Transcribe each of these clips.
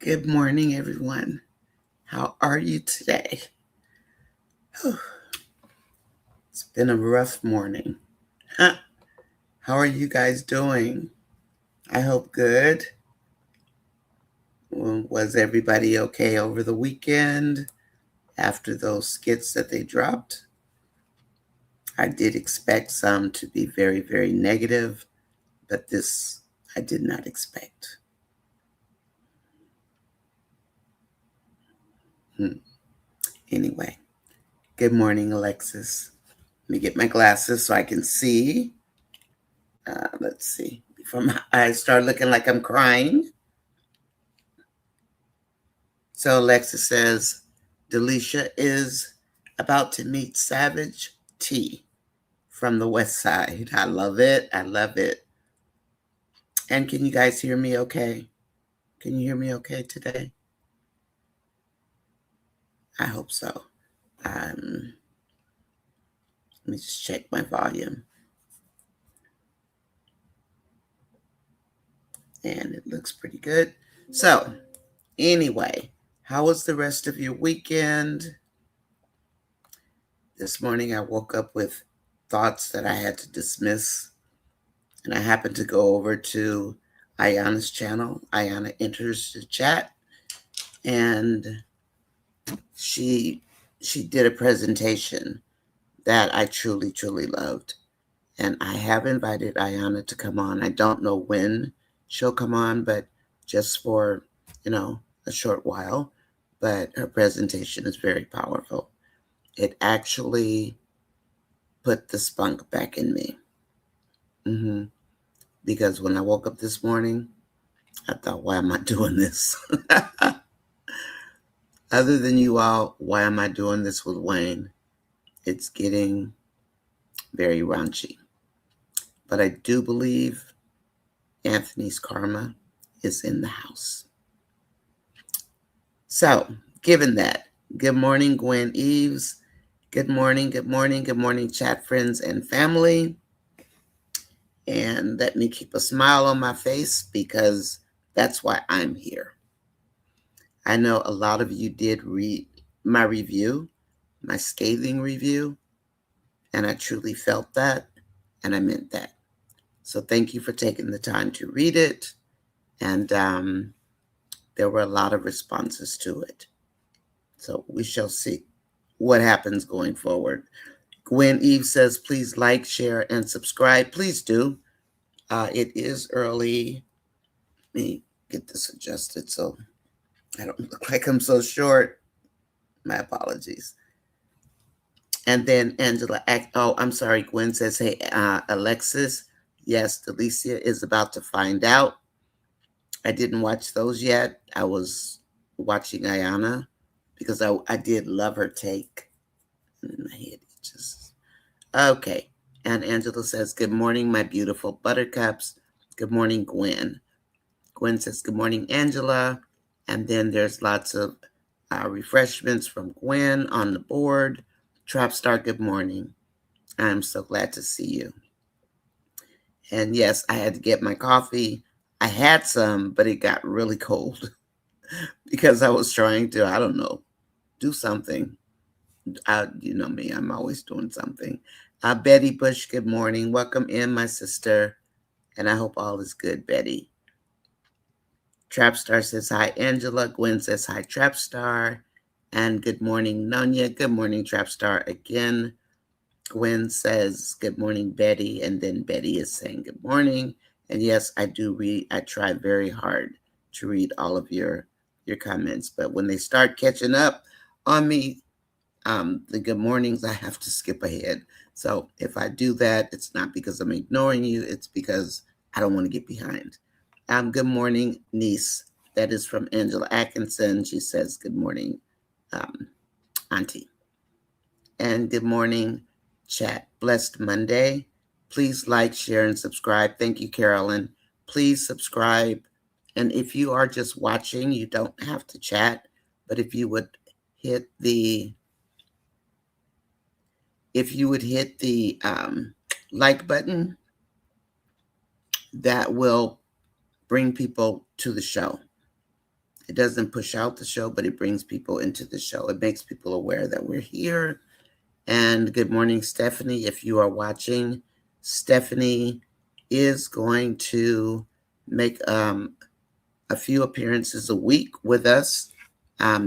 Good morning, everyone. How are you today? Whew, it's been a rough morning. Huh? How are you guys doing? I hope good. Was everybody okay over the weekend after those skits that they dropped? I did expect some to be very, very negative, but this I did not expect. Anyway, good morning, Alexis. Let me get my glasses so I can see. Let's see. Before my eyes start looking like I'm crying. So Alexis says, Delisha is about to meet Savage T from the West Side. I love it. I love it. And can you guys hear me okay? Can you hear me okay today? I hope so. Let me just check my volume. And it looks pretty good. So, anyway, how was the rest of your weekend? This morning I woke up with thoughts that I had to dismiss, and I happened to go over to Ayana's channel. Ayana enters the chat, and she did a presentation that I truly, truly loved. And I have invited Ayana to come on. I don't know when she'll come on, but just for, a short while. But her presentation is very powerful. It actually put the spunk back in me. Because when I woke up this morning, I thought, why am I doing this? Other than you all, why am I doing this with Wayne? It's getting very raunchy. But I do believe Anthony's karma is in the house. So, given that, good morning, Gwen Eves. Good morning, good morning, good morning, chat friends and family. And let me keep a smile on my face because that's why I'm here. I know a lot of you did read my review, my scathing review, and I truly felt that, and I meant that. So thank you for taking the time to read it, and there were a lot of responses to it. So we shall see what happens going forward. Gwen Eve says, please like, share, and subscribe. Please do. It is early. Let me get this adjusted so I don't look like I'm so short. My apologies. And then Angela, I'm sorry, Gwen says, hey, Alexis, yes, Delicia is about to find out. I didn't watch those yet. I was watching Ayana because I did love her take. And my head just, okay. And Angela says, good morning, my beautiful buttercups. Good morning, Gwen. Gwen says, good morning, Angela. And then there's lots of refreshments from Gwen on the board. Trapstar, good morning. I'm so glad to see you. And yes, I had to get my coffee. I had some, but it got really cold because I was trying to, I don't know, do something. You know me, I'm always doing something. Betty Bush, good morning. Welcome in, my sister. And I hope all is good, Betty. Trapstar says hi, Angela. Gwen says hi, Trapstar. And good morning, Nonya. Good morning, Trapstar again. Gwen says, good morning, Betty. And then Betty is saying good morning. And yes, I do read. I try very hard to read all of your comments. But when they start catching up on me, the good mornings, I have to skip ahead. So if I do that, it's not because I'm ignoring you. It's because I don't want to get behind. Good morning, niece. That is from Angela Atkinson. She says, good morning, Auntie. And good morning, chat. Blessed Monday. Please like, share, and subscribe. Thank you, Carolyn. Please subscribe. And if you are just watching, you don't have to chat. But if you would hit the like button, that will bring people to the show. It doesn't push out the show, but it brings people into the show. It makes people aware that we're here. And good morning, Stephanie. If you are watching, Stephanie is going to make a few appearances a week with us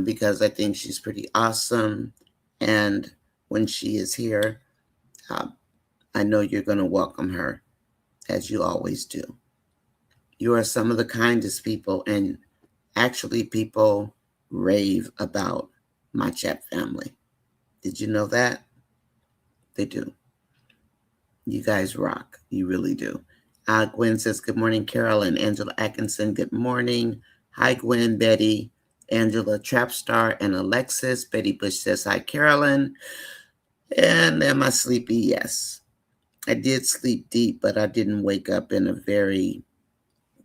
because I think she's pretty awesome. And when she is here, I know you're going to welcome her, as you always do. You are some of the kindest people, and actually people rave about my chat family. Did you know that? They do. You guys rock. You really do. Gwen says, good morning, Carol and Angela Atkinson. Good morning. Hi, Gwen, Betty, Angela Trapstar, and Alexis. Betty Bush says, hi, Carolyn. And am I sleepy? Yes. I did sleep deep, but I didn't wake up in a very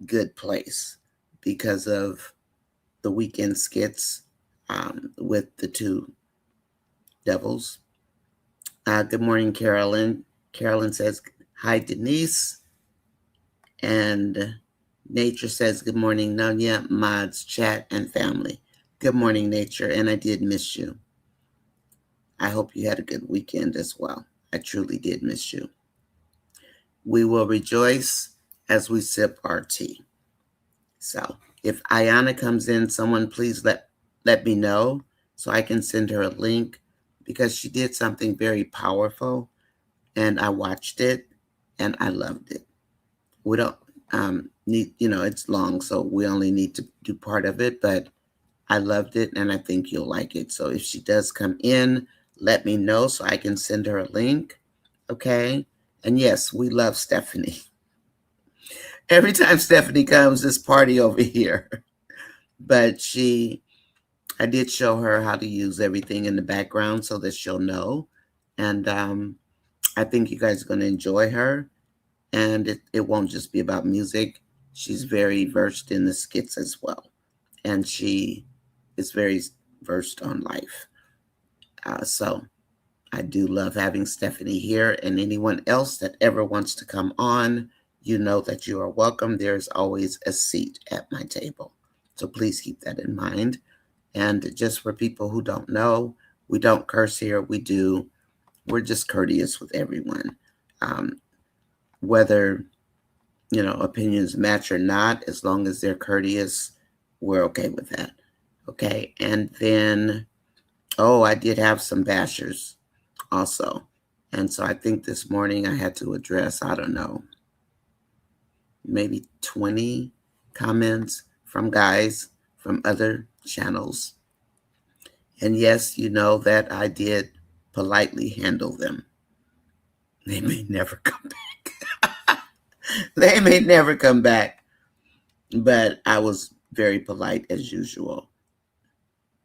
good place because of the weekend skits with the two devils. Good morning, Carolyn. Carolyn says, hi, Denise. And Nature says, good morning, Nonya, mods, chat, and family. Good morning, Nature, and I did miss you. I hope you had a good weekend as well. I truly did miss you. We will rejoice as we sip our tea. So if Ayana comes in, someone please let me know so I can send her a link, because she did something very powerful and I watched it and I loved it. We don't need, it's long, so we only need to do part of it, but I loved it and I think you'll like it. So if she does come in, let me know so I can send her a link. Okay. And yes, we love Stephanie. Every time Stephanie comes, this party over here. But I did show her how to use everything in the background so that she'll know. And I think you guys are going to enjoy her. And it won't just be about music. She's very versed in the skits as well. And she is very versed on life. So I do love having Stephanie here, and anyone else that ever wants to come on, you know that you are welcome. There's always a seat at my table. So please keep that in mind. And just for people who don't know, we don't curse here. We're just courteous with everyone. Whether, opinions match or not, as long as they're courteous, we're okay with that. Okay. And then, I did have some bashers also. And so I think this morning I had to address, I don't know, maybe 20 comments from guys from other channels. And yes, you know that I did politely handle them. They may never come back. They may never come back. But I was very polite as usual.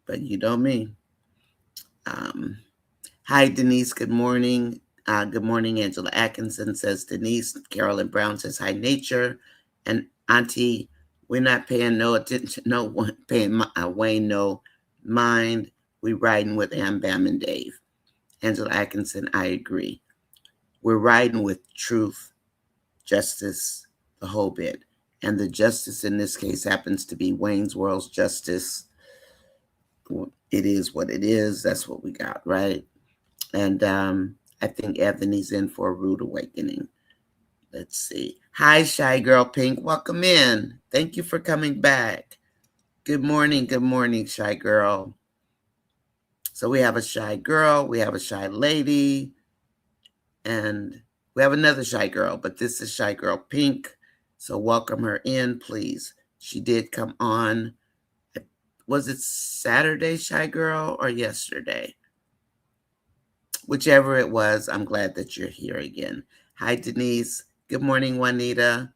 But you know me. Hi, Denise. Good morning. Good morning, Angela Atkinson says Denise. Carolyn Brown says hi, Nature. And Auntie, we're not paying no attention, no one paying Wayne no mind. We riding with Am Bam and Dave. Angela Atkinson, I agree. We're riding with truth, justice, the whole bit. And the justice in this case happens to be Wayne's World's justice. It is what it is. That's what we got, right? And I think Anthony's in for a rude awakening. Let's see. Hi, Shy Girl Pink. Welcome in. Thank you for coming back. Good morning. Good morning, Shy Girl. So we have a shy girl. We have a shy lady. And we have another shy girl. But this is Shy Girl Pink. So welcome her in, please. She did come on. Was it Saturday, Shy Girl, or yesterday? Whichever it was, I'm glad that you're here again. Hi, Denise. Good morning, Juanita.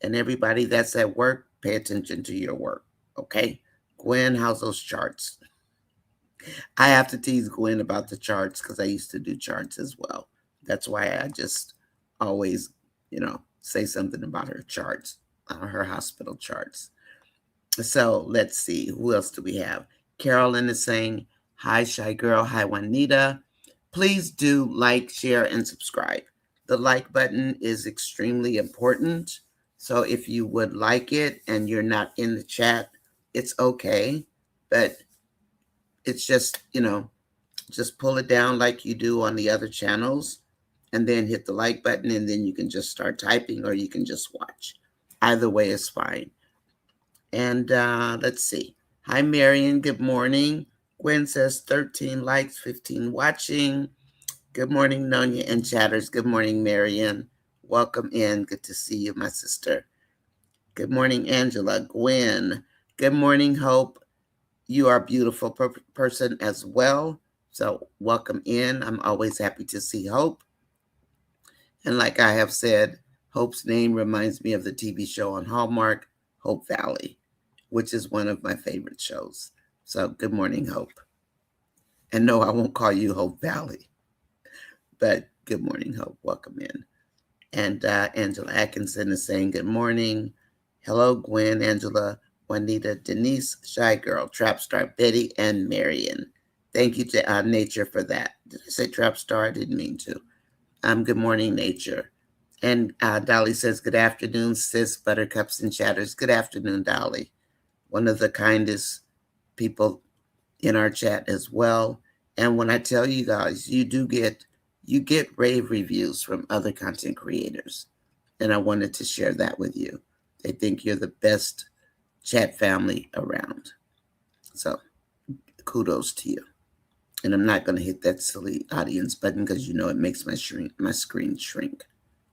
And everybody that's at work, pay attention to your work, okay? Gwen, how's those charts? I have to tease Gwen about the charts because I used to do charts as well. That's why I just always, say something about her charts, her hospital charts. So let's see. Who else do we have? Carolyn is saying, hi, Shy Girl. Hi, Juanita. Please do like, share, and subscribe. The like button is extremely important. So if you would like it and you're not in the chat, it's okay, but it's just, just pull it down like you do on the other channels and then hit the like button, and then you can just start typing or you can just watch. Either way is fine. And let's see. Hi, Marion. Good morning. Gwen says 13 likes, 15 watching. Good morning, Nonya and Chatters. Good morning, Marion. Welcome in. Good to see you, my sister. Good morning, Angela. Gwen. Good morning, Hope. You are a beautiful person as well. So welcome in. I'm always happy to see Hope. And like I have said, Hope's name reminds me of the TV show on Hallmark, Hope Valley, which is one of my favorite shows. So good morning, Hope. And no, I won't call you Hope Valley, but good morning, Hope. Welcome in. And Angela Atkinson is saying good morning. Hello, Gwen, Angela, Juanita, Denise, Shy Girl, Trap Star, Betty, and Marion. Thank you to Nature for that. Did I say Trap Star? I didn't mean to. Good morning, Nature. And Dolly says, good afternoon, sis, buttercups and chatters. Good afternoon, Dolly. One of the kindest people in our chat as well. And when I tell you guys, you get rave reviews from other content creators. And I wanted to share that with you. They think you're the best chat family around. So kudos to you. And I'm not going to hit that silly audience button because it makes my screen shrink.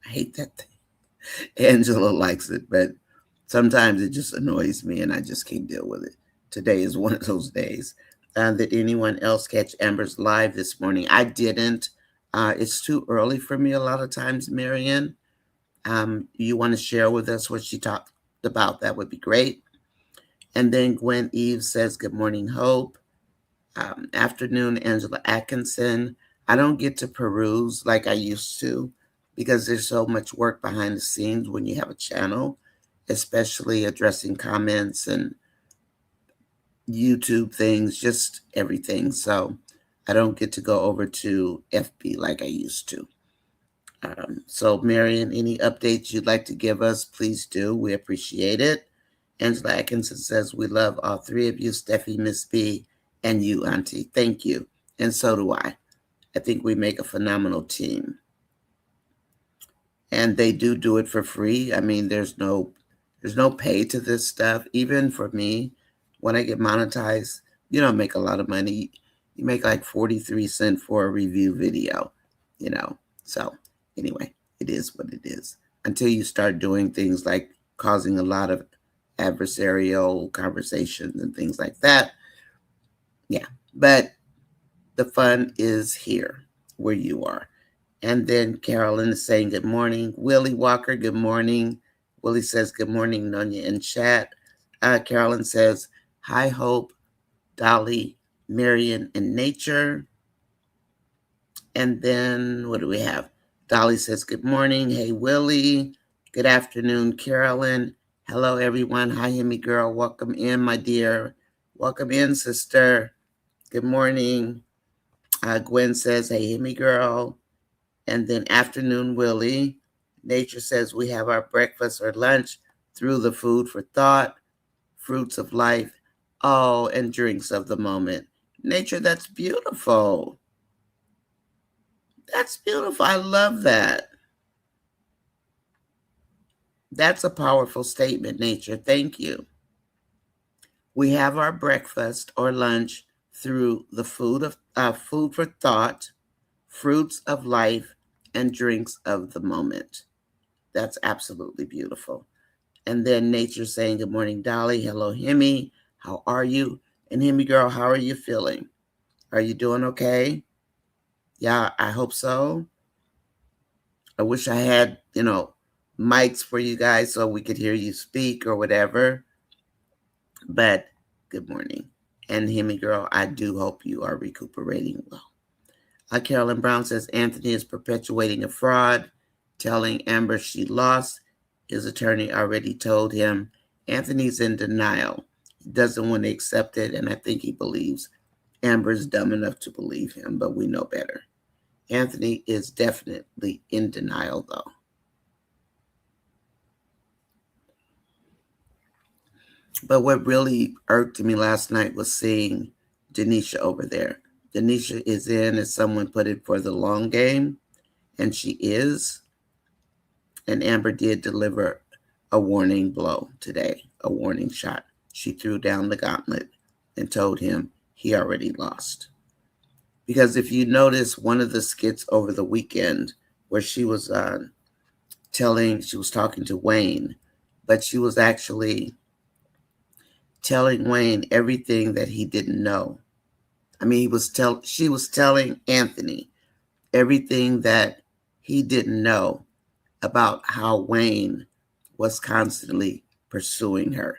I hate that thing. Angela likes it, but sometimes it just annoys me and I just can't deal with it. Today is one of those days. Did anyone else catch Amber's live this morning? I didn't. It's too early for me a lot of times, Marianne. You want to share with us what she talked about? That would be great. And then Gwen Eve says, good morning, Hope. Afternoon, Angela Atkinson. I don't get to peruse like I used to because there's so much work behind the scenes when you have a channel, especially addressing comments and YouTube things, just everything. So I don't get to go over to FB like I used to. So Marion, any updates you'd like to give us, please do. We appreciate it. Angela Atkinson says, we love all three of you, Steffi, Miss B, and you, Auntie. Thank you. And so do I. I think we make a phenomenal team. And they do it for free. I mean, there's no pay to this stuff. Even for me, when I get monetized, you don't make a lot of money. You make like 43 cents for a review video, So anyway, it is what it is. Until you start doing things like causing a lot of adversarial conversations and things like that. Yeah, but the fun is here where you are. And then Carolyn is saying good morning. Willie Walker, good morning. Willie says good morning, Nonya in chat. Carolyn says, hi, Hope, Dolly, Marion, and Nature. And then what do we have? Dolly says good morning. Hey, Willie. Good afternoon, Carolyn. Hello, everyone. Hi, Hemi girl. Welcome in, my dear. Welcome in, sister. Good morning. Gwen says, hey, Hemi girl. And then afternoon, Willie. Nature says we have our breakfast or lunch through the food for thought, fruits of life, and drinks of the moment. Nature, that's beautiful. That's beautiful. I love that. That's a powerful statement, Nature. Thank you. We have our breakfast or lunch through the food for thought, fruits of life, and drinks of the moment. That's absolutely beautiful. And then Nature saying, good morning, Dolly. Hello, Hemi. How are you? And Hemi girl, how are you feeling? Are you doing okay? Yeah, I hope so. I wish I had, mics for you guys so we could hear you speak or whatever. But good morning. And Hemi girl, I do hope you are recuperating well. Carolyn Brown says Anthony is perpetuating a fraud, telling Amber she lost. His attorney already told him. Anthony's in denial. He doesn't want to accept it, and I think he believes Amber's dumb enough to believe him, but we know better. Anthony is definitely in denial, though. But what really irked me last night was seeing Denisha over there. Denisha is in, as someone put it, for the long game, and she is. And Amber did deliver a warning blow today, a warning shot. She threw down the gauntlet and told him he already lost. Because if you notice one of the skits over the weekend where she was she was talking to Wayne, but she was actually telling Wayne everything that he didn't know. I mean, she was telling Anthony everything that he didn't know about how Wayne was constantly pursuing her.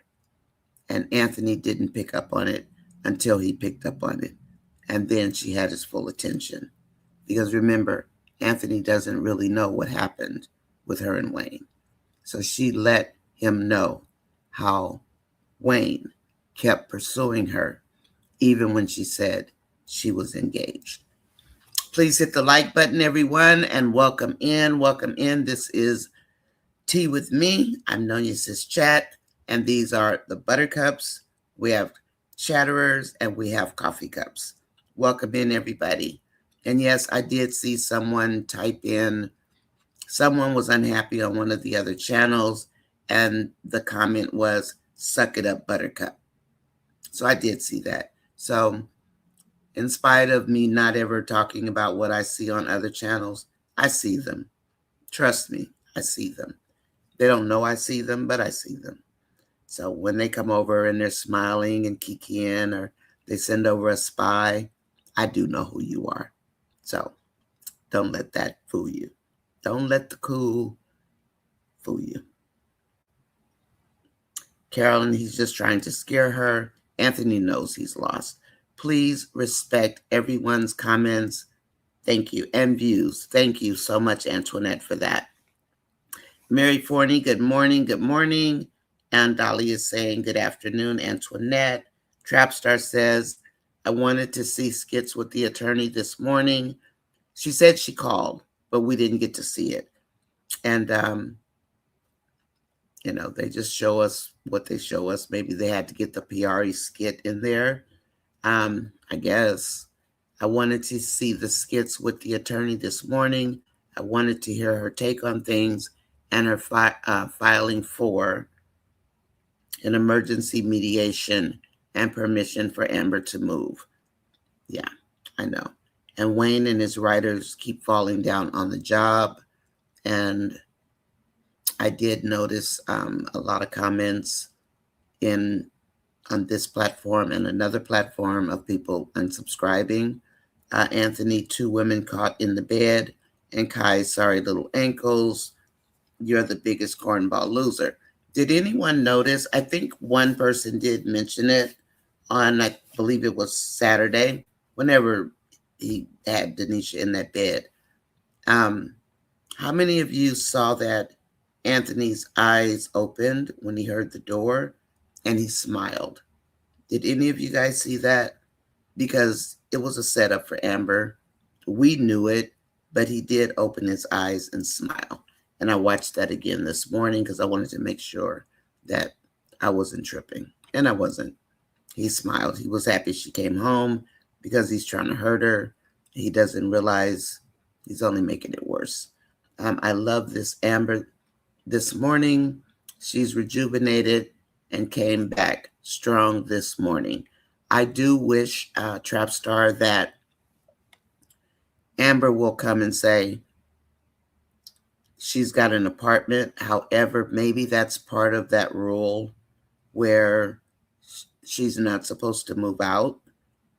And Anthony didn't pick up on it until he picked up on it. And then she had his full attention. Because remember, Anthony doesn't really know what happened with her and Wayne. So she let him know how Wayne kept pursuing her, even when she said she was engaged. Please hit the like button, everyone, and welcome in. Welcome in. This is Tea with Me. I'm NONYASISCHAT, and these are the buttercups. We have chatterers, and we have coffee cups. Welcome in, everybody. And yes, I did see someone type in, someone was unhappy on one of the other channels, and the comment was, "Suck it up, buttercup." So I did see that. So in spite of me not ever talking about what I see on other channels, I see them. Trust me, I see them. They don't know I see them, but I see them. So when they come over and they're smiling and kikiing, or they send over a spy, I do know who you are. So don't let that fool you. Don't let the cool fool you. Carolyn, he's just trying to scare her. Anthony knows he's lost. Please respect everyone's comments. Thank you. And views. Thank you so much, Antoinette, for that. Mary Forney, good morning. Good morning. And Dolly is saying good afternoon, Antoinette. Trapstar says, I wanted to see skits with the attorney this morning. She said she called, but we didn't get to see it. And, they just show us what they show us. Maybe they had to get the PRE skit in there. I guess. I wanted to see the skits with the attorney this morning. I wanted to hear her take on things and her filing for an emergency mediation and permission for Amber to move. Yeah, I know. And Wayne and his writers keep falling down on the job. And I did notice a lot of comments on this platform and another platform of people unsubscribing. Anthony, 2 women caught in the bed, and Kai, sorry little ankles, you're the biggest cornball loser. Did anyone notice? I think one person did mention it on, I believe it was Saturday, whenever he had Denisha in that bed. How many of you saw that Anthony's eyes opened when he heard the door and he smiled? Did any of you guys see that? Because it was a setup for Amber. We knew it, but he did open his eyes and smile. And I watched that again this morning because I wanted to make sure that I wasn't tripping. And I wasn't. He smiled. He was happy she came home because he's trying to hurt her. He doesn't realize he's only making it worse. I love this Amber this morning. She's rejuvenated and came back strong this morning. I do wish, Trapstar, that Amber will come and say she's got an apartment. However, maybe that's part of that rule where she's not supposed to move out.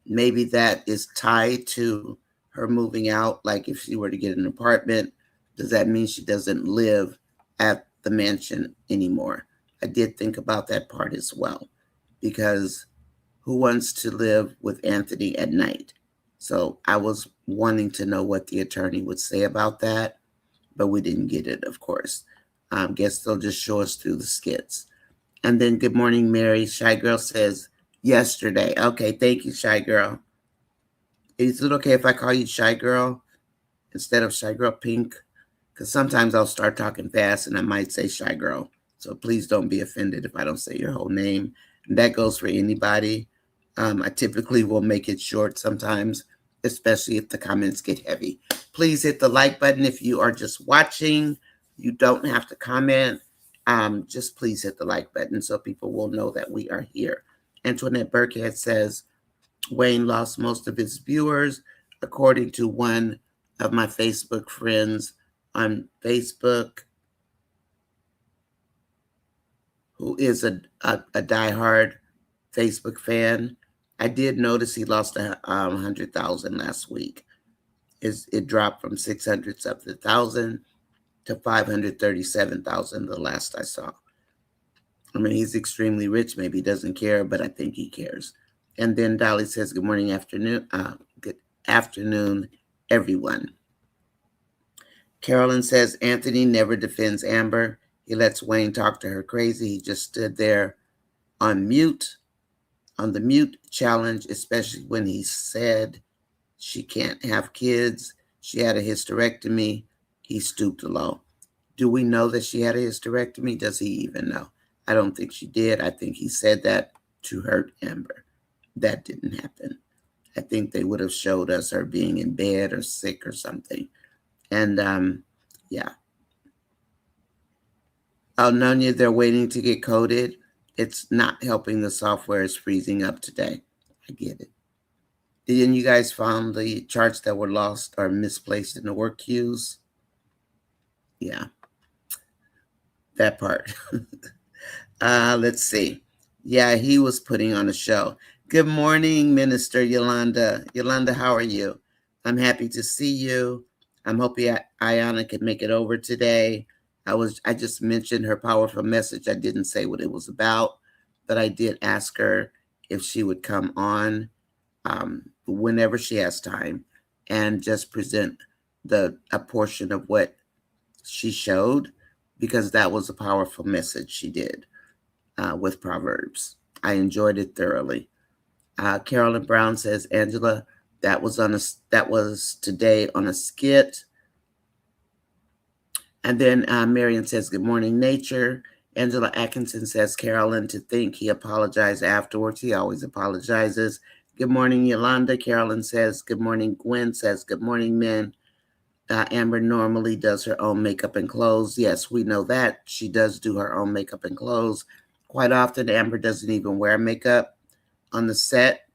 Maybe that is tied to her moving out. Like if she were to get an apartment, does that mean she doesn't live at the mansion anymore? I did think about that part as well, because who wants to live with Anthony at night? So I was wanting to know what the attorney would say about that, but we didn't get it, of course. Guess they'll just show us through the skits. And then good morning, Mary. Shy Girl says, yesterday. Okay, thank you, Shy Girl. Is it okay if I call you Shy Girl instead of Shy Girl Pink? Because sometimes I'll start talking fast and I might say Shy Girl. So please don't be offended if I don't say your whole name. That goes for anybody. I typically will make it short sometimes, especially if the comments get heavy. Please hit the like button if you are just watching. You don't have to comment. Just please hit the like button so people will know that we are here. Antoinette Burkhead says, Wayne lost most of his viewers, according to one of my Facebook friends on Facebook, who is a diehard Facebook fan. I did notice he lost 100,000 last week. It dropped from 600 something 1,000 to 537,000 the last I saw. I mean, he's extremely rich. Maybe he doesn't care, but I think he cares. And then Dolly says, good morning, good afternoon, everyone. Carolyn says, Anthony never defends Amber. He lets Wayne talk to her crazy. He just stood there on the mute challenge, especially when he said she can't have kids. She had a hysterectomy. He stooped low. Do we know that she had a hysterectomy? Does he even know? I don't think she did. I think he said that to hurt Amber. That didn't happen. I think they would have showed us her being in bed or sick or something. And yeah. Oh, Nonya, they're waiting to get coded. It's not helping. The software is freezing up today. I get it. Then you guys found the charts that were lost or misplaced in the work queues? Yeah, that part. Let's see. Yeah, he was putting on a show. Good morning, Minister Yolanda. Yolanda, how are you? I'm happy to see you. I'm hoping Ayana can make it over today. I just mentioned her powerful message. I didn't say what it was about, but I did ask her if she would come on whenever she has time and just present a portion of what she showed, because that was a powerful message she did with Proverbs. I enjoyed it thoroughly. Carolyn Brown says, Angela, that was today on a skit. And then Marion says, good morning, nature. Angela Atkinson says, Carolyn, to think he apologized afterwards. He always apologizes. Good morning, Yolanda. Carolyn says, good morning. Gwen says, good morning, men. Amber normally does her own makeup and clothes. Yes, we know that. She does do her own makeup and clothes. Quite often, Amber doesn't even wear makeup on the set.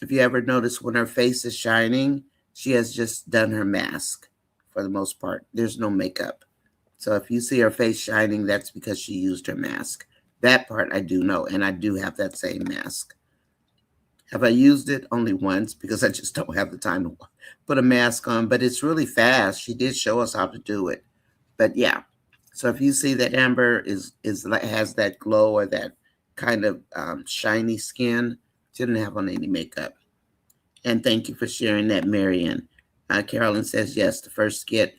If you ever notice when her face is shining, she has just done her mask for the most part. There's no makeup. So if you see her face shining, that's because she used her mask. That part I do know, and I do have that same mask. Have I used it? Only once, because I just don't have the time to put a mask on, but it's really fast. She did show us how to do it. But yeah, so if you see that Amber has that glow or that kind of shiny skin, she didn't have on any makeup. And thank you for sharing that, Marion. Carolyn says, yes, the first skit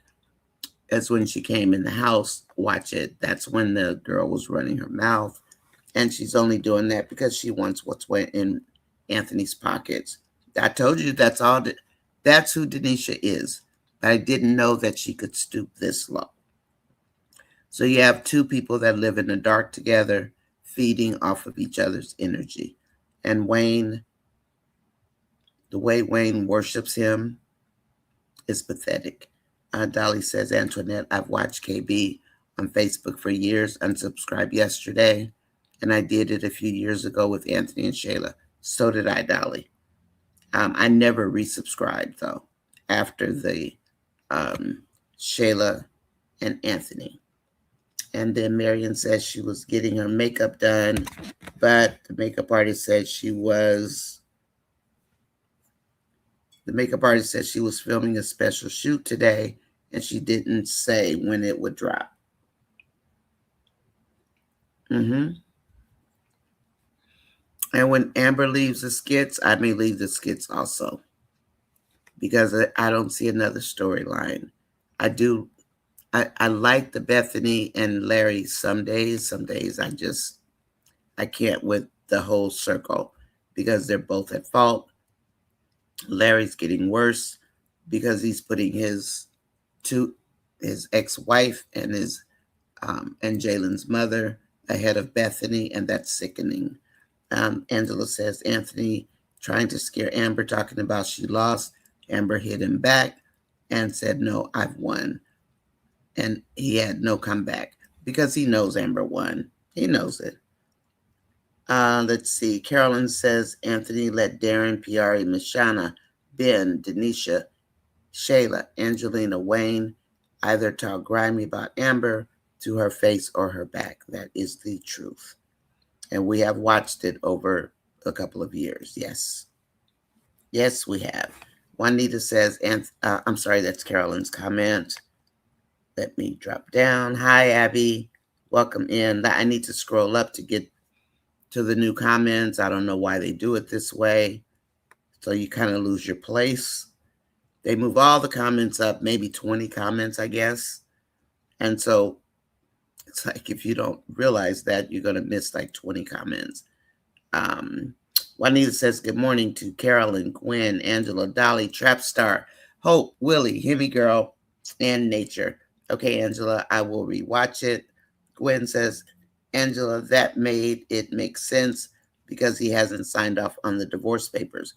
is when she came in the house. Watch it. That's when the girl was running her mouth. And she's only doing that because she wants what's in Anthony's pockets. I told you that's who Denisha is. But I didn't know that she could stoop this low. So you have two people that live in the dark together, feeding off of each other's energy. And Wayne, the way Wayne worships him is pathetic. Dolly says, Antoinette, I've watched KB on Facebook for years, unsubscribed yesterday, and I did it a few years ago with Anthony and Shayla. So did I, Dolly. I never resubscribed, though, after the Shayla and Anthony. And then Marion says she was getting her makeup done, but the makeup artist said she was filming a special shoot today, and she didn't say when it would drop. And when Amber leaves the skits, I may leave the skits also, because I don't see another storyline. I like the Bethany and Larry some days. Some days I can't with the whole circle, because they're both at fault. Larry's getting worse because he's putting his ex-wife and and Jalen's mother ahead of Bethany, and that's sickening. Angela says, Anthony trying to scare Amber, talking about she lost. Amber hit him back and said, no, I've won. And he had no comeback because he knows Amber won. He knows it. Let's see. Carolyn says, Anthony let Darren, Piari, Mashana, Ben, Denisha, Shayla, Angelina, Wayne either talk grimy about Amber to her face or her back. That is the truth. And we have watched it over a couple of years. Yes. Yes, we have. Juanita says, I'm sorry, that's Carolyn's comment. Let me drop down. Hi, Abby. Welcome in. I need to scroll up to get to the new comments. I don't know why they do it this way. So you kind of lose your place. They move all the comments up, maybe 20 comments, I guess. And so it's like if you don't realize that, you're going to miss like 20 comments. Juanita says, good morning to Carolyn, Gwen, Angela, Dolly, Trapstar, Hope, Willie, Hemi Girl, and Nature. Okay, Angela, I will rewatch it. Gwen says, Angela, that made it make sense because he hasn't signed off on the divorce papers.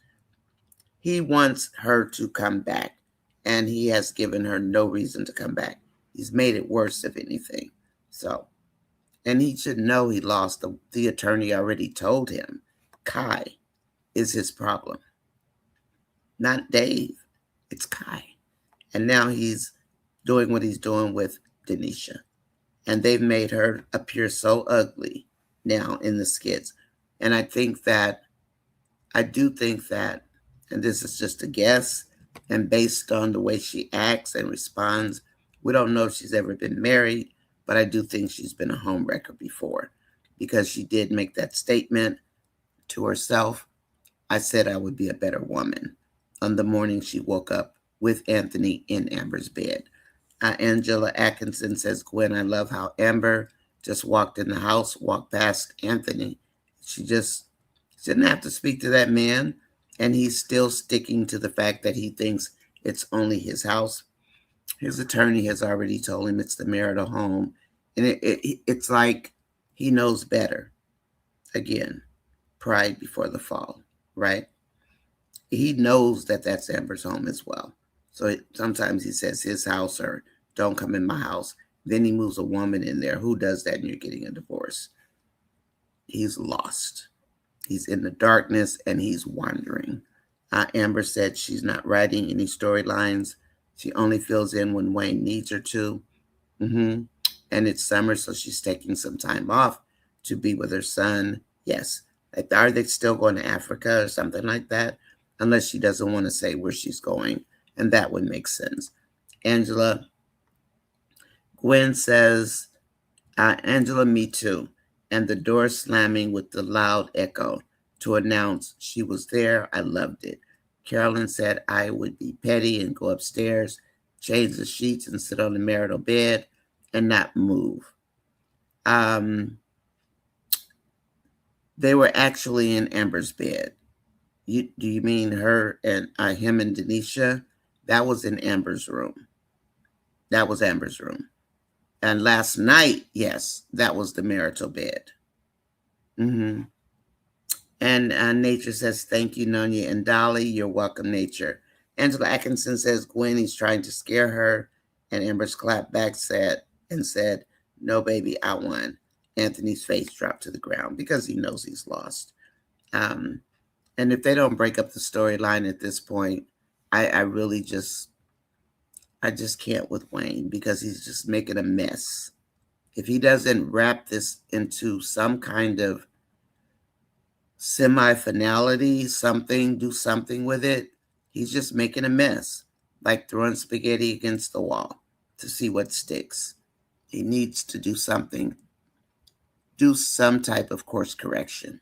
He wants her to come back, and he has given her no reason to come back. He's made it worse, if anything. So, and he should know he lost. The attorney already told him Kai is his problem, not Dave. It's Kai. And now he's doing what he's doing with Denisha. And they've made her appear so ugly now in the skits. And I do think that, and this is just a guess, and based on the way she acts and responds, we don't know if she's ever been married, but I do think she's been a homewrecker before because she did make that statement to herself. I said I would be a better woman on the morning she woke up with Anthony in Amber's bed. Angela Atkinson says, Gwen, I love how Amber just walked in the house, walked past Anthony. She didn't have to speak to that man, and he's still sticking to the fact that he thinks it's only his house. His attorney has already told him it's the marital home, and it's like he knows better. Again, pride before the fall, right? He knows that that's Amber's home as well. So sometimes he says his house or don't come in my house. Then he moves a woman in there. Who does that and you're getting a divorce? He's lost. He's in the darkness and he's wandering. Amber said she's not writing any storylines. She only fills in when Wayne needs her to. And it's summer, so she's taking some time off to be with her son. Yes. Like, are they still going to Africa or something like that? Unless she doesn't want to say where she's going. And that would make sense. Gwen says, Angela, me too. And the door slamming with the loud echo to announce she was there. I loved it. Carolyn said I would be petty and go upstairs, change the sheets and sit on the marital bed and not move. They were actually in Amber's bed. Do you mean her and him and Denisha? That was in Amber's room. That was Amber's room. And last night, yes, that was the marital bed. And Nature says, thank you, Nonya and Dolly. You're welcome, Nature. Angela Atkinson says, Gwen, he's trying to scare her. And Amber's clapped back said, no, baby, I won. Anthony's face dropped to the ground because he knows he's lost. And if they don't break up the storyline at this point, I just can't with Wayne because he's just making a mess. If he doesn't wrap this into some kind of semi-finality, do something with it, he's just making a mess, like throwing spaghetti against the wall to see what sticks. He needs to do something, do some type of course correction.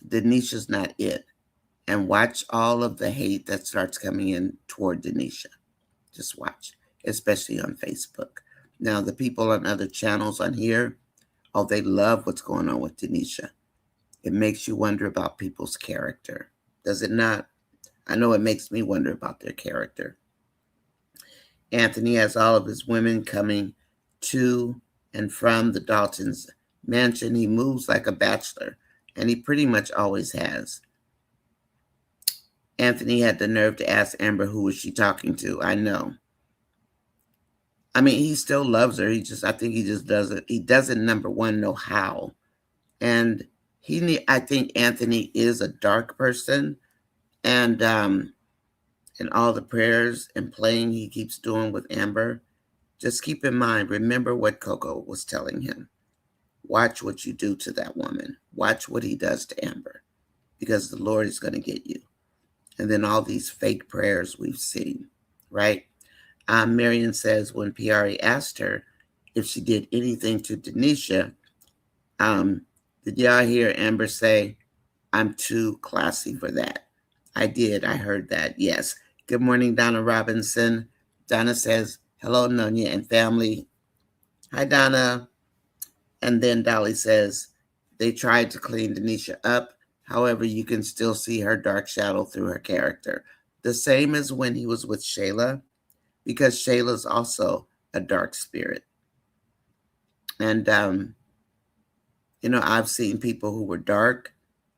Denisha's not it. And watch all of the hate that starts coming in toward Denisha. Just watch, especially on Facebook. Now, the people on other channels on here, they love what's going on with Denisha. It makes you wonder about people's character. Does it not? I know it makes me wonder about their character. Anthony has all of his women coming to and from the Daltons' mansion. He moves like a bachelor and he pretty much always has. Anthony had the nerve to ask Amber who was she talking to. I know. I mean, he still loves her. I think he just doesn't. He doesn't, number one, know how. And I think Anthony is a dark person, and all the prayers and playing he keeps doing with Amber. Just keep in mind, remember what Coco was telling him. Watch what you do to that woman. Watch what he does to Amber, because the Lord is going to get you. And then all these fake prayers we've seen, right? Marion says when PRE asked her if she did anything to Denisha, did y'all hear Amber say, "I'm too classy for that"? I did. I heard that. Yes. Good morning, Donna Robinson. Donna says, "Hello, Nonya and family." Hi, Donna. And then Dolly says, they tried to clean Denisha up. However, you can still see her dark shadow through her character. The same as when he was with Shayla, because Shayla's also a dark spirit. And, I've seen people who were dark,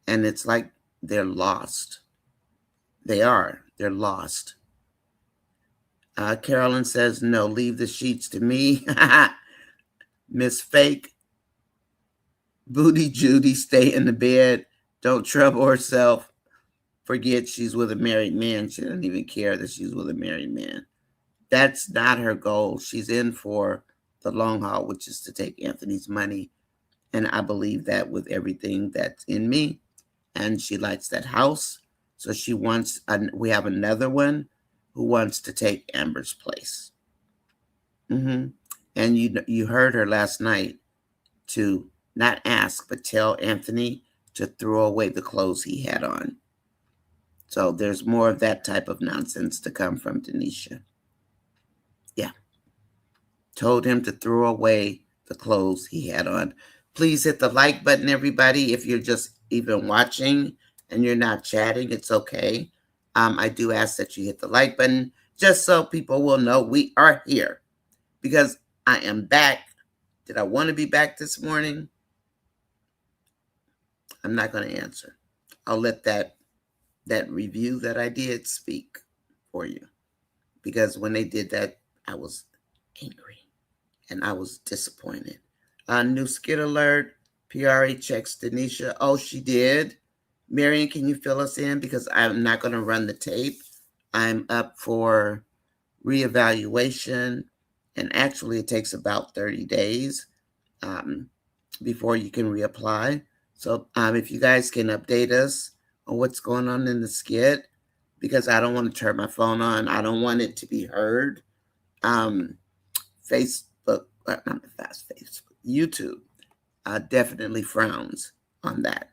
and it's like they're lost. They are. They're lost. Carolyn says, no, leave the sheets to me. Miss Fake, Booty Judy, stay in the bed. Don't trouble herself. Forget she's with a married man. She doesn't even care that she's with a married man. That's not her goal. She's in for the long haul, which is to take Anthony's money. And I believe that with everything that's in me. And she likes that house. So she wants, we have another one who wants to take Amber's place. And you heard her last night to not ask, but tell Anthony to throw away the clothes he had on. So there's more of that type of nonsense to come from Denisha. Yeah. Told him to throw away the clothes he had on. Please hit the like button, everybody. If you're just even watching and you're not chatting, it's okay. I do ask that you hit the like button just so people will know we are here, because I am back. Did I want to be back this morning? I'm not going to answer. I'll let that review that I did speak for you, because when they did that, I was angry and I was disappointed. New skit alert. PRA checks Denisha. Oh, she did. Marion, can you fill us in? Because I'm not going to run the tape. I'm up for reevaluation, and actually it takes about 30 days before you can reapply. So if you guys can update us on what's going on in the skit, because I don't want to turn my phone on. I don't want it to be heard. Facebook, not fast Facebook, YouTube definitely frowns on that.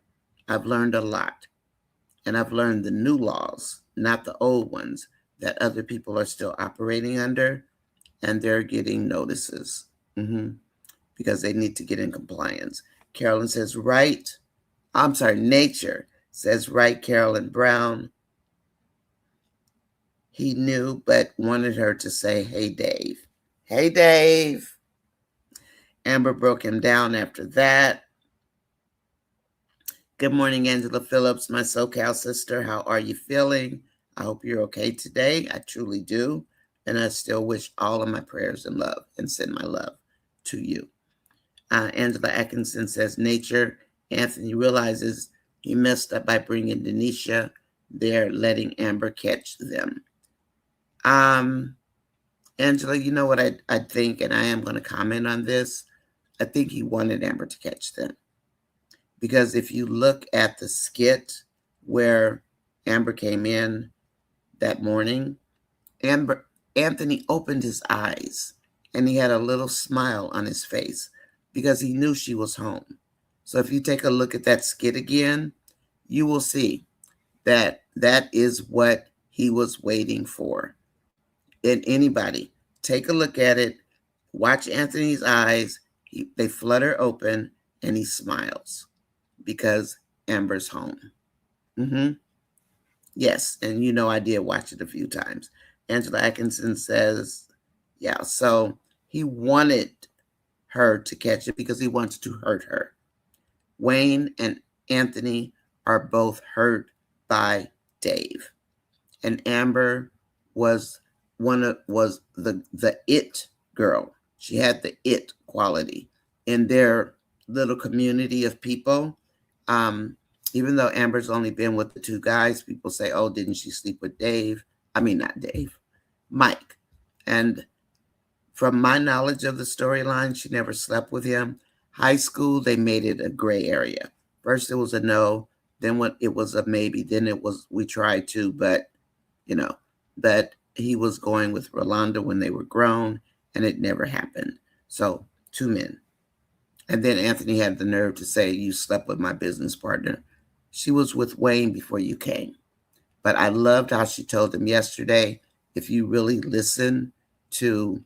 I've learned a lot. And I've learned the new laws, not the old ones that other people are still operating under, and they're getting notices because they need to get in compliance. Carolyn says, right. I'm sorry, Nature says, right, Carolyn Brown. He knew, but wanted her to say, hey, Dave. Hey, Dave. Amber broke him down after that. Good morning, Angela Phillips, my SoCal sister. How are you feeling? I hope you're okay today. I truly do. And I still wish all of my prayers and love and send my love to you. Angela Atkinson says, Nature, Anthony realizes he messed up by bringing Denisha there, letting Amber catch them. Angela, you know what I think, and I am going to comment on this. I think he wanted Amber to catch them. Because if you look at the skit where Amber came in that morning, Anthony opened his eyes and he had a little smile on his face because he knew she was home. So if you take a look at that skit again, you will see that that is what he was waiting for. And anybody, take a look at it, watch Anthony's eyes, they flutter open and he smiles. Because Amber's home. Yes, and I did watch it a few times. Angela Atkinson says, yeah, so he wanted her to catch it because he wants to hurt her. Wayne and Anthony are both hurt by Dave. And Amber was was the it girl. She had the it quality in their little community of people. Um, Even though Amber's only been with the two guys, people say, "Oh, didn't she sleep with Dave?" I mean, not Dave, Mike. And from my knowledge of the storyline, she never slept with him. High school, they made it a gray area. First, it was a no. Then when it was a maybe. Then it was we tried to, but you know, that he was going with Rolanda when they were grown, and it never happened. So, two men. And then Anthony had the nerve to say, "You slept with my business partner." She was with Wayne before you came. But I loved how she told him yesterday, if you really listen to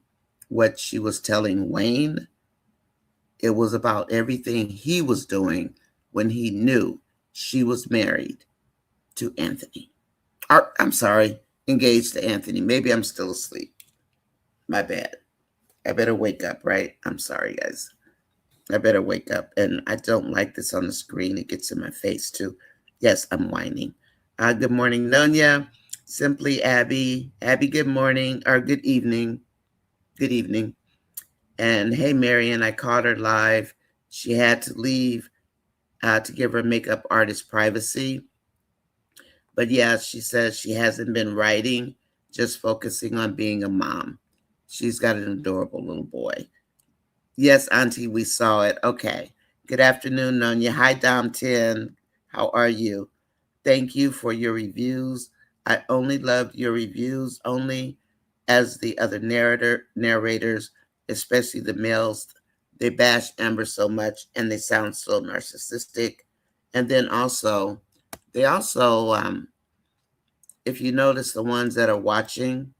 what she was telling Wayne, it was about everything he was doing when he knew she was married to Anthony. Or, I'm sorry, engaged to Anthony. Maybe I'm still asleep. My bad. I better wake up, right? I'm sorry, guys. I better wake up. And I don't like this on the screen. It gets in my face, too. Yes, I'm whining. Good morning, Nonya. Simply Abby. Abby, good morning. Or good evening. Good evening. And hey, Marion, I caught her live. She had to leave to give her makeup artist privacy. But yeah, she says she hasn't been writing, just focusing on being a mom. She's got an adorable little boy. Yes, Auntie, we saw it. Okay. Good afternoon, Nonya. Hi, Dom 10. How are you? Thank you for your reviews. I only loved your reviews only as the other narrators, especially the males. They bash Amber so much and they sound so narcissistic. And then also, they also, if you notice the ones that are watching,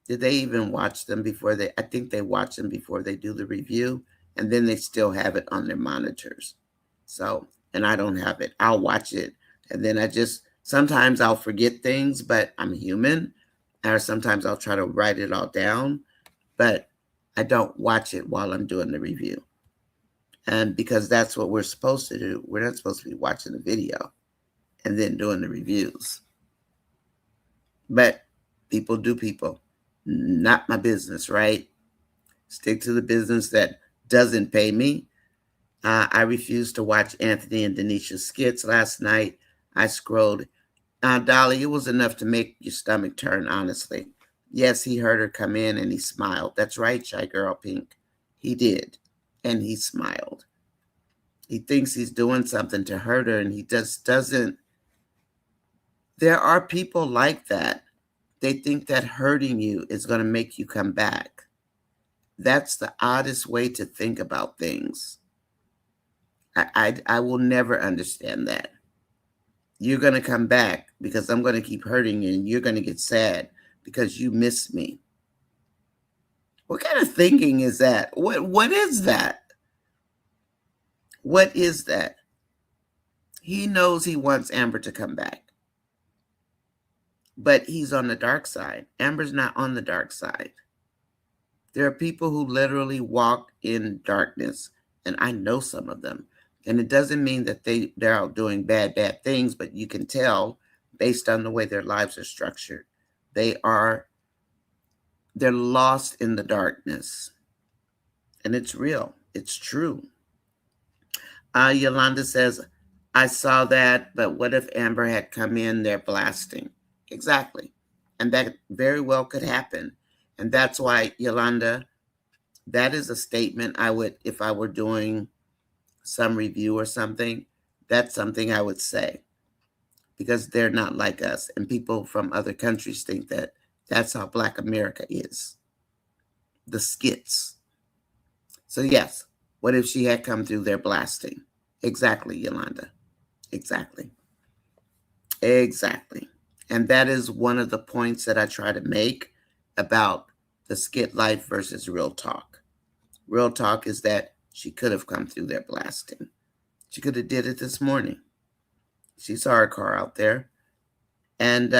did they even watch them before they, I think they watch them before they do the review, and then they still have it on their monitors. So, and I don't have it. I'll watch it, and then sometimes I'll forget things, but I'm human, or sometimes I'll try to write it all down, but I don't watch it while I'm doing the review. And because that's what we're supposed to do. We're not supposed to be watching the video and then doing the reviews. But people do people. Not my business, right? Stick to the business that doesn't pay me. I refused to watch Anthony and Denisha's skits last night. I scrolled. Dolly, it was enough to make your stomach turn, honestly. Yes, he heard her come in and he smiled. That's right, Shy Girl Pink. He did. And he smiled. He thinks he's doing something to hurt her and he just doesn't. There are people like that. They think that hurting you is going to make you come back. That's the oddest way to think about things. I will never understand that. You're going to come back because I'm going to keep hurting you and you're going to get sad because you miss me. What kind of thinking is that? What is that? What is that? He knows he wants Amber to come back. But he's on the dark side. Amber's not on the dark side. There are people who literally walk in darkness, and I know some of them. And it doesn't mean that they're out doing bad things, but you can tell based on the way their lives are structured. They're lost in the darkness. And it's real. It's true. Yolanda says, I saw that, but what if Amber had come in there blasting? Exactly. And that very well could happen. And that's why, Yolanda, that is a statement I would, if I were doing some review or something, that's something I would say. Because they're not like us. And people from other countries think that that's how Black America is. The skits. So yes, what if she had come through there blasting? Exactly, Yolanda. Exactly. Exactly. And that is one of the points that I try to make about the skit life versus real talk. Real talk is that she could have come through there blasting. She could have did it this morning. She saw her car out there. And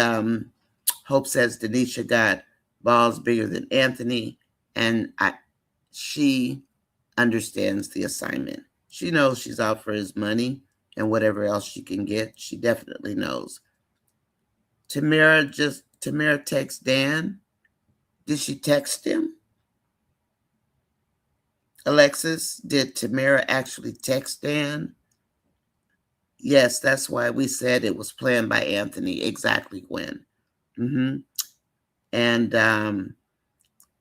Hope says Denisha got balls bigger than Anthony. And she understands the assignment. She knows she's out for his money. and whatever else she can get. She definitely knows. Tamara texts Dan. Did she text him? Alexis, did Tamara actually text Dan? Yes, that's why we said it was planned by Anthony. Exactly when. And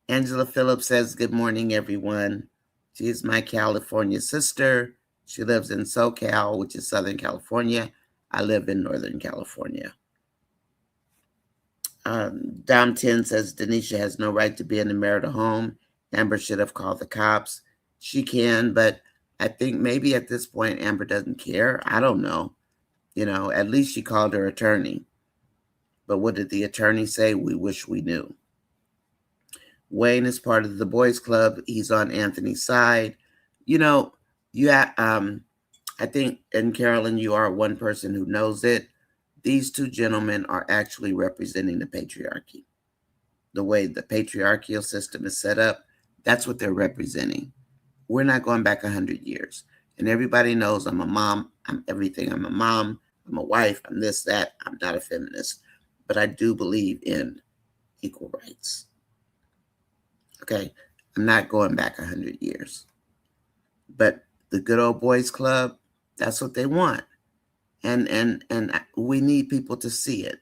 Angela Phillips says, good morning, everyone. She is my California sister. She lives in SoCal, which is Southern California. I live in Northern California. Dom 10 says, Denisha has no right to be in the marital home. Amber should have called the cops. She can, but I think maybe at this point, Amber doesn't care. I don't know. At least she called her attorney. But what did the attorney say? We wish we knew. Wayne is part of the boys club. He's on Anthony's side. I think, and Carolyn, you are one person who knows it. These two gentlemen are actually representing the patriarchy. The way the patriarchal system is set up, that's what they're representing. We're not going back 100 years. And everybody knows I'm a mom. I'm everything. I'm a mom. I'm a wife. I'm this, that. I'm not a feminist. But I do believe in equal rights. Okay? I'm not going back 100 years. But the good old boys club, that's what they want. And we need people to see it.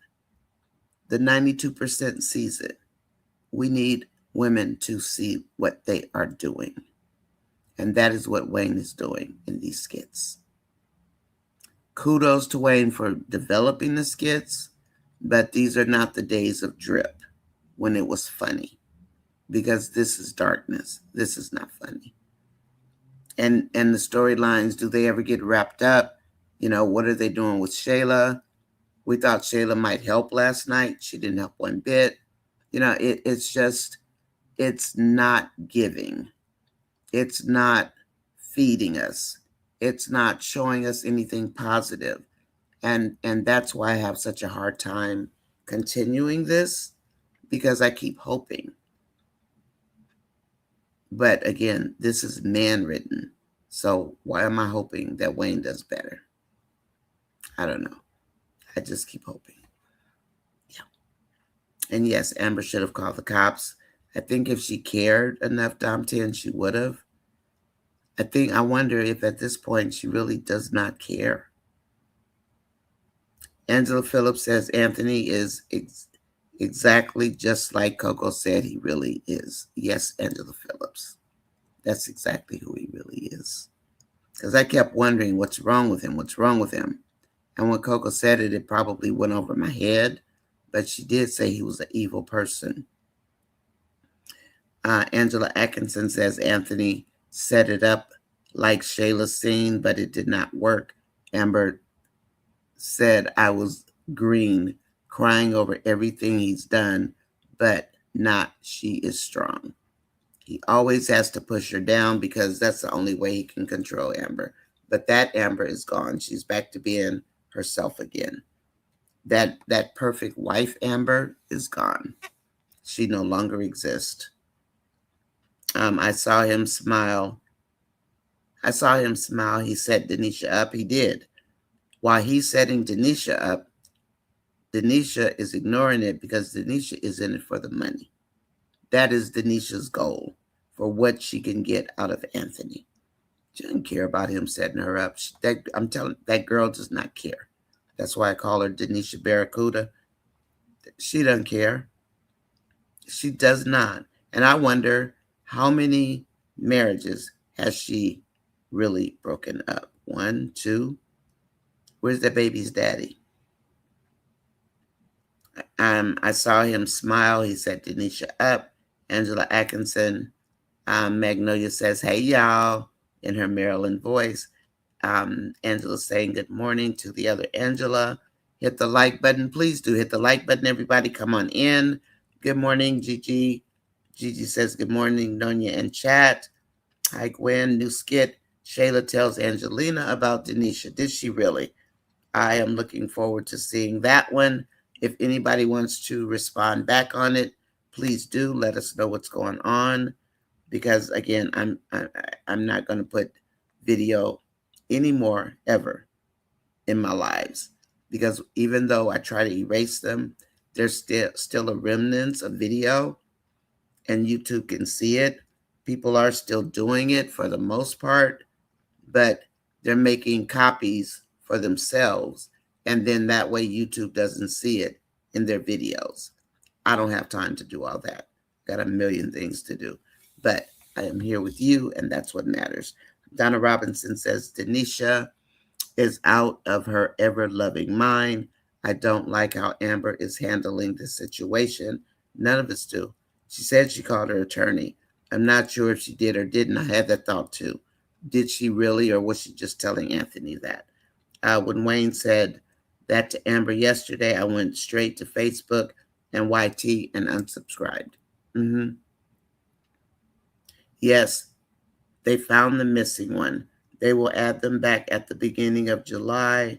The 92% sees it. We need women to see what they are doing. And that is what Wayne is doing in these skits. Kudos to Wayne for developing the skits, but these are not the days of drip when it was funny, because this is darkness. This is not funny. And the storylines, do they ever get wrapped up? What are they doing with Shayla? We thought Shayla might help last night. She didn't help one bit. It's not giving. It's not feeding us. It's not showing us anything positive. And that's why I have such a hard time continuing this, because I keep hoping. But again, this is man-written. So why am I hoping that Wayne does better? I don't know. I just keep hoping. Yeah. And yes, Amber should have called the cops. I think if she cared enough, Dom 10, she would have. I wonder if at this point she really does not care. Angela Phillips says Anthony is exactly just like Coco said he really is. Yes, Angela Phillips. That's exactly who he really is. Because I kept wondering, what's wrong with him? What's wrong with him? And when Coco said it, it probably went over my head. But she did say he was an evil person. Angela Atkinson says Anthony set it up like Shayla's scene, but it did not work. Amber said I was green, crying over everything he's done, but not she is strong. He always has to push her down because that's the only way he can control Amber. But that Amber is gone. She's back to being herself again. That perfect wife Amber is gone. She no longer exists. I saw him smile. He set Denisha up. He did. While he's setting Denisha up, Denisha is ignoring it because Denisha is in it for the money. That is Denisha's goal, for what she can get out of Anthony. She doesn't care about him setting her up. I'm telling that girl does not care. That's why I call her Denisha Barracuda. She doesn't care. She does not. And I wonder how many marriages has she really broken up? 1, 2. Where's that baby's daddy? I saw him smile. He set Denisha up. Angela Atkinson. Magnolia says, hey, y'all, in her Maryland voice. Angela saying good morning to the other Angela. Hit the like button. Please do hit the like button, everybody. Come on in. Good morning, Gigi. Gigi says good morning, Nonya and chat. Hi, Gwen. New skit. Shayla tells Angelina about Denisha. Did she really? I am looking forward to seeing that one. If anybody wants to respond back on it, please do. Let us know what's going on. Because again, I'm not going to put video anymore ever in my lives, because even though I try to erase them, there's still a remnants of video, and YouTube can see it. People are still doing it for the most part, but they're making copies for themselves, and then that way YouTube doesn't see it in their videos. I don't have time to do all that. Got a million things to do, but I am here with you, and that's what matters. Donna Robinson says, Denisha is out of her ever-loving mind. I don't like how Amber is handling the situation. None of us do. She said she called her attorney. I'm not sure if she did or didn't. I had that thought too. Did she really, or was she just telling Anthony that? When Wayne said that to Amber yesterday, I went straight to Facebook and YT and unsubscribed. Yes, they found the missing one. They will add them back at the beginning of July.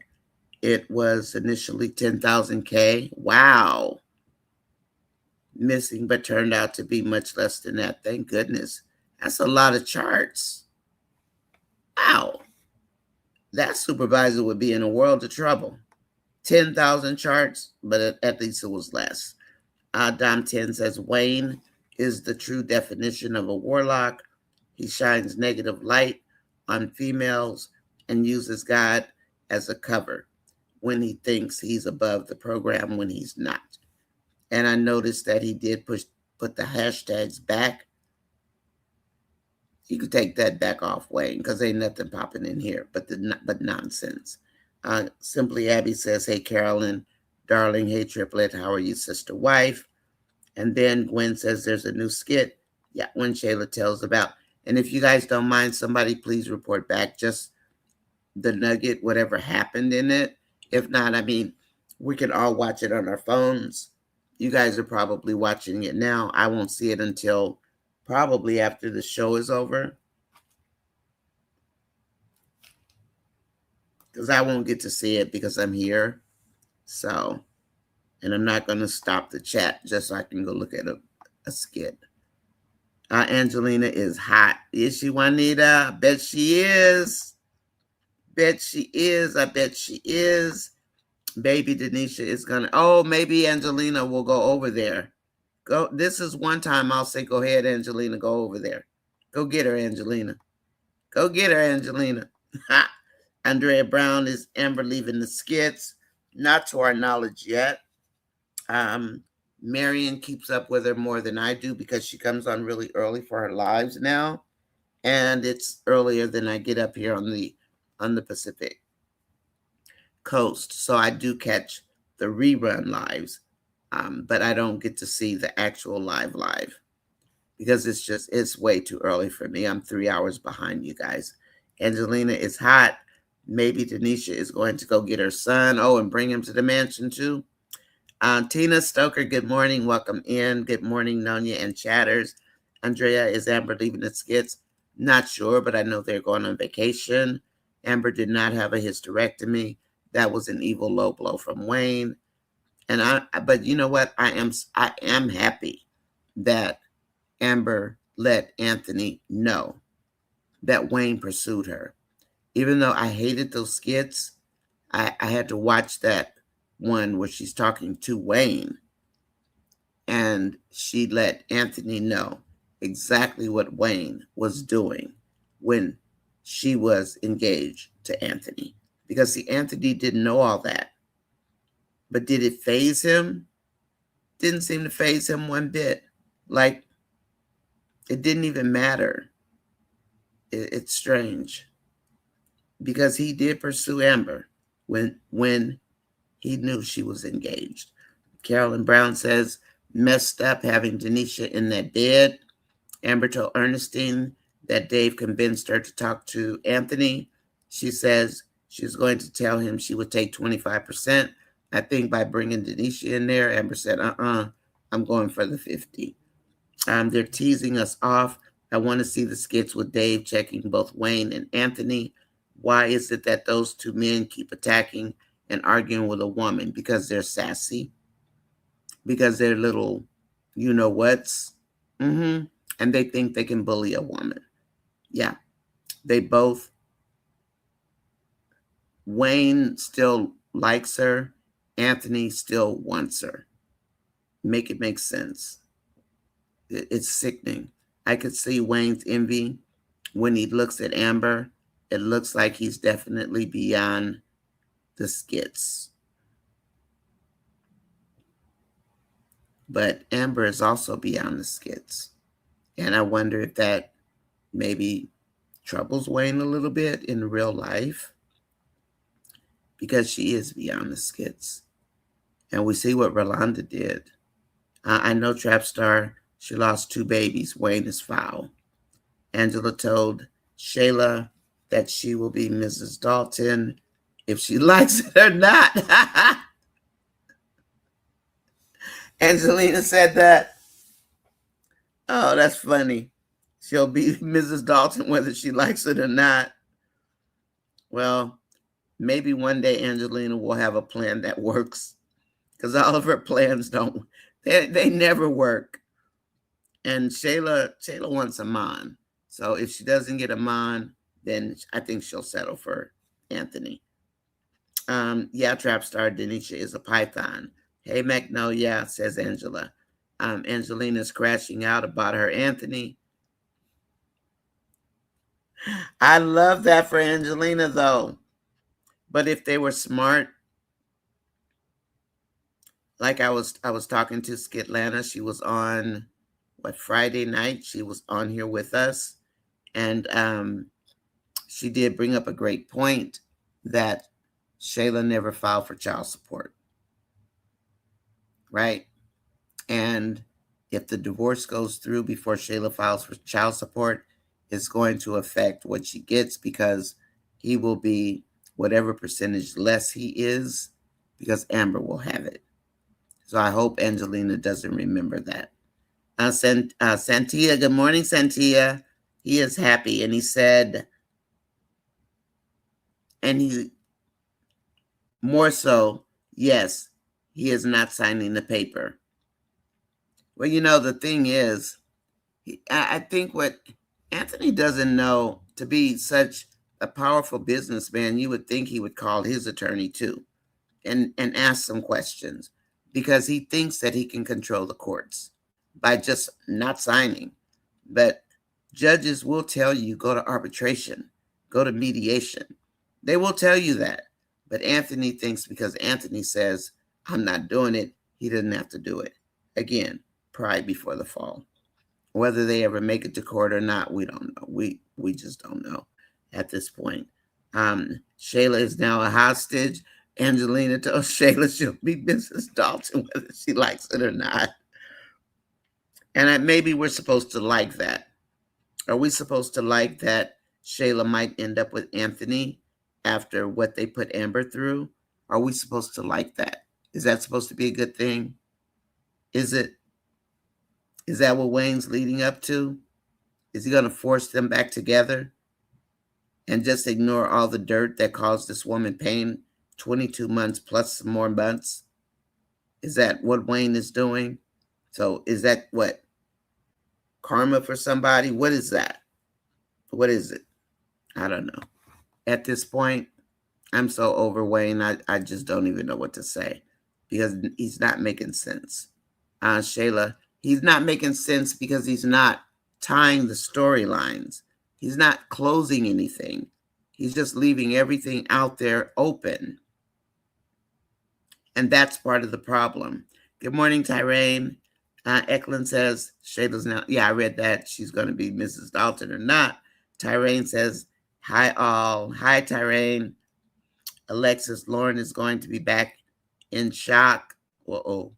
It was initially 10,000K. Wow. Missing, but turned out to be much less than that. Thank goodness. That's a lot of charts. Wow. That supervisor would be in a world of trouble. 10,000 charts, but at least it was less. Dom 10 says, Wayne is the true definition of a warlock. He shines negative light on females and uses God as a cover when he thinks he's above the program when he's not. And I noticed that he did put the hashtags back. You could take that back off, Wayne, because ain't nothing popping in here but nonsense. Simply Abby says, hey, Carolyn, darling, hey, Triplet, how are you, sister wife? And then Gwen says there's a new skit. Yeah, one Shayla tells about. And if you guys don't mind, somebody please report back just the nugget, whatever happened in it. If not, I mean, we can all watch it on our phones. You guys are probably watching it now. I won't see it until probably after the show is over, because I won't get to see it because I'm here. So, and I'm not going to stop the chat just so I can go look at a skit. Angelina is hot. Is she, Juanita? I bet she is. Bet she is. I bet she is. Baby Denisha is gonna. Oh, maybe Angelina will go over there. Go. This is one time I'll say, go ahead, Angelina. Go over there. Go get her, Angelina. Go get her, Angelina. Andrea Brown, is Amber leaving the skits? Not to our knowledge yet. Marion keeps up with her more than I do because she comes on really early for her lives now, and it's earlier than I get up here on the Pacific Coast. So I do catch the rerun lives, but I don't get to see the actual live because it's way too early for me. I'm 3 hours behind you guys. Angelina is hot. Maybe Denisha is going to go get her son. Oh, and bring him to the mansion too. Tina Stoker, good morning. Welcome in. Good morning, Nonya and Chatters. Andrea, is Amber leaving the skits? Not sure, but I know they're going on vacation. Amber did not have a hysterectomy. That was an evil low blow from Wayne. But you know what? I am happy that Amber let Anthony know that Wayne pursued her. Even though I hated those skits, I had to watch that one where she's talking to Wayne, and she let Anthony know exactly what Wayne was doing when she was engaged to Anthony. Because see, Anthony didn't know all that. But did it faze him? Didn't seem to faze him one bit. Like, it didn't even matter. It's strange. Because he did pursue Amber when he knew she was engaged. Carolyn Brown says, messed up having Denisha in that bed. Amber told Ernestine that Dave convinced her to talk to Anthony. She says she's going to tell him she would take 25%. I think by bringing Denisha in there, Amber said, I'm going for the 50. They're teasing us off. I want to see the skits with Dave checking both Wayne and Anthony. Why is it that those two men keep attacking and arguing with a woman? Because they're sassy. Because they're little you-know-whats. And they think they can bully a woman. Yeah. They both Wayne still likes her. Anthony still wants her. Make it make sense. It's sickening. I could see Wayne's envy when he looks at Amber. It looks like he's definitely beyond the skits. But Amber is also beyond the skits. And I wonder if that maybe troubles Wayne a little bit in real life, because she is beyond the skits. And we see what Rolanda did. I know Trapstar, she lost 2 babies. Wayne is foul. Angela told Shayla that she will be Mrs. Dalton if she likes it or not. Angelina said that. Oh, that's funny. She'll be Mrs. Dalton whether she likes it or not. Well, maybe one day Angelina will have a plan that works, because all of her plans don't. They never work. And Shayla wants a man. So if she doesn't get a man, then I think she'll settle for Anthony. Yeah, Trapstar Denisha is a python. Hey, Magnolia, says Angela. Angelina's crashing out about her Anthony. I love that for Angelina, though. But if they were smart, like I was talking to Skitlana, she was on Friday night. She was on here with us, and she did bring up a great point that Shayla never filed for child support, right? And if the divorce goes through before Shayla files for child support, it's going to affect what she gets, because he will be whatever percentage less he is, because Amber will have it. So I hope Angelina doesn't remember that. Santia, good morning, Santia. He is happy, and he said, and he more so, yes, he is not signing the paper. Well, the thing is, I think what Anthony doesn't know, to be such a powerful businessman, you would think he would call his attorney too and ask some questions, because he thinks that he can control the courts by just not signing. But judges will tell you, go to arbitration, go to mediation. They will tell you that. But Anthony thinks because Anthony says, I'm not doing it, he doesn't have to do it. Again, pride before the fall. Whether they ever make it to court or not, we don't know. We just don't know at this point. Shayla is now a hostage. Angelina told Shayla she'll be Mrs. Dalton whether she likes it or not. And maybe we're supposed to like that. Are we supposed to like that Shayla might end up with Anthony after what they put Amber through? Are we supposed to like that? Is that supposed to be a good thing? Is it? Is that what Wayne's leading up to? Is he going to force them back together and just ignore all the dirt that caused this woman pain 22 months plus some more months? Is that what Wayne is doing? So is that what? Karma for somebody? What is that? What is it? I don't know. At this point, I'm so over Wayne, I just don't even know what to say, because he's not making sense. Shayla, he's not making sense because he's not tying the storylines. He's not closing anything. He's just leaving everything out there open. And that's part of the problem. Good morning, Tyrane. Eklund says, Shayla's now, yeah, I read that. She's going to be Mrs. Dalton or not. Tyrane says, hi all. Hi, Tyrane. Alexis, Lauren is going to be back in shock. Uh-oh.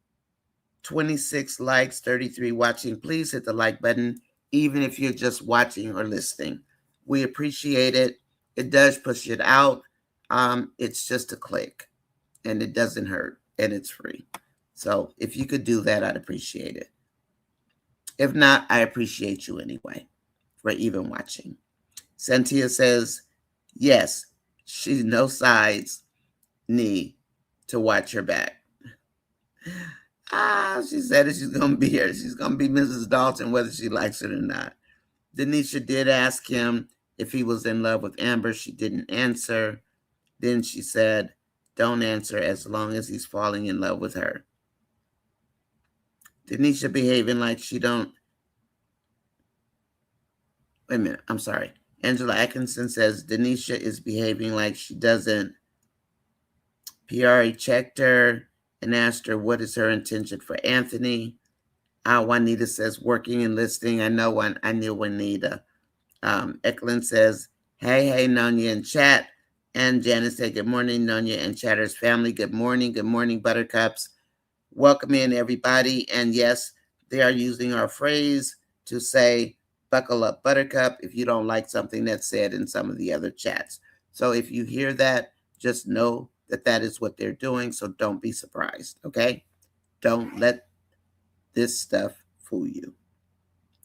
26 likes, 33 watching. Please hit the like button, even if you're just watching or listening. We appreciate it. It does push it out. It's just a click, and it doesn't hurt, and it's free. So if you could do that, I'd appreciate it. If not, I appreciate you anyway for even watching. Santia says, yes, she's no sides need to watch her back. She said that she's going to be here. She's going to be Mrs. Dalton, whether she likes it or not. Denisha did ask him if he was in love with Amber. She didn't answer. Then she said, don't answer as long as he's falling in love with her. Denisha behaving like she don't. Wait a minute, I'm sorry. Angela Atkinson says Denisha is behaving like she doesn't. Piari checked her and asked her what is her intention for Anthony. Juanita says working and listening. I knew Juanita. Eklund says, hey, Nonya in chat. And Janice said, good morning, Nonya and Chatter's family. Good morning, Buttercups. Welcome in, everybody. And yes, they are using our phrase to say, buckle up, Buttercup, if you don't like something that's said in some of the other chats. So if you hear that, just know that that is what they're doing. So don't be surprised, okay? Don't let this stuff fool you.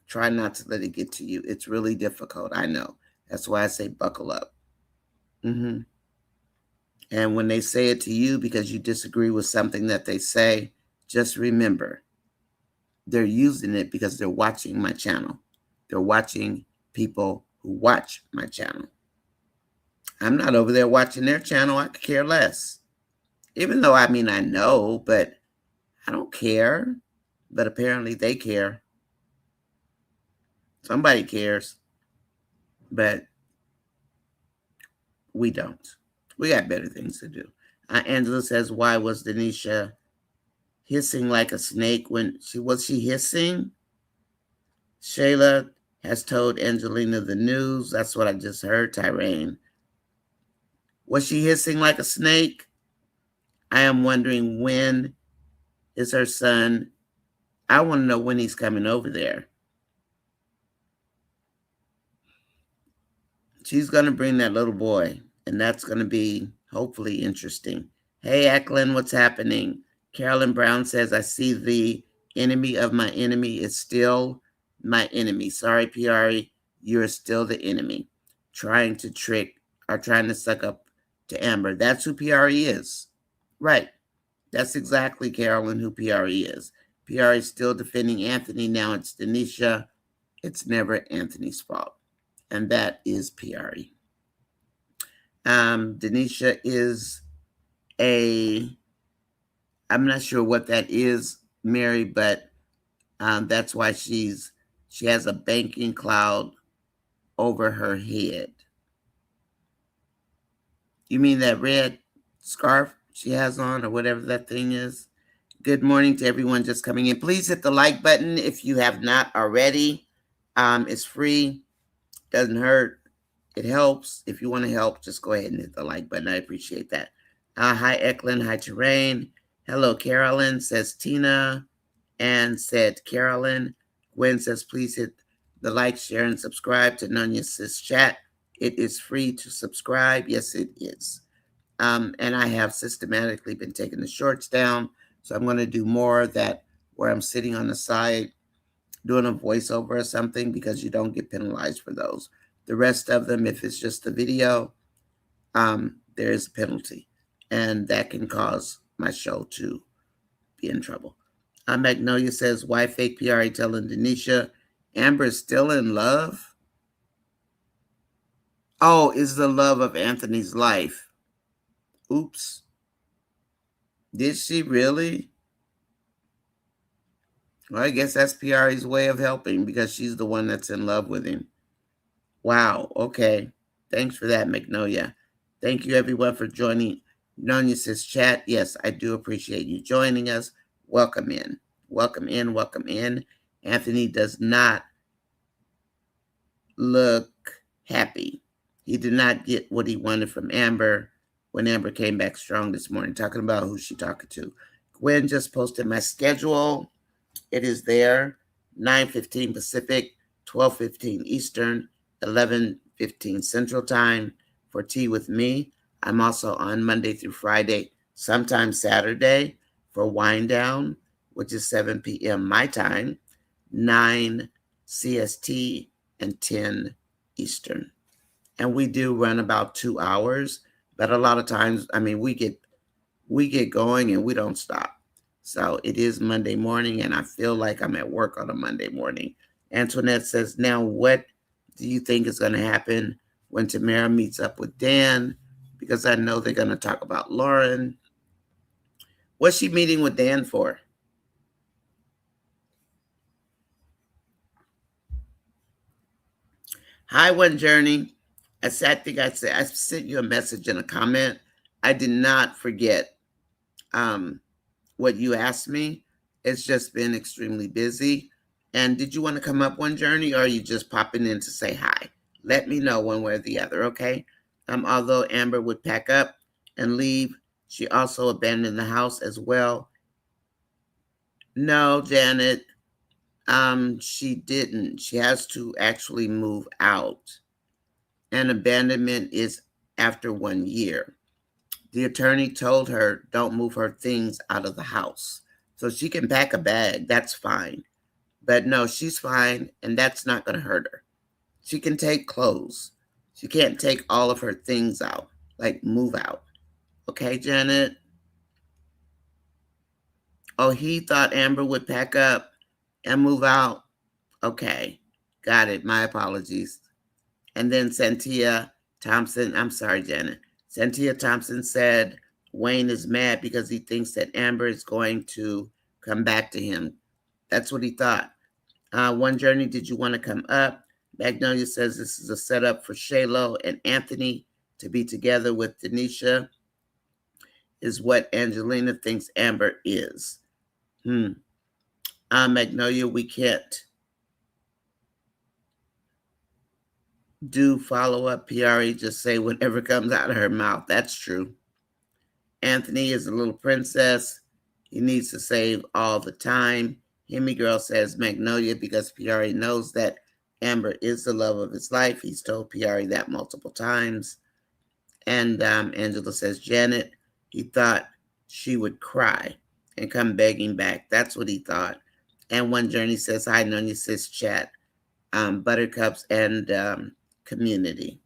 Try not to let it get to you. It's really difficult, I know. That's why I say buckle up. And when they say it to you because you disagree with something that they say, just remember, they're using it because they're watching my channel. They're watching people who watch my channel. I'm not over there watching their channel. I could care less. Even though, I know, but I don't care. But apparently they care. Somebody cares. But we don't. We got better things to do. Angela says, why was Denisha hissing like a snake when was she hissing? Shayla has told Angelina the news. That's what I just heard, Tyrane. Was she hissing like a snake? I am wondering when is her son. I want to know when he's coming over there. She's going to bring that little boy, and that's going to be hopefully interesting. Hey, Eklund, what's happening? Carolyn Brown says, I see the enemy of my enemy is still my enemy. Sorry, Piari, you're still the enemy. Trying to suck up to Amber. That's who Piari is. Right. That's exactly, Carolyn, who Piari is. Piari is still defending Anthony. Now it's Denisha. It's never Anthony's fault. And that is Piari. Denisha is I'm not sure what that is, Mary, but that's why she has a banking cloud over her head. You mean that red scarf she has on or whatever that thing is? Good morning to everyone just coming in. Please hit the like button if you have not already. It's free. Doesn't hurt. It helps. If you want to help, just go ahead and hit the like button. I appreciate that. Hi, Eklund. Hi, Terrain. Hello, Carolyn, says Tina. And said Carolyn. Gwen says, please hit the like, share, and subscribe to NONYASISCHAT Chat. It is free to subscribe. Yes, it is. And I have systematically been taking the shorts down. So I'm going to do more of that where I'm sitting on the side doing a voiceover or something, because you don't get penalized for those. The rest of them, if it's just the video, there is a penalty. And that can cause my show to be in trouble. Magnolia says, why fake PRA telling Denisha Amber is still in love? Oh, is the love of Anthony's life. Oops. Did she really? Well, I guess that's PRA's way of helping, because she's the one that's in love with him. Wow. Okay. Thanks for that, Magnolia. Thank you, everyone, for joining NONYASISCHAT Chat. Yes, I do appreciate you joining us. Welcome in. Welcome in. Welcome in. Anthony does not look happy. He did not get what he wanted from Amber when Amber came back strong this morning, talking about who she talking to. Gwen just posted my schedule. It is there, 9:15 Pacific, 12:15 Eastern, 11:15 Central Time for Tea with Me. I'm also on Monday through Friday, sometimes Saturday for Wind Down, which is 7 p.m. my time, 9 CST, and 10 Eastern. And we do run about 2 hours, but a lot of times, we get going and we don't stop. So it is Monday morning, and I feel like I'm at work on a Monday morning. Antoinette says, now what do you think is going to happen when Tamara meets up with Dan because I know they're going to talk about Lauren. What's she meeting with Dan for? Hi, One Journey. think I sent you a message and a comment. I did not forget um, what you asked me. It's just been extremely busy. And did you want to come up One Journey, or are you just popping in to say hi? Let me know one way or the other, okay? Although Amber would pack up and leave, she also abandoned the house as well. No, Janet, she didn't. She has to actually move out. And abandonment is after 1 year. The attorney told her don't move her things out of the house. So she can pack a bag, that's fine. But no, she's fine, and that's not going to hurt her. She can take clothes. She can't take all of her things out, like move out. Okay, Janet? Oh, he thought Amber would pack up and move out. Okay, got it. My apologies. And then Santia Thompson, I'm sorry, Janet. Santia Thompson said Wayne is mad because he thinks that Amber is going to come back to him. That's what he thought. One Journey, did you want to come up? Magnolia says this is a setup for Shaylo and Anthony to be together with Denisha, is what Angelina thinks Amber is. Magnolia, we can't do follow-up. PRE just say whatever comes out of her mouth. That's true. Anthony is a little princess. He needs to save all the time. Hemi Girl says Magnolia because PRE knows that Amber is the love of his life. He's told PRE that multiple times. And Angela says Janet, he thought she would cry and come begging back. That's what he thought. And One Journey says, hi, NONYASISCHAT, Buttercups, and community.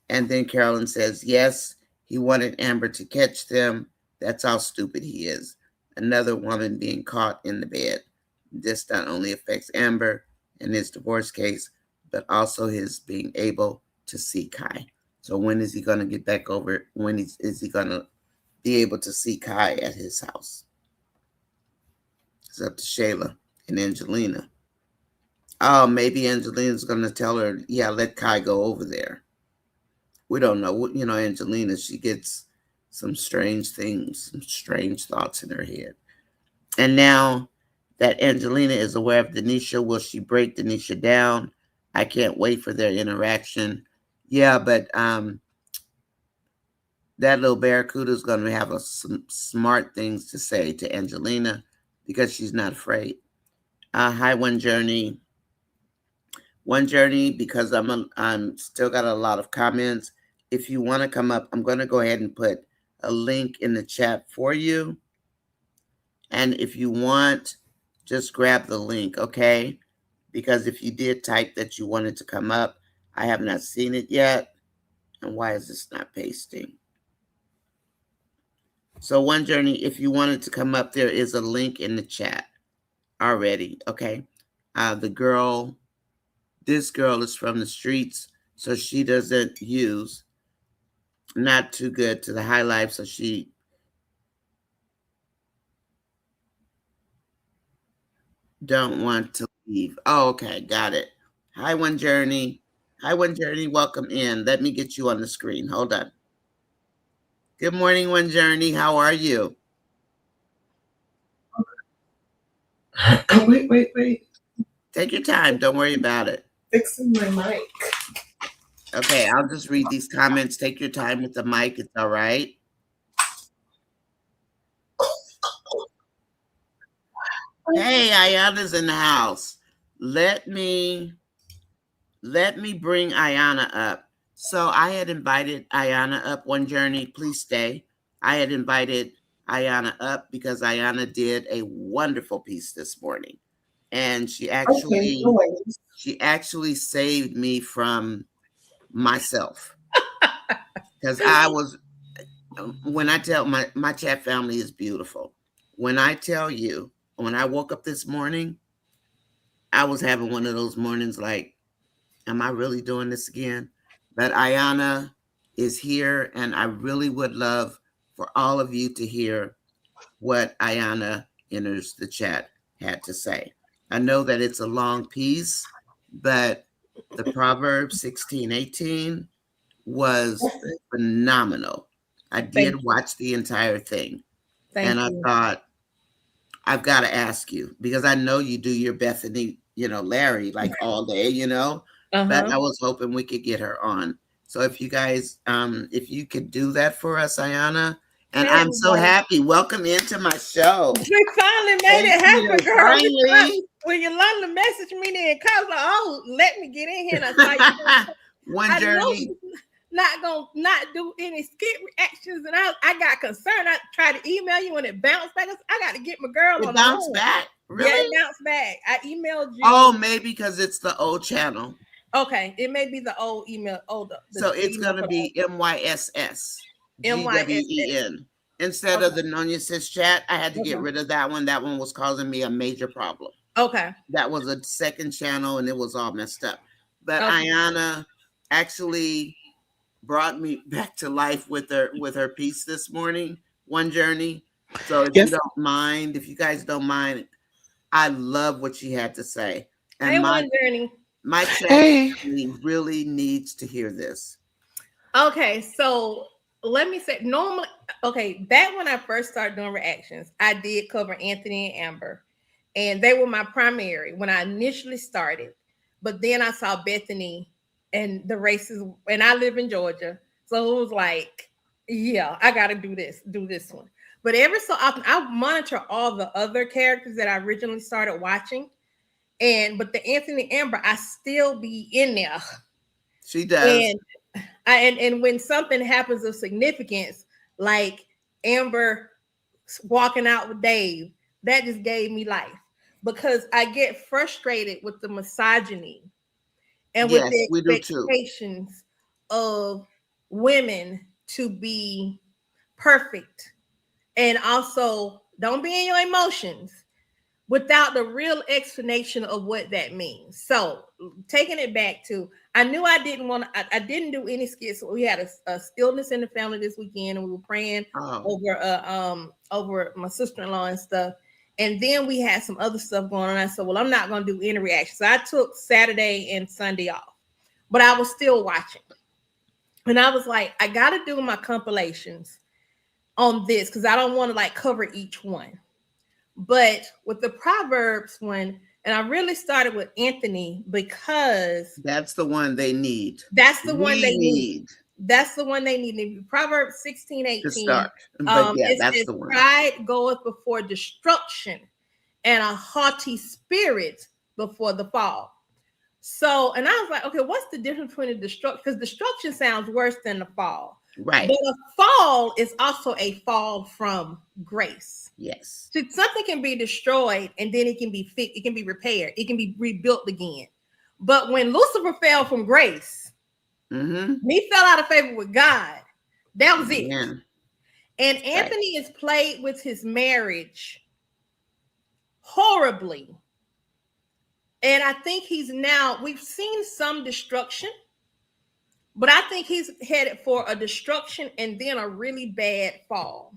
And then Carolyn says, yes, he wanted Amber to catch them. That's how stupid he is. Another woman being caught in the bed. This not only affects Amber in his divorce case, but also his being able to see Kai. So when is he going to get back over? When is he going to be able to see Kai at his house? It's up to Shayla and Angelina. Oh, maybe Angelina's going to tell her, yeah, let Kai go over there. We don't know. You know, Angelina, she gets some strange things, some strange thoughts in her head. And now that Angelina is aware of Denisha, will she break Denisha down? I can't wait for their interaction. Yeah, but that little barracuda is going to have some smart things to say to Angelina because she's not afraid. Hi, One Journey. One Journey, because I'm still got a lot of comments. If you want to come up, I'm going to go ahead and put a link in the chat for you. And if you want, just grab the link, okay? Because if you did type that you wanted to come up, I have not seen it yet. And why is this not pasting? So One Journey, if you wanted to come up, there is a link in the chat already, okay? This girl is from the streets, so she doesn't use not too good to the high life, so she don't want to leave. Oh, okay, got it. Hi, One Journey. Hi, One Journey. Welcome in. Let me get you on the screen. Hold on. Good morning, One Journey. How are you? Oh, wait. Take your time. Don't worry about it. Fixing my mic. Okay, I'll just read these comments. Take your time with the mic. It's all right. Hey, Ayana's in the house. Let me bring Ayana up. So I had invited Ayana up One Journey. Please stay. I had invited Ayana up because Ayana did a wonderful piece this morning. And Okay, no worries. she actually saved me from myself. Because I was when I tell my chat family is beautiful. When I tell you, when I woke up this morning, I was having one of those mornings like, am I really doing this again? But Ayana is here, and I really would love for all of you to hear what Ayana enters the chat had to say. I know that it's a long piece, but the Proverbs 16:18 was phenomenal. I Thank did you. watch the entire thing, and Thank I you. thought, I've got to ask you because I know you do your Bethany, Larry, like all day, but Uh-huh. I was hoping we could get her on. So if you guys, if you could do that for us, Ayana, and Hey, I'm so everybody. happy. Welcome into my show. We finally made Thank it happen, you. girl. Finally. When Yolanda messaged me then, cause like, oh, let me get in here. And I saw you. One I know journey. she's not gonna not do any skit reactions, and I got concerned. I tried to email you when it bounced back. I got to get my girl It on the bounced horn. back. Yeah, Really? it bounced back. I emailed you. Oh, maybe because it's the old channel. Okay, it may be the old email, the So it's email going to for be MYSS the MYSS. GWEN. Instead of Okay. the NONYASISCHAT, I had to get Okay. rid of that one. That one was causing me a major problem. Okay. That was a second channel and it was all messed up. But Okay. Ayana actually brought me back to life with her piece this morning, One Journey. So if you Yes. don't mind, if you guys don't mind, I love what she had to say. And Hey, One Journey. my chat Hey. really needs to hear this. Okay, so let me say normally, okay, back when I first started doing reactions, I did cover Anthony and Amber, and they were my primary when I initially started. But then I saw Bethany and the races, and I live in Georgia, so it was like, yeah, I got to do this one. But every so often, I monitor all the other characters that I originally started watching, but the Anthony Amber, I still be in there, She does. and and when something happens of significance, like Amber walking out with Dave, that just gave me life because I get frustrated with the misogyny and with Yes, the we do too. expectations of women to be perfect, and also don't be in your emotions without the real explanation of what that means. So taking it back to, I knew I didn't want to, I didn't do any skits. We had a illness in the family this weekend, and we were praying Oh, over my sister-in-law and stuff. And then we had some other stuff going on. I said, well, I'm not going to do any reactions. So I took Saturday and Sunday off, but I was still watching. And I was like, I got to do my compilations on this because I don't want to like cover each one. But with the Proverbs one, and I really started with Anthony because that's the one they need. that's the one We they need. need That's the one they need. Proverbs 16, to 18. start. But yeah, It that's says, the one. pride goeth before destruction, and a haughty spirit before the fall. So, and I was like, okay, what's the difference between a destruction? Because destruction sounds worse than the fall. Right. But a fall is also a fall from grace. Yes. So something can be destroyed and then it can be fixed, it can be repaired, it can be rebuilt again. But when Lucifer fell from grace, he fell out of favor with God. That was it. Yeah. And Anthony is played with his marriage horribly. And I think we've seen some destruction, but I think he's headed for a destruction and then a really bad fall.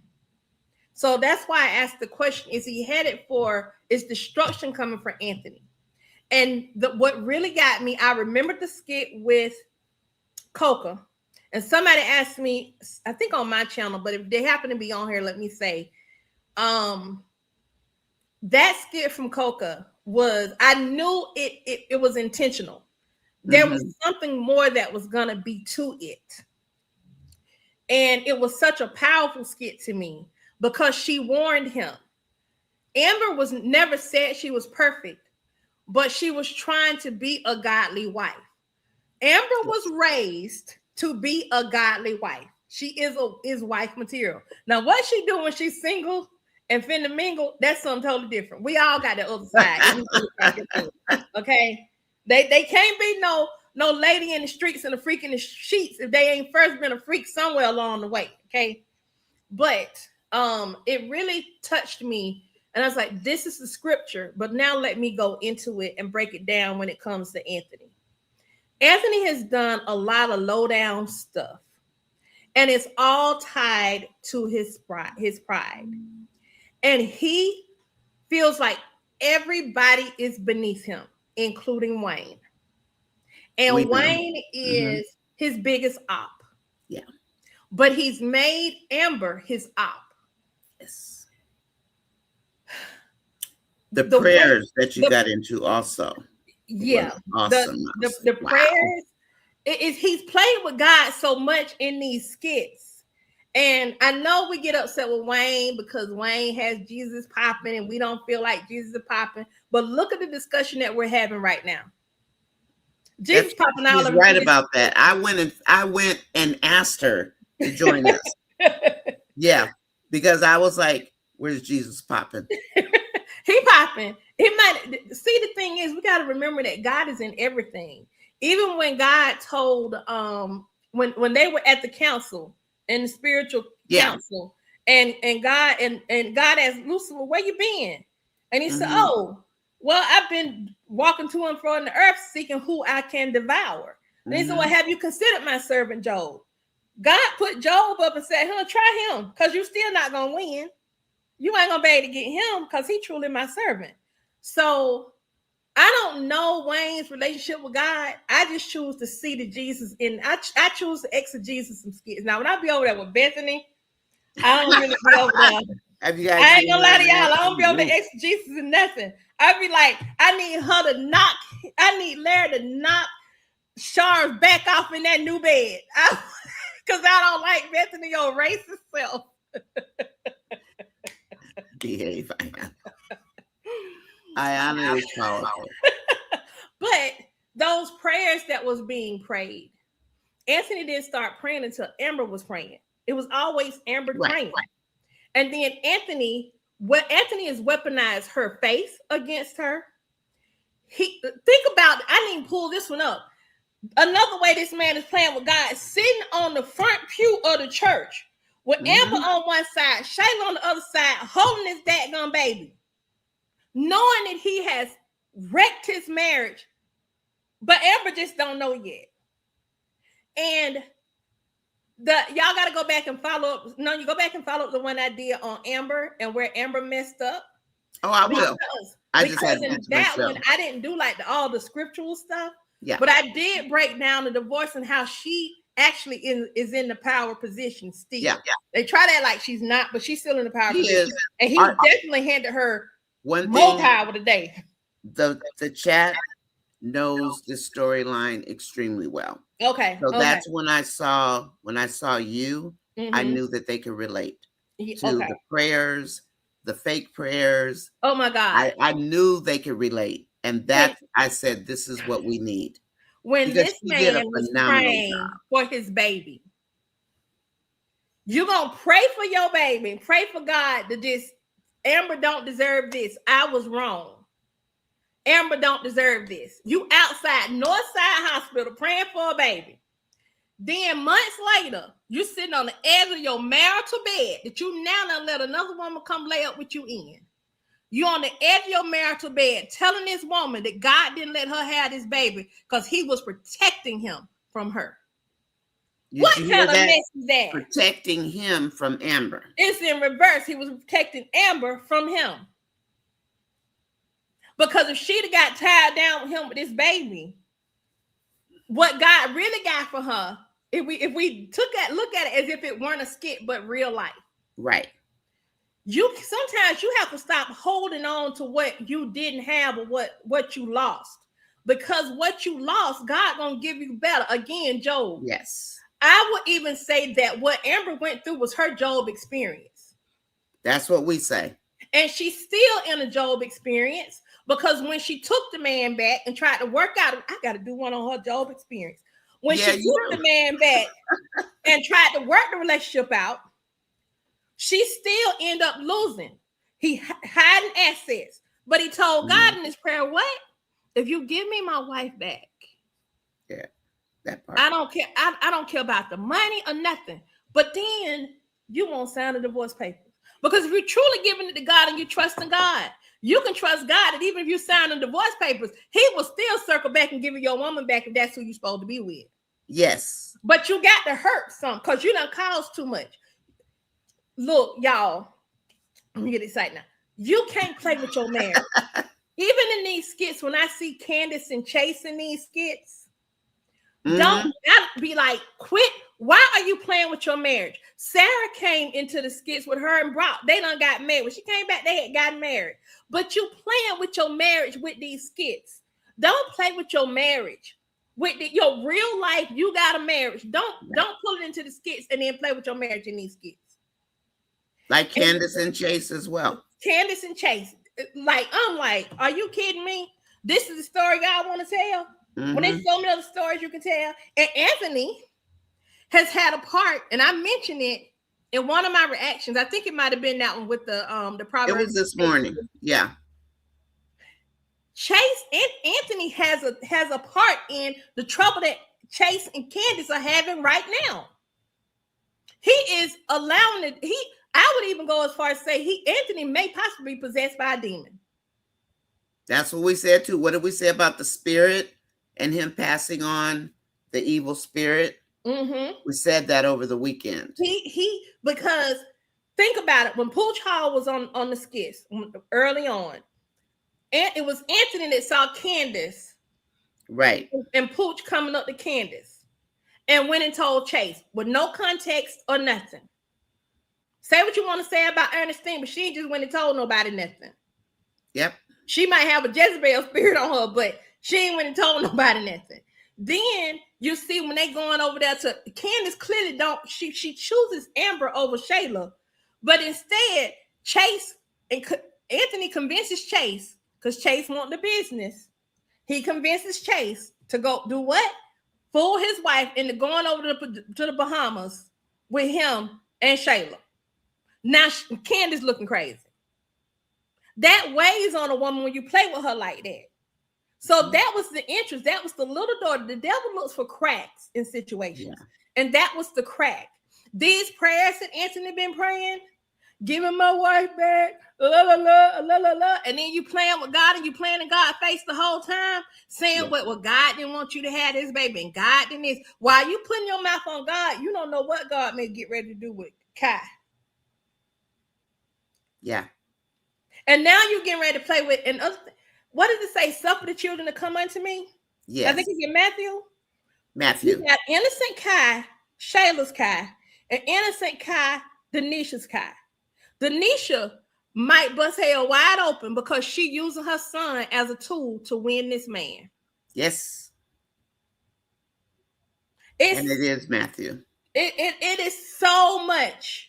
So that's why I asked the question, is destruction coming for Anthony? And what really got me, I remembered the skit with Coca. And somebody asked me, I think on my channel, but if they happen to be on here, let me say, that skit from Coca I knew it was intentional. There was something more that was going to be to it. And it was such a powerful skit to me because she warned him. Amber was never said she was perfect, but she was trying to be a godly wife. Amber was raised to be a godly wife. She is wife material. Now, what she do when she's single and finna mingle, that's something totally different. We all got the other side. Okay? They can't be no lady in the streets and a freak in the sheets if they ain't first been a freak somewhere along the way. Okay. But it really touched me. And I was like, this is the scripture, but now let me go into it and break it down when it comes to Anthony. Anthony has done a lot of low down stuff. And it's all tied to his pride. And he feels like everybody is beneath him, including Wayne. And Wayne is his biggest op. Yeah. But he's made Amber his op. Yes. The prayers that you got into also. Yeah. Awesome. The prayers. He's played with God so much in these skits. And I know we get upset with Wayne because Wayne has Jesus popping and we don't feel like Jesus is popping. But look at the discussion that we're having right now. Jesus popping all over. He's right about that. I went and asked her to join us. Yeah, because I was like, "Where's Jesus popping?" He popping. It might see. The thing is, we got to remember that God is in everything. Even when God told, when they were at the council in the spiritual council, and God asked Lucifer, "Where you been?" And he said, "Oh, well, I've been walking to and fro on the earth, seeking who I can devour." And he said, "Well, have you considered my servant Job?" God put Job up and said, try him, because you're still not going to win. You ain't going to be able to get him because he's truly my servant. So I don't know Wayne's relationship with God. I just choose to see the Jesus in, I choose to exegese some skits. Now, when I be over there with Bethany, I don't really be over there. I ain't gonna lie to y'all. I don't be over the exegesis and nothing. I be like, I need Larry to knock Shar's back off in that new bed. Because I don't like Bethany, your racist self. Behave, Ayana. Ayana is powerful. But those prayers that was being prayed, Anthony didn't start praying until Amber was praying. It was always Amber praying. And then Anthony has weaponized her faith against her. Think about, I didn't even pull this one up. Another way this man is playing with God is sitting on the front pew of the church with Amber on one side, Shayla on the other side, holding his dadgum baby, knowing that he has wrecked his marriage, but Amber just don't know yet. And y'all got to go back and follow up. No, you go back and follow up the one I did on Amber and where Amber messed up. Oh, I will. Because in that one, I didn't do like all the scriptural stuff. Yeah. But I did break down the divorce and how she actually is in the power position still. Yeah. They try that like she's not, but she's still in the power position. And he definitely handed her more power today. The chat knows the storyline extremely well. Okay. So that's when I saw you, I knew that they could relate to the prayers, the fake prayers. Oh my God. I knew they could relate. And that I said, this is what we need. When this man was praying for his baby, you're going to pray for your baby, pray for God to just, Amber don't deserve this. I was wrong. Amber don't deserve this. You outside Northside Hospital praying for a baby. Then months later, you're sitting on the edge of your marital bed that you now done let another woman come lay up with you in. You're on the edge of your marital bed telling this woman that God didn't let her have this baby because he was protecting him from her. What kind of mess is that? Protecting him from Amber. It's in reverse. He was protecting Amber from him. Because if she'd have got tied down with him with this baby, what God really got for her, if we look at it as if it weren't a skit but real life. Right. Sometimes you have to stop holding on to what you didn't have or what you lost. Because what you lost, God gonna give you better. Again, Job. Yes. I would even say that what Amber went through was her Job experience. That's what we say. And she's still in a Job experience because when she took the man back and tried to work out, I got to do one on her Job experience. When she took the man back and tried to work the relationship out, she still ended up losing. He hiding assets, but he told God in his prayer, "What if you give me my wife back?" Yeah, that part. I don't care. I don't care about the money or nothing. But then you won't sign the divorce papers because if you're truly giving it to God and you trust in God, you can trust God that even if you sign the divorce papers, He will still circle back and give you your woman back if that's who you're supposed to be with. Yes. But you got to hurt some because you done caused too much. Look, y'all, let me get excited now. You can't play with your marriage. Even in these skits, when I see Candace and Chase in these skits, don't be like, quit. Why are you playing with your marriage? Sarah came into the skits with her and Brock. They done got married. When she came back, they had gotten married. But you playing with your marriage with these skits. Don't play with your marriage. With your real life, you got a marriage. Don't pull it into the skits and then play with your marriage in these skits. Like Candace and Chase as well. Candace and Chase. Like, I'm like, are you kidding me? This is the story y'all want to tell? When there's so many other stories you can tell. And Anthony has had a part, and I mentioned it in one of my reactions. I think it might have been that one with the Proverbs. It was this morning. Yeah. Chase and Anthony has a part in the trouble that Chase and Candace are having right now. He is allowing it. I would even go as far as say Anthony may possibly be possessed by a demon. That's what we said too. What did we say about the spirit and him passing on the evil spirit? We said that over the weekend. He because think about it. When Pooch Hall was on the skits early on, and it was Anthony that saw Candace, right, and Pooch coming up to Candace, and went and told Chase with no context or nothing. Say what you want to say about Ernestine, but she just went and told nobody nothing. Yep. She might have a Jezebel spirit on her, but she ain't went and told nobody nothing. Then you see when they going over there to Candace clearly she chooses Amber over Shayla, but instead Chase and Anthony convinces Chase because Chase want the business. He convinces Chase to go do what? Fool his wife into going over to the Bahamas with him and Shayla. Now Candace looking crazy. That weighs on a woman when you play with her like that. So that was the interest. That was the little daughter. The devil looks for cracks in situations. Yeah. And that was the crack. These prayers that Anthony been praying, giving my wife back, la, la, la, la, la, la. And then you playing with God and you playing in God's face the whole time, saying what, well, God didn't want you to have this baby and God didn't this. While you putting your mouth on God, you don't know what God may get ready to do with Kai. Yeah. And now you're getting ready to play with another. What does it say? Suffer the children to come unto me? Yes. I think it's in Matthew. Matthew. You got innocent Kai, Shayla's Kai, and innocent Kai, Denisha's Kai. Denisha might bust hell wide open because she using her son as a tool to win this man. Yes. And it is Matthew. It is so much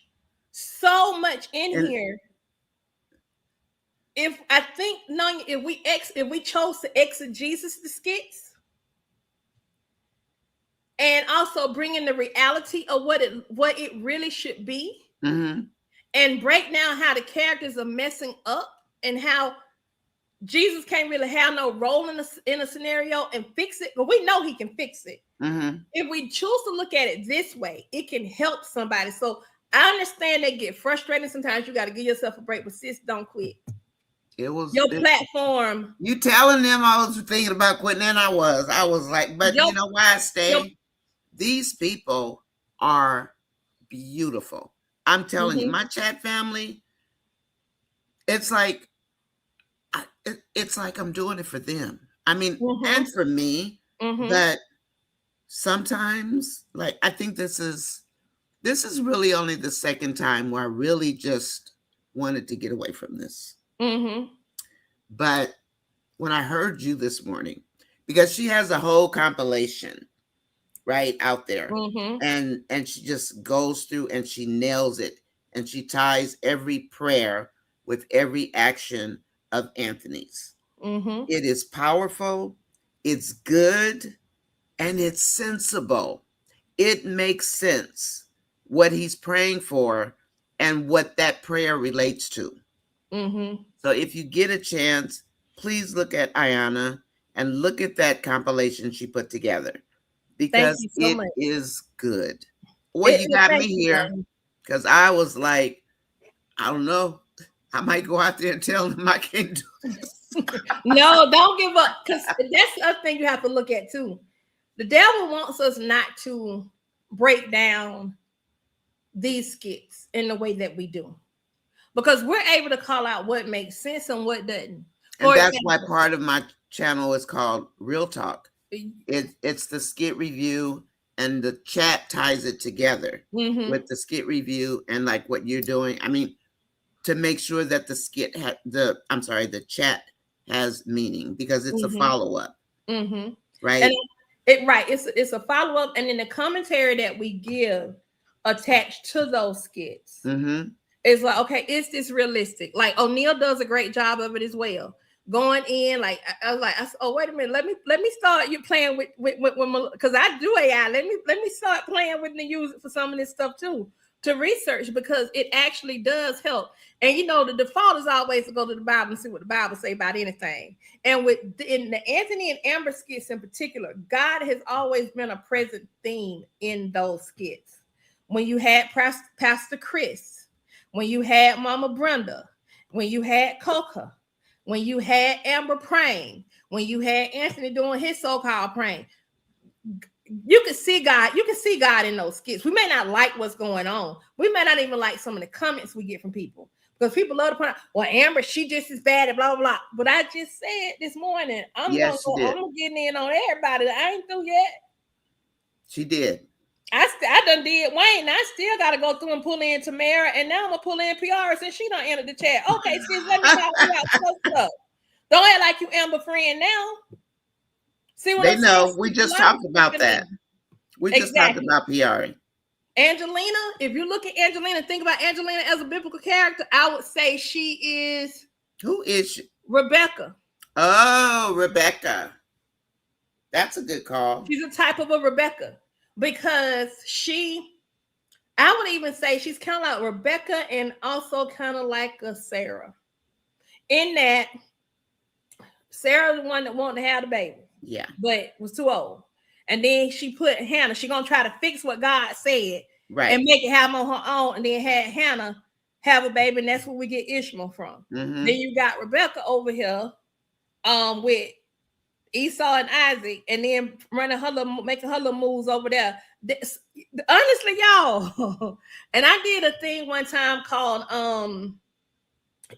in here. If I think if we chose to exegesis the skits and also bring in the reality of what it really should be, and break down how the characters are messing up and how Jesus can't really have no role in a scenario and fix it, but we know he can fix it. If we choose to look at it this way, it can help somebody. So I understand they get frustrated sometimes. You got to give yourself a break, but sis, don't quit. It was your platform. You telling them I was thinking about quitting, and I was like, but you know why I stay? These people are beautiful. I'm telling you, my chat family, it's like I'm doing it for them. I mean, and for me, but sometimes, like, I think this is really only the second time where I really just wanted to get away from this. But when I heard you this morning, because she has a whole compilation right out there, and she just goes through and she nails it, and she ties every prayer with every action of Anthony's. It is powerful, it's good, and it's sensible. It makes sense what he's praying for and what that prayer relates to. So if you get a chance, please look at Ayana and look at that compilation she put together, because it is good. Well, you got me here because I was like, I don't know. I might go out there and tell them I can't do this. No, don't give up, because that's the other thing you have to look at too. The devil wants us not to break down these skits in the way that we do, because we're able to call out what makes sense and what doesn't. And that's why part of my channel is called Real Talk. It's the skit review, and the chat ties it together with the skit review and like what you're doing. I mean, to make sure that the skit the chat has meaning, because it's a follow-up. Right. And it's a follow-up, and then the commentary that we give attached to those skits. It's like, okay, is this realistic? Like O'Neal does a great job of it as well. Going in, like I was like, oh, wait a minute, let me start you playing with because I do AI. Let me start playing with and use it for some of this stuff too, to research, because it actually does help. And you know, the default is always to go to the Bible and see what the Bible say about anything. And in the Anthony and Amber skits in particular, God has always been a present theme in those skits. When you had Pastor Chris, when you had Mama Brenda, when you had Coca, when you had Amber praying, when you had Anthony doing his so-called praying, you can see God. You can see God in those skits. We may not like what's going on. We may not even like some of the comments we get from people, because people love to point out, well, Amber, she just as bad and blah, blah, blah. But I just said this morning, I'm gonna get in on everybody. I ain't through yet. She did. I done did Wayne. I still got to go through and pull in Tamara, and now I'm gonna pull in PR since she done entered the chat. Okay, sis, let me talk you out some stuff. Don't act like you Amber friend now. See what they know? We just talked about that. We just talked about PR. Angelina, if you look at Angelina, think about Angelina as a biblical character, I would say she is. Who is she? Rebecca. Oh, Rebecca. That's a good call. She's a type of a Rebecca, because I would even say she's kind of like Rebecca and also kind of like a Sarah, in that Sarah's the one that wanted to have the baby. Yeah. But was too old. And then she put Hannah, she's going to try to fix what God said. Right. And make it happen on her own. And then had Hannah have a baby. And that's where we get Ishmael from. Then you got Rebecca over here with Esau and Isaac. And then making her little moves over there. Honestly, y'all. And I did a thing one time called,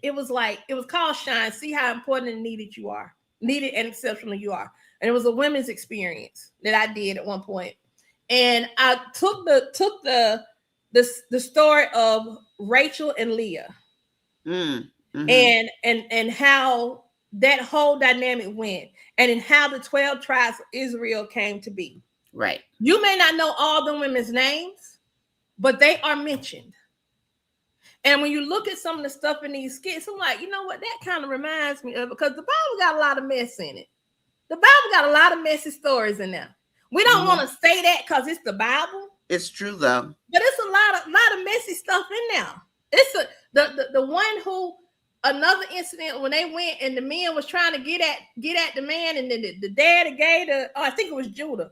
it was called Shine. See how important and needed you are. Needed and exceptional you are. And it was a women's experience that I did at one point. And I took the story of Rachel and Leah, and how that whole dynamic went, and in how the 12 tribes of Israel came to be. Right. You may not know all the women's names, but they are mentioned. And when you look at some of the stuff in these skits, I'm like, you know what? That kind of reminds me of, because the Bible got a lot of mess in it. The Bible got a lot of messy stories in there. We don't want to say that because it's the Bible. It's true though. But it's a lot of messy stuff in there. It's the one who, another incident when they went and the men was trying to get at the man, and then the daddy gave I think it was Judah,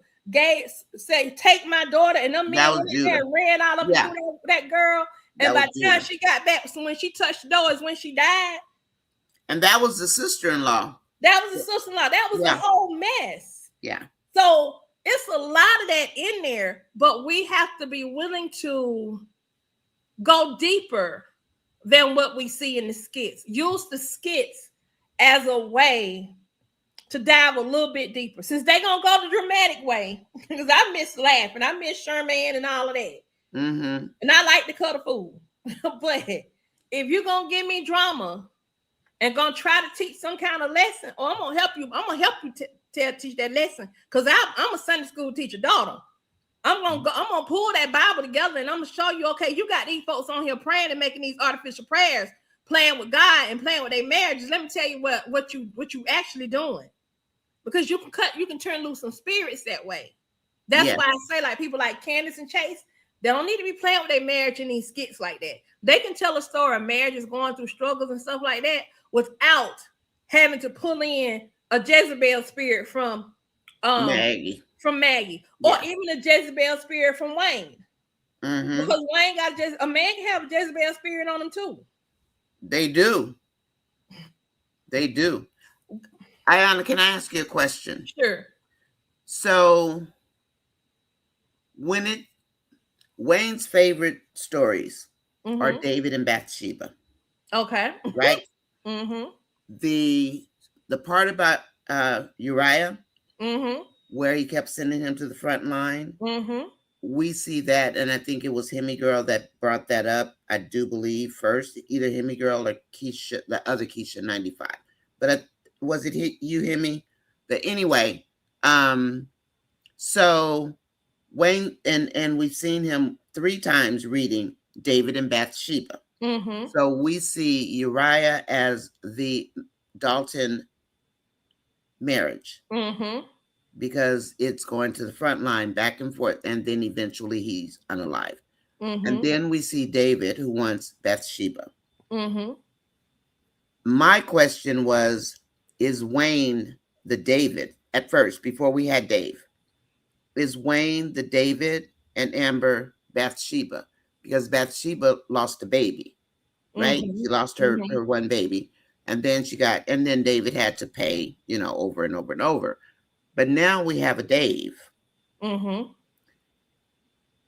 said, take my daughter, and them men went in there and ran all up that girl. And by the time she got back, so when she touched the door is when she died. And that was the sister-in-law. That was the sister-in-law. That was a whole mess. Yeah. So it's a lot of that in there, but we have to be willing to go deeper than what we see in the skits. Use the skits as a way to dive a little bit deeper. Since they're going to go the dramatic way, because I miss laughing. I miss Sherman and all of that. And I like to cut a fool. But if you're going to give me drama and going to try to teach some kind of lesson, or I'm going to help you teach that lesson, because I'm a Sunday school teacher daughter. I'm gonna pull that Bible together, and I'm gonna show you, okay, you got these folks on here praying and making these artificial prayers, playing with God and playing with their marriages. Let me tell you what you actually doing, because you can turn loose some spirits that way. That's why I say, like, people like Candace and Chase, they don't need to be playing with their marriage in these skits like that. They can tell a story of marriages going through struggles and stuff like that without having to pull in a Jezebel spirit from Maggie, or even a Jezebel spirit from Wayne. Because Wayne got a man can have a Jezebel spirit on him too. They do. Ayana, can I ask you a question? Sure. So Wayne's favorite stories are Mm-hmm. David and Bathsheba, Okay. right? Mm-hmm. The part about Uriah, Mm-hmm. where he kept sending him to the front line, Mm-hmm. we see that, and I think it was Hemi Girl that brought that up. I do believe first, either Hemi Girl or Keisha, the other Keisha 95. But was it you, Hemi? But anyway, so Wayne and we've seen him 3 times reading David and Bathsheba. Mm-hmm. So we see Uriah as the Dalton marriage Mm-hmm. because it's going to the front line back and forth, and then eventually he's unalive. And Mm-hmm. then we see David who wants Bathsheba. Mm-hmm. My question was, is Wayne the David at first, before we had Dave? Is Wayne the David and Amber Bathsheba? Because Bathsheba lost a baby, right? Mm-hmm. She lost her Mm-hmm. one baby, and then David had to pay, over and over and over. But now we have a Dave. Mm-hmm.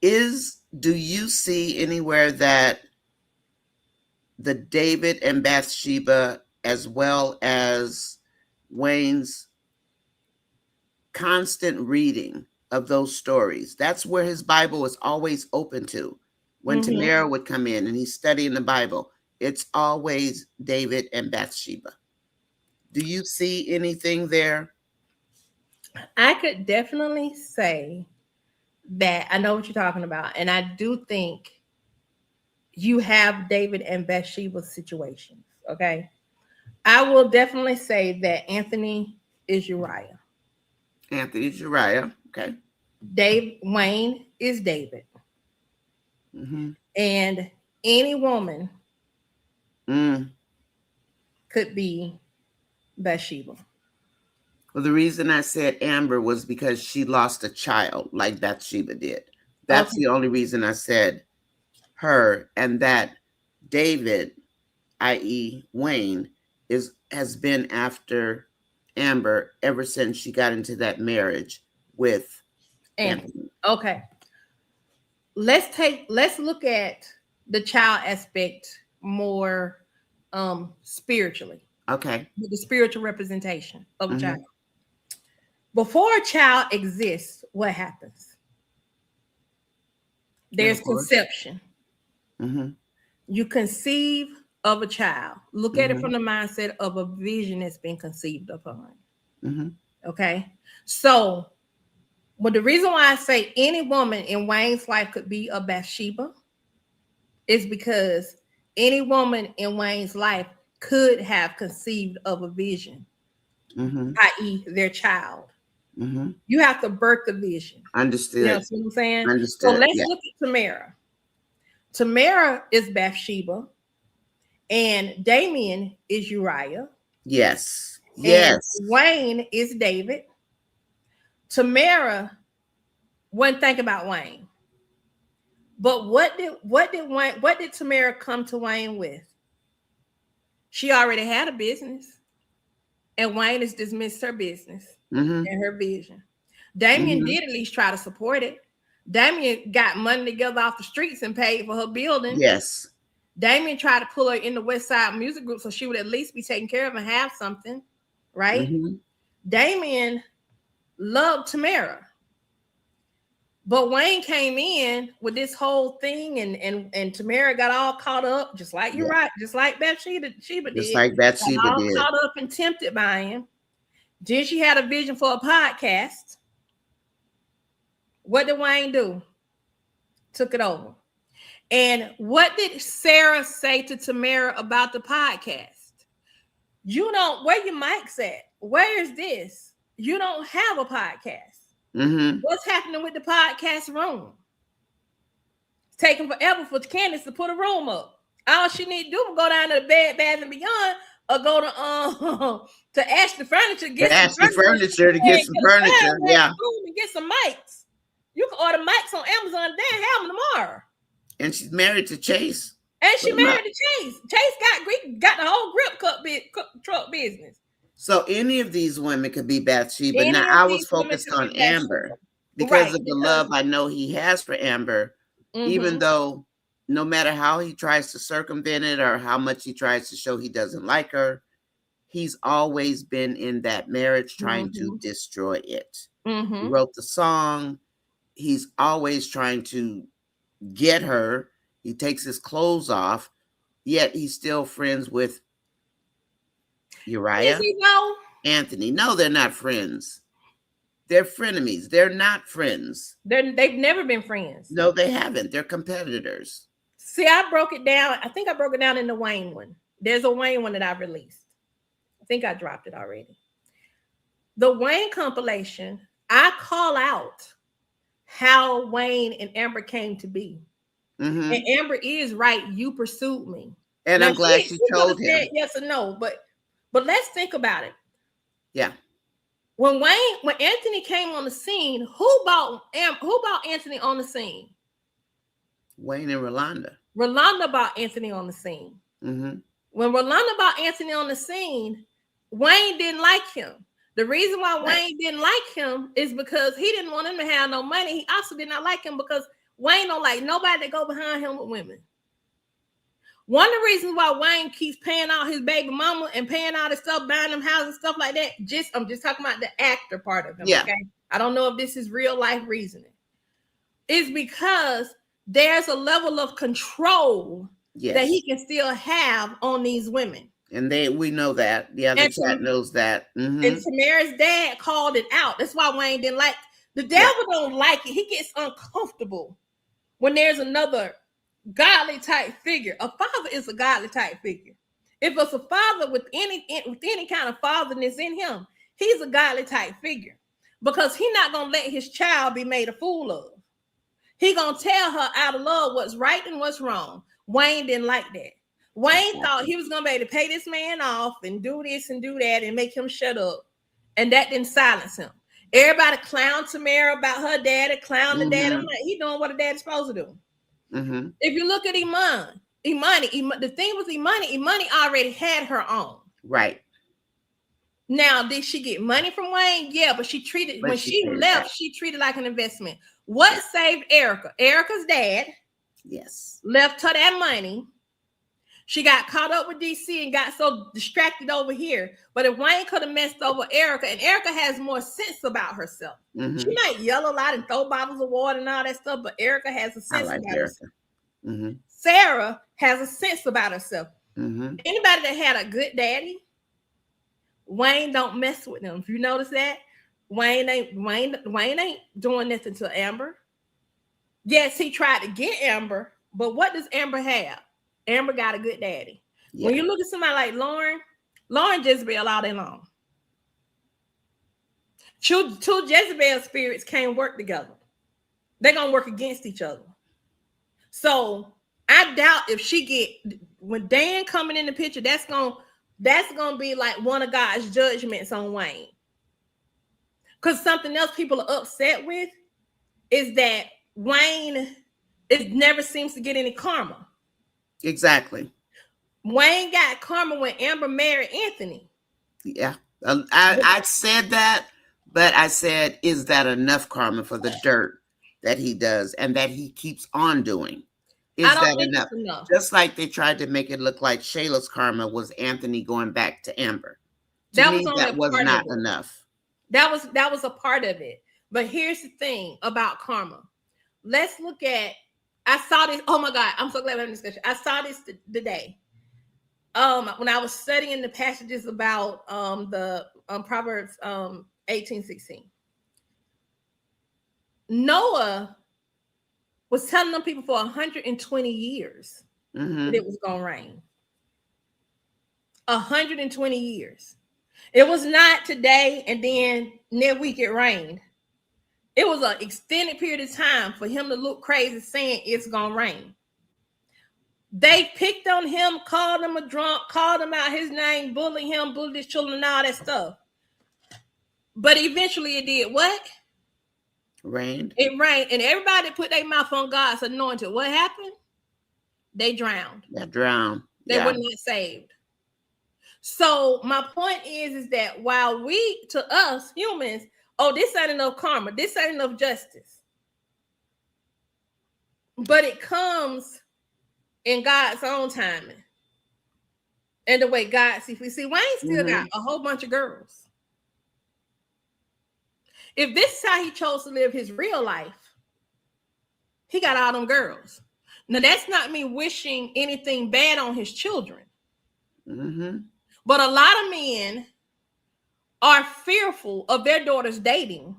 Do you see anywhere that the David and Bathsheba, as well as Wayne's constant reading of those stories, that's where his Bible is always open to? When Mm-hmm. Tamara would come in and he's studying the Bible, it's always David and Bathsheba. Do you see anything there? I could definitely say that I know what you're talking about, and I do think you have David and Bathsheba situations. Okay, I will definitely say that Anthony is Uriah. Anthony's Uriah. Okay. Wayne is David, Mm-hmm. and any woman Mm. could be Bathsheba. Well, the reason I said Amber was because she lost a child like Bathsheba did. That's Okay. the only reason I said her, and that David, i.e. Wayne, has been after Amber ever since she got into that marriage with Anthony. Okay. Let's look at the child aspect more spiritually. Okay. The spiritual representation of a Mm-hmm. child. Before a child exists, what happens? There's conception. Mm-hmm. You conceive of a child. Look at it Mm-hmm. from the mindset of a vision that's been conceived upon. Mm-hmm. Okay. So, but the reason why I say any woman in Wayne's life could be a Bathsheba is because any woman in Wayne's life could have conceived of a vision, Mm-hmm. i.e., their child. Mm-hmm. You have to birth the vision. Understood. You know what I'm saying? Understood. So let's Yeah. look at Tamara. Tamara is Bathsheba, and Damien is Uriah. Yes. And Yes. Wayne is David. Tamara, one think about Wayne. But what did Tamara come to Wayne with? She already had a business, and Wayne has dismissed her business Mm-hmm. and her vision. Damien Mm-hmm. did at least try to support it. Damien got money together off the streets and paid for her building. Yes. Damien tried to pull her in the West Side Music Group so she would at least be taken care of and have something, right? Mm-hmm. Damien loved Tamara. But Wayne came in with this whole thing, and Tamara got all caught up, just like you're right, just like Bathsheba did. Just like Bathsheba got all did. caught up and tempted by him. Then she had a vision for a podcast. What did Wayne do? Took it over. And what did Sarah say to Tamara about the podcast? You don't, where your mic's at? Where is this? You don't have a podcast. Mm-hmm. What's happening with the podcast room? It's taking forever for Candace to put a room up. All she need to do is go down to the Bed Bath and Beyond, or go to Ashley Furniture to get some furniture. Yeah, and get some mics. You can order mics on Amazon and then have them tomorrow. And she's married to Chase. And she married to Chase. Chase got the whole grip truck business. So any of these women could be Bathsheba. Now I was focused on Amber because of the love I know he has for Amber, even though no matter how he tries to circumvent it or how much he tries to show he doesn't like her, he's always been in that marriage trying to destroy it. He wrote the song. He's always trying to get her. He takes his clothes off, yet he's still friends with Uriah. Is he though? Anthony. No, they're not friends. They're frenemies. They're not friends. They've never been friends. No, they haven't. They're competitors. See, I broke it down. I think I broke it down in the Wayne one. There's a Wayne one that I released. I think I dropped it already. The Wayne compilation, I call out how Wayne and Amber came to be. And Amber is right. You pursued me. And now, I'm glad she told him. Yes or no, but let's think about it. Yeah. When Anthony came on the scene, who brought Anthony on the scene? Wayne and Rolanda. Rolanda brought Anthony on the scene. When Rolanda brought Anthony on the scene, Wayne didn't like him. The reason why Wayne didn't like him is because he didn't want him to have no money. He also did not like him because Wayne don't like nobody that go behind him with women. One of the reasons why Wayne keeps paying out his baby mama and paying out his stuff, buying them houses, stuff like that. I'm just talking about the actor part of him. Yeah. Okay. I don't know if this is real life reasoning. It's because there's a level of control that he can still have on these women. And we know that. The other chat knows that. And Tamara's dad called it out. That's why Wayne didn't like. The devil don't like it. He gets uncomfortable when there's another godly type figure. A father is a godly type figure. If it's a father with any kind of fatherness in him, he's a godly type figure because he's not gonna let his child be made a fool of. He gonna tell her out of love what's right and what's wrong. Wayne didn't like that. Wayne thought he was gonna be able to pay this man off and do this and do that and make him shut up, and that didn't silence him. Everybody clowned Tamara about her daddy, clown the dad. I'm like, he doing what a daddy's supposed to do. If you look at Imani, the thing with Imani already had her own. Right. Now, did she get money from Wayne? Yeah, but she treated when she left, she treated like an investment. What saved Erica? Erica's dad. Yes. Left her that money. She got caught up with DC and got so distracted over here. But if Wayne could have messed over Erica, and Erica has more sense about herself. She might yell a lot and throw bottles of water and all that stuff, but Erica has a sense about herself. Sarah has a sense about herself. Anybody that had a good daddy, Wayne don't mess with them. If you notice that, Wayne ain't doing nothing to Amber. Yes, he tried to get Amber, but what does Amber have? Amber got a good daddy. Yeah. When you look at somebody like Lauren Jezebel all day long. Two Jezebel spirits can't work together. They're gonna work against each other. So I doubt if she get when Dan coming in the picture, that's gonna be like one of God's judgments on Wayne. Because something else people are upset with is that Wayne never seems to get any karma. Exactly. Wayne got karma when Amber married Anthony. Yeah. I said that, but I said, is that enough karma for the dirt that he does and that he keeps on doing? Is that enough? Just like they tried to make it look like Shayla's karma was Anthony going back to Amber. That was not enough. That was a part of it. But here's the thing about karma. Let's look at, I saw this. Oh my God, I'm so glad we're having this discussion. I saw this today. When I was studying the passages about the Proverbs 18:16. Noah was telling them people for 120 years that it was gonna rain. 120 years. It was not today and then next week it rained. It was an extended period of time for him to look crazy saying it's gonna rain. They picked on him, called him a drunk, called him out his name, bullied him, bullied his children, and all that stuff. But eventually it did what? Rained. It rained, and everybody put their mouth on God's anointed. What happened? They drowned. They drowned. They were not saved. So my point is that while we, to us humans, oh, this ain't enough karma, this ain't enough justice. But it comes in God's own timing. And the way God sees. We see Wayne still got a whole bunch of girls. If this is how he chose to live his real life, he got all them girls. Now, that's not me wishing anything bad on his children. But a lot of men are fearful of their daughters dating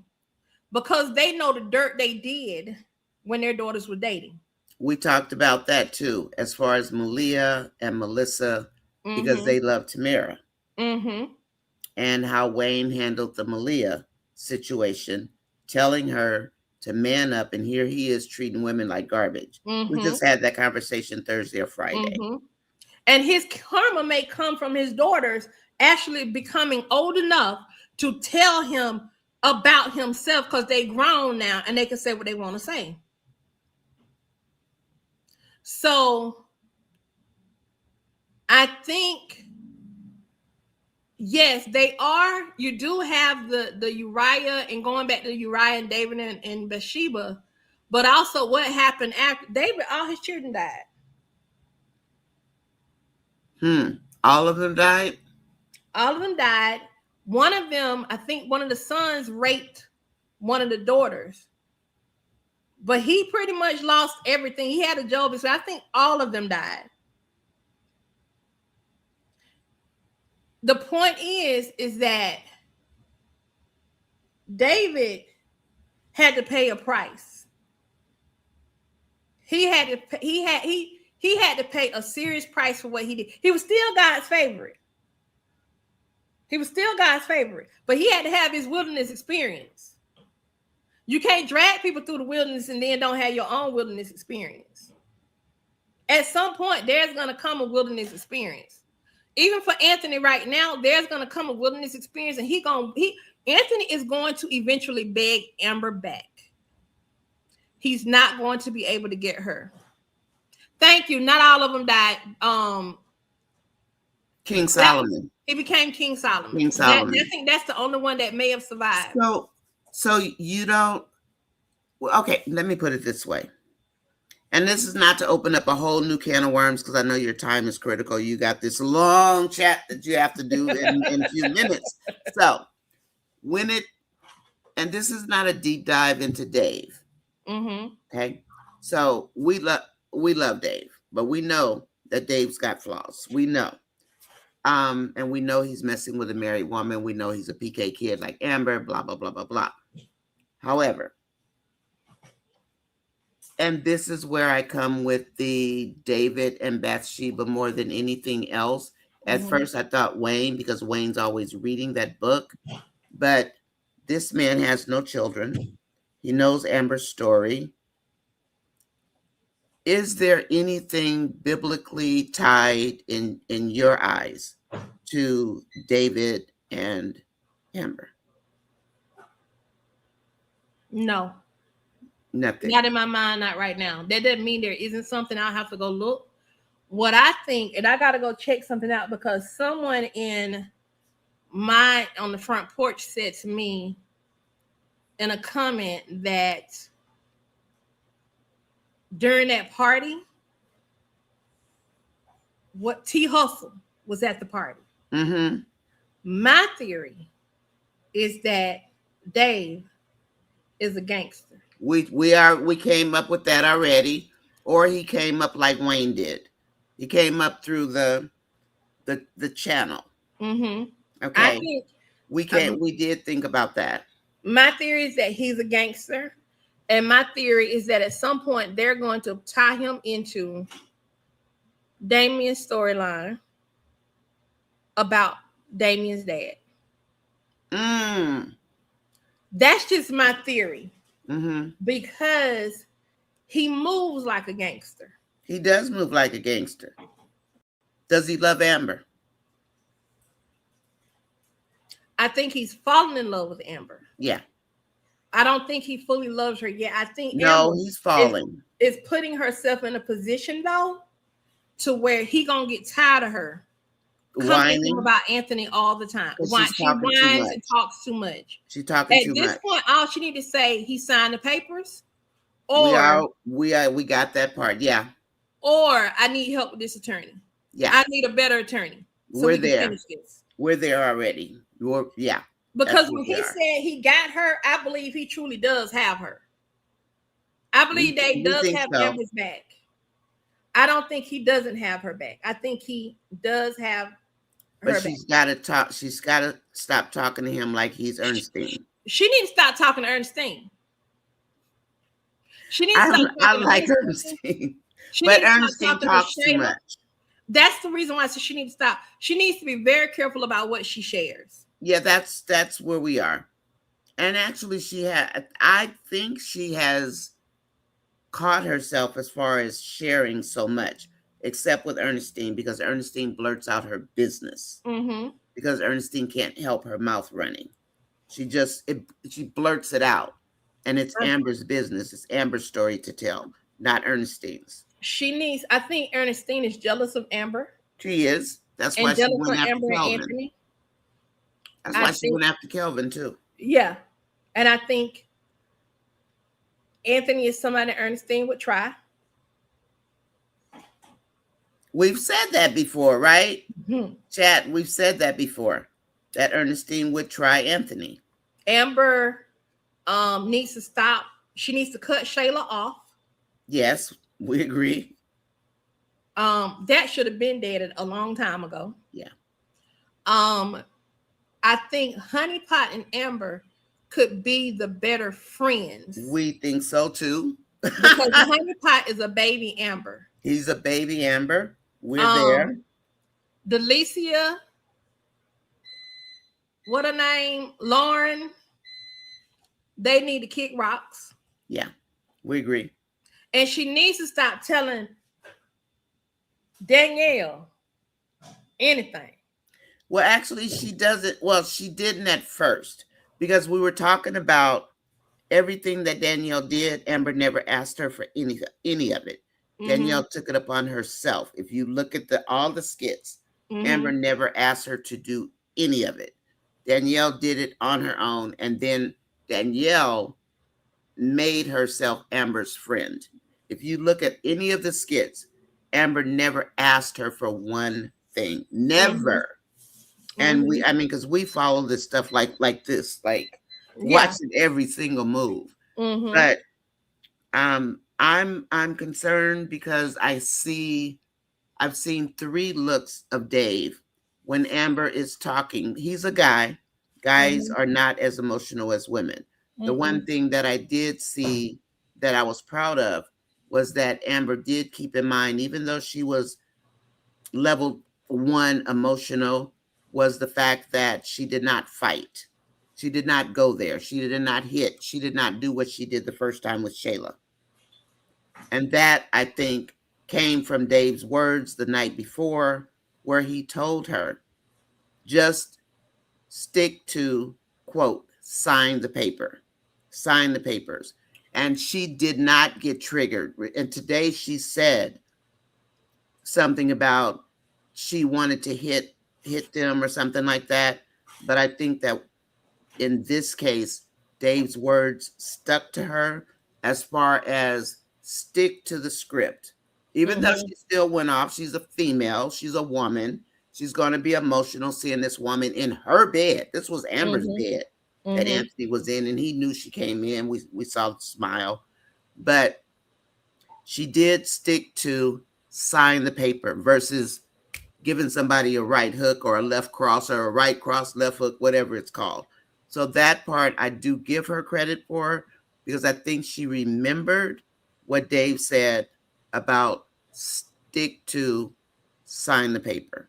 because they know the dirt they did when their daughters were dating. We talked about that too, as far as Malia and Melissa, because they love Tamara. And how Wayne handled the Malia situation, telling her to man up, and here he is treating women like garbage. We just had that conversation Thursday or Friday. And his karma may come from his daughters actually becoming old enough to tell him about himself because they grown now and they can say what they want to say. So I think, yes, they are. You do have the Uriah, and going back to Uriah and David and Bathsheba, but also what happened after David, all his children died. All of them died? All of them died. One of them, I think one of the sons raped one of the daughters. But he pretty much lost everything. He had a job, so I think all of them died. The point is that David had to pay a price. He had to pay a serious price for what he did. He was still God's favorite. But he had to have his wilderness experience. You can't drag people through the wilderness and then don't have your own wilderness experience. At some point, there's going to come a wilderness experience. Even for Anthony right now, there's going to come a wilderness experience, and Anthony is going to eventually beg Amber back. He's not going to be able to get her. Thank you. Not all of them died. King Solomon. He became King Solomon. I think that's the only one that may have survived. So you don't. Well, okay, let me put it this way. And this is not to open up a whole new can of worms, because I know your time is critical. You got this long chat that you have to do in a few minutes. So and this is not a deep dive into Dave. Okay. So we love Dave, but we know that Dave's got flaws. We know. And we know he's messing with a married woman. We know he's a PK kid like Amber, blah, blah, blah, blah, blah. However, and this is where I come with the David and Bathsheba more than anything else. At first, I thought Wayne, because Wayne's always reading that book. But this man has no children. He knows Amber's story. Is there anything biblically tied in your eyes to David and Amber? No. Nothing. Not in my mind, not right now. That doesn't mean there isn't something. I'll have to go look. What I think, and I got to go check something out, because someone on the front porch said to me in a comment that during that party, what T Hustle was at the party. My theory is that Dave is a gangster. We came up with that already, or he came up like Wayne did. He came up through the channel. Okay, I think we did think about that. My theory is that he's a gangster, and my theory is that at some point they're going to tie him into Damien's storyline about Damien's dad. That's just my theory. Because he moves like a gangster. He does move like a gangster. Does he love Amber? I think he's fallen in love with Amber. Yeah. I don't think he fully loves her yet. I think no, he's falling. Is putting herself in a position though to where he gonna get tired of her come at him Whining about Anthony all the time. because Why she's she talking too whines much. and talks too much. She's talking At too this much. point, all she need to say, he signed the papers, We or are we got that part. Yeah. I need help with this attorney. Yeah. I need a better attorney so We're we can there. finish this. We're there already. Yeah. Because when he said he got her, I believe he truly does have her. I believe Dave We does think have so. Amber's back. I don't think he doesn't have her back. I think he does have her But back. she's got to talk. She's got to stop talking to him like he's Ernestine. She needs to stop talking to Ernestine. She needs to stop I talking like to Ernestine, She but needs to Ernestine stop talking talks to too Shayla. much. That's the reason why I said she needs to stop. She needs to be very careful about what she shares. Yeah, that's where we are. And actually, I think she has caught herself as far as sharing so much, except with Ernestine, because Ernestine blurts out her business. Mm-hmm. Because Ernestine can't help her mouth running. She blurts it out, and it's Amber's business. It's Amber's story to tell, not Ernestine's. I think Ernestine is jealous of Amber. She is. That's And why she jealous went of after Amber and Kelvin. Anthony. That's why she went after Kelvin too. Yeah. And I think Anthony is somebody Ernestine would try. We've said that before, right? Mm-hmm. Chat, we've said that before. That Ernestine would try Anthony. Amber needs to stop. She needs to cut Shayla off. Yes, we agree. That should have been dead a long time ago. Yeah. I think Honey Pot and Amber could be the better friends. We think so too. Because Honey Pot is a baby Amber. He's a baby Amber. We're there. Delicia, what her name? Lauren. They need to kick rocks. Yeah, we agree. And she needs to stop telling Danielle anything. Well, actually, she doesn't. Well, she didn't at first, because we were talking about everything that Danielle did. Amber never asked her for any of it. Mm-hmm. Danielle took it upon herself. If you look at all the skits, mm-hmm. Amber never asked her to do any of it. Danielle did it on her own, and then Danielle made herself Amber's friend. If you look at any of the skits, Amber never asked her for one thing. Never. Mm-hmm. And because we follow this stuff like this, watching every single move. Mm-hmm. But I'm concerned because I've seen 3 looks of Dave when Amber is talking. He's a guy. Guys mm-hmm. are not as emotional as women. Mm-hmm. The one thing that I did see that I was proud of was that Amber did keep in mind, even though she was level 1 emotional, was the fact that she did not fight. She did not go there. She did not hit. She did not do what she did the first time with Shayla. And that, I think, came from Dave's words the night before, where he told her, just stick to, quote, sign the paper. Sign the papers. And she did not get triggered. And today she said something about she wanted to hit them or something like that. But I think that in this case, Dave's words stuck to her as far as stick to the script. Even mm-hmm. though she still went off, she's a female, she's a woman. She's going to be emotional seeing this woman in her bed. This was Amber's mm-hmm. bed mm-hmm. that Anthony was in, and he knew she came in. We saw the smile. But she did stick to sign the paper versus giving somebody a right hook or a left cross or a right cross, left hook, whatever it's called. So that part I do give her credit for, because I think she remembered what Dave said about stick to sign the paper.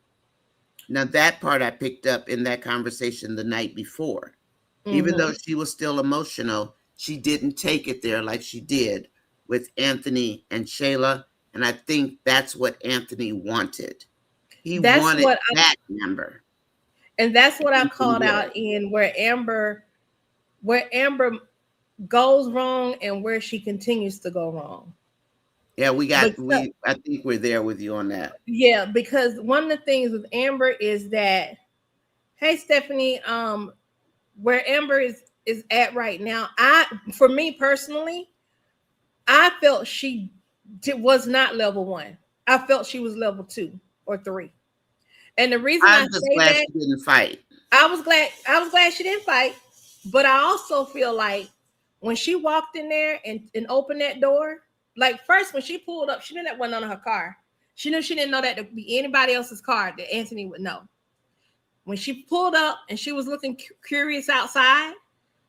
Now that part I picked up in that conversation the night before. Mm-hmm. Even though she was still emotional, she didn't take it there like she did with Anthony and Shayla. And I think that's what Anthony wanted. He wanted that number. And that's what I called out in where Amber goes wrong and where she continues to go wrong. Yeah, Because, I think we're there with you on that. yeah, because one of the things with Amber is that, hey Stephanie, where Amber is at right now, for me personally, I felt was not level 1. I felt she was level 2 or 3. And the reason I I'm just say glad that, she didn't fight. I was glad she didn't fight, but I also feel like when she walked in there and opened that door, like first when she pulled up, she knew that wasn't on her car. She knew she didn't know that to be anybody else's car that Anthony would know. When she pulled up and she was looking curious outside,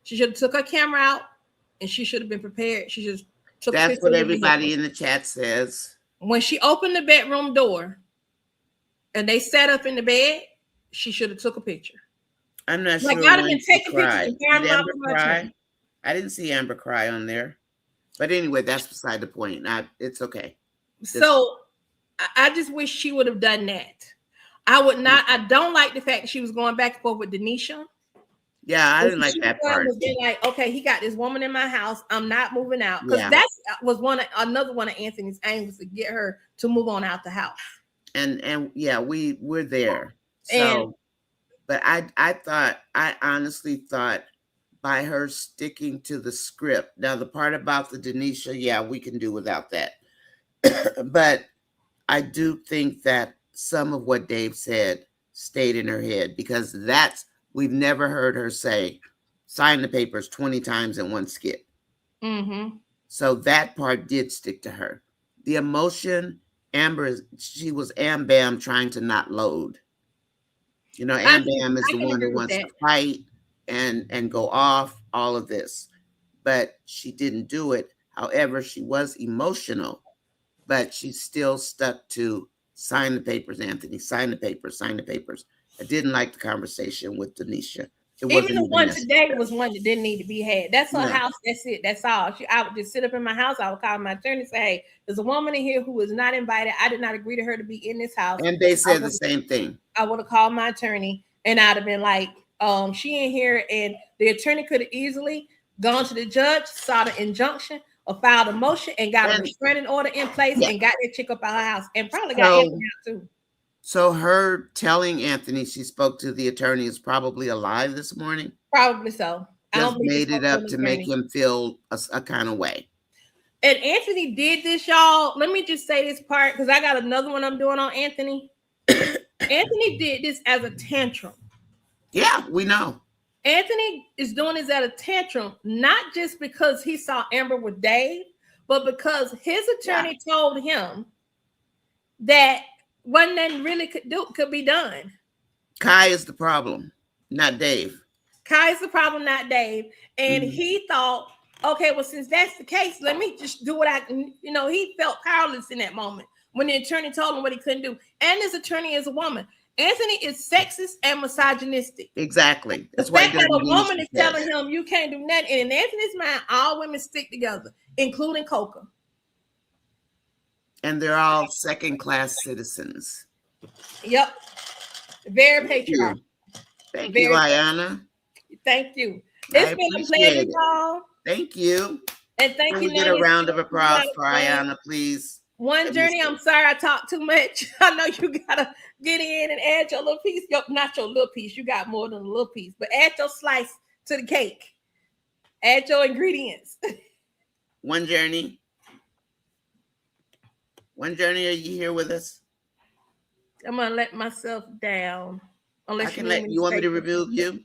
she should have took her camera out and she should have been prepared. She just took a That's picture what of the vehicle. everybody in the chat says. When she opened the bedroom door and they sat up in the bed, she should have took a picture. I'm not Like sure I'd have when been she taking pictures cried. and firing Did them out Amber from her cry? attorney. I didn't see Amber cry on there. But anyway, that's beside the point. It's okay. So I just wish she would have done that. I would not. I don't like the fact that she was going back and forth with Denisha. Yeah, I What didn't like she that done part. was being like, okay, he got this woman in my house. I'm not moving out, because Yeah. that was another one of Anthony's aims, to get her to move on out the house. And yeah, we're there. And So, but I honestly thought by her sticking to the script. Now the part about the Denisha, yeah, we can do without that. But I do think that some of what Dave said stayed in her head, because we've never heard her say, sign the papers 20 times in one skit. mm-hmm. So that part did stick to her. The emotion, she was Am Bam trying to not load. You know, Am Bam is I the can one who agree with wants that. to fight and go off, all of this. But she didn't do it. However, she was emotional, but she still stuck to sign the papers, Anthony, sign the papers, sign the papers. I didn't like the conversation with Denisha. It Even wasn't the even one necessary. today was one that didn't need to be had. That's her Yeah. house. That's it. That's all. I would just sit up in my house. I would call my attorney and say, hey, there's a woman in here who was not invited. I did not agree to her to be in this house. And they said the same thing. I would have called my attorney and I'd have been like, she in here, and the attorney could have easily gone to the judge, sought an injunction, or filed a motion and got a restraining order in place, and got that chick up out her house, and probably got Anthony out too. So her telling Anthony she spoke to the attorney is probably a lie this morning? Probably so. Just made it up to make him feel a kind of way. And Anthony did this, y'all. Let me just say this part, because I got another one I'm doing on Anthony. Anthony did this as a tantrum. Yeah, we know. Anthony is doing this at a tantrum, not just because he saw Amber with Dave, but because his attorney told him that wasn't nothing really could be done. Kai is the problem, not Dave. Kai is the problem, not Dave. And he thought, okay, well, since that's the case, let me just do what I can. You know, he felt powerless in that moment when the attorney told him what he couldn't do. And his attorney is a woman. Anthony is sexist and misogynistic. Exactly. That's the fact that a woman is telling him you can't do nothing. And in Anthony's mind, all women stick together, including Coca. And they're all second-class citizens. Yep. Very patriotic. Thank you, Ayana. Thank you. It's been a pleasure, y'all. Thank you. And thank you. Can we get a round of applause for Ayana, please? One Journey, I'm sorry I talked too much. I know you gotta get in and add your little piece. Not your little piece. You got more than a little piece, but add your slice to the cake. Add your ingredients. One Journey. One Journey, are you here with us? I'm gonna let myself down. Unless you want me to remove you?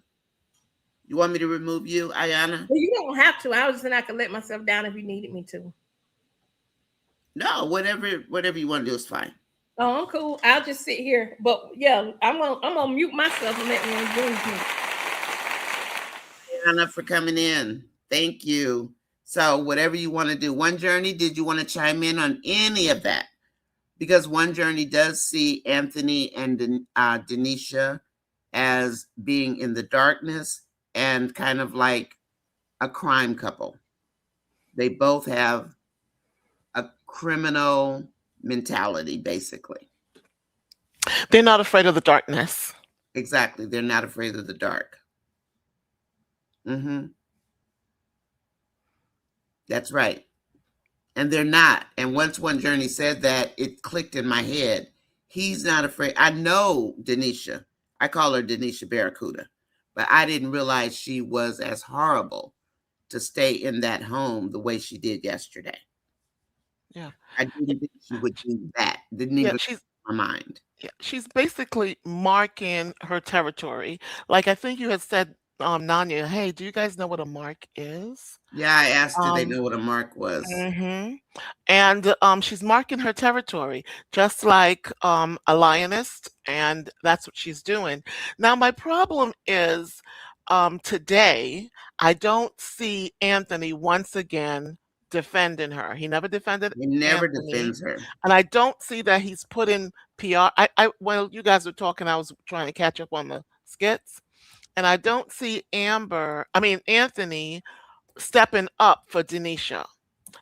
You want me to remove you, Ayana? Well, you don't have to. I was just saying I could let myself down if you needed me to. No, whatever you want to do is fine. Oh, I'm cool. I'll just sit here. But yeah, I'm gonna mute myself and let me remove me. Ayana, for coming in. Thank you. So whatever you want to do. One Journey, did you want to chime in on any of that? Because One Journey does see Anthony and Denisha as being in the darkness and kind of like a crime couple. They both have a criminal mentality, basically. They're not afraid of the darkness. Exactly. They're not afraid of the dark. That's right. and they're not. And once one journey said that, it clicked in my head. He's not afraid. I know Denisha. I call her Denisha Barracuda, but I didn't realize she was as horrible to stay in that home the way she did yesterday. Yeah. I didn't think she would do that. Didn't Yeah, even cross my mind. yeah, she's basically marking her territory. Like I think you had said, Nanya, hey, do you guys know what a mark is? Yeah, I asked, did they Um, know what a mark was? hmm And she's marking her territory, just like a lioness, and that's what she's doing. Now, my problem is today, I don't see Anthony once again defending her. He never defended He never Anthony, defends her. and I don't see that he's put in PR. While you guys were talking, I was trying to catch up on the skits, and I don't see Anthony stepping up for Denisha.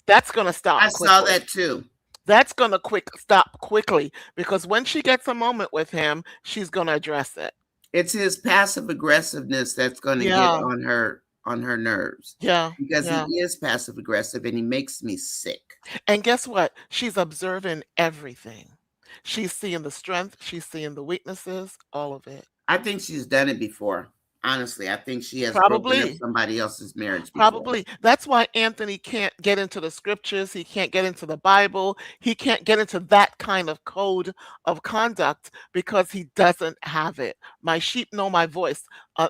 That's gonna I stop saw quickly. that too. That's gonna stop quickly because when she gets a moment with him, she's gonna address it. It's his passive aggressiveness that's going to get Yeah, on her nerves, yeah, because he yeah. is passive aggressive and he makes me sick. And guess what? She's observing everything. She's seeing the strength, she's seeing the weaknesses, all of it. I think she's done it before. Honestly, I think she has broken up Probably. somebody else's marriage before. Probably. That's why Anthony can't get into the scriptures. He can't get into the Bible. He can't get into that kind of code of conduct because he doesn't have it. My sheep know my voice,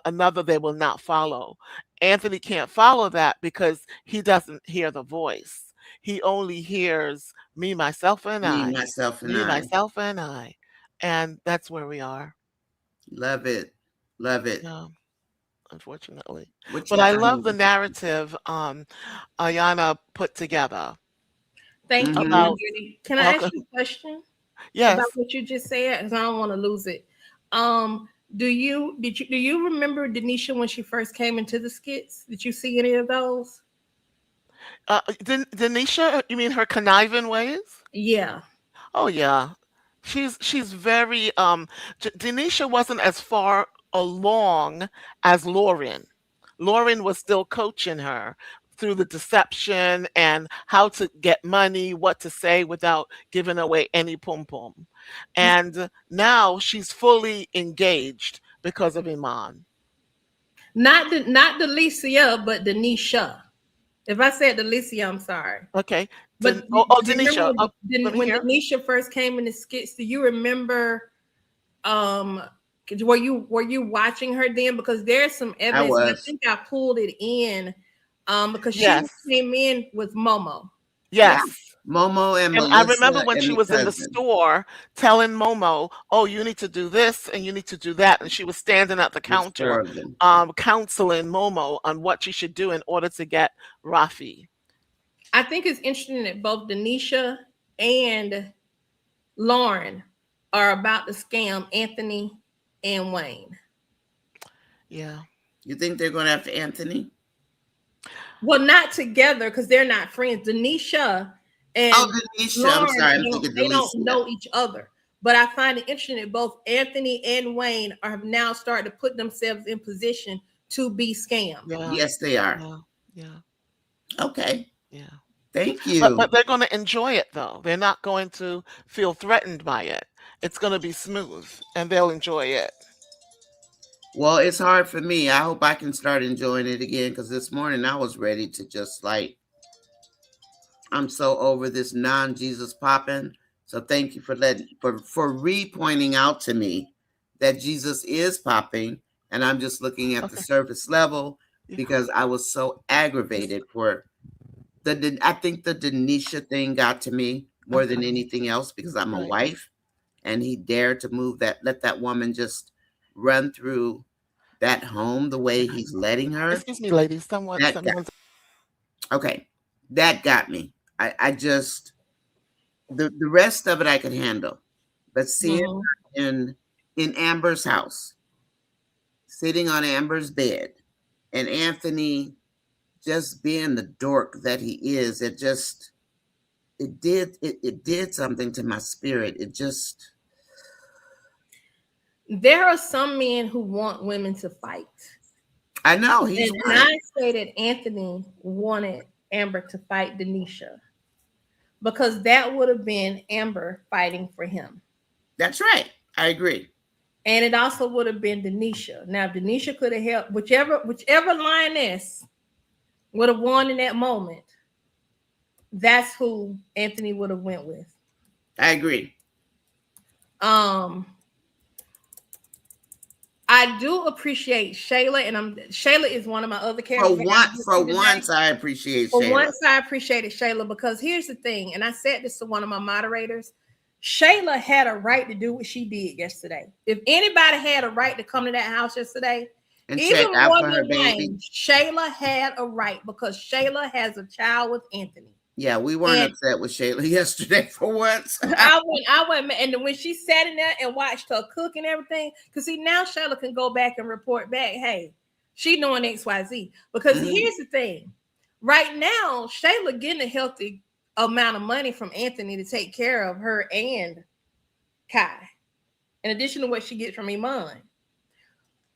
another they will not follow. Anthony can't follow that because he doesn't hear the voice. He only hears me, myself, and Me, I. myself, and Me, I. myself, and I. And that's where we are. Love it. Love it. Yeah, unfortunately. What you But I got? love the narrative Ayana put together Thank you, Mm-hmm. about Judy. Can I ask welcome. you a question about Yes. what you just said? Because I don't want to lose it. Do you remember Denisha when she first came into the skits? Did you see any of those? Denisha, you mean her conniving ways? Yeah. Oh yeah. She's very Denisha wasn't as far along as Lauren. Lauren was still coaching her through the deception and how to get money, what to say without giving away any pum pum. And now she's fully engaged because of Iman. Not Delicia, but Denisha. If I said Delicia, I'm sorry. Okay. But remember Denisha. Oh, let me when hear. Denisha first came in the skits? Do you remember? Um, were you watching her then? Because there's some I evidence, and I was. think I pulled it in. Because she Yes. came in with Momo. Yeah. Yes. Momo and And I remember Melissa when and she the was in the cousin store telling Momo, "Oh, you need to do this and you need to do that," and she was standing at the was counter, 4 of them. counseling Momo on what she should do in order to get Rafi. I think it's interesting that both Denisha and Lauren are about to scam Anthony and Wayne. Yeah. You think they're going after Anthony? Well, not together because they're not friends. Denisha Oh, and Denisha. I'm Lauren, sorry. I'm thinking they don't Delicia. know each other. But I find it interesting that both Anthony and Wayne are now starting to put themselves in position to be scammed. Yeah. Yes, they are. Yeah. Yeah. Okay. Yeah. Thank But you. they're going to enjoy it though. They're not going to feel threatened by it. It's going to be smooth and they'll enjoy it. Well, it's hard for me. I hope I can start enjoying it again, because this morning I was ready to just like, I'm so over this non-Jesus popping. So thank you for pointing out to me that Jesus is popping, and I'm just looking at the Okay. surface level, Yeah. because I was so aggravated for I think the Denisha thing got to me more than Okay. anything else, because I'm a Right. wife, and he dared to let that woman just run through that home the way he's letting her. Excuse me, ladies. That got, Someone's okay, that got me. I just, the rest of it I could handle, but seeing Mhm. her in Amber's house, sitting on Amber's bed, and Anthony just being the dork that he is, it did something to my spirit. It just, There are some men who want women to fight. I know he's And right. I say that Anthony wanted Amber to fight Denisha. because that would have been Amber fighting for him. That's right. I agree. And it also would have been Denisha. Now, if Denisha could have helped, whichever lioness would have won in that moment, that's who Anthony would have went with. I agree. I do appreciate Shayla, and Shayla is one of my other characters. For once, I appreciate Shayla. For once, I appreciated Shayla, because here's the thing, and I said this to one of my moderators. Shayla had a right to do what she did yesterday. If anybody had a right to come to that house yesterday, And even check out more for her than baby. Wayne, Shayla had a right, because Shayla has a child with Anthony. Yeah, we weren't upset with Shayla yesterday for once. I went, and when she sat in there and watched her cook and everything, because see, now Shayla can go back and report back, hey, she doing XYZ. Because here's the thing, right now, Shayla getting a healthy amount of money from Anthony to take care of her and Kai, in addition to what she gets from Iman.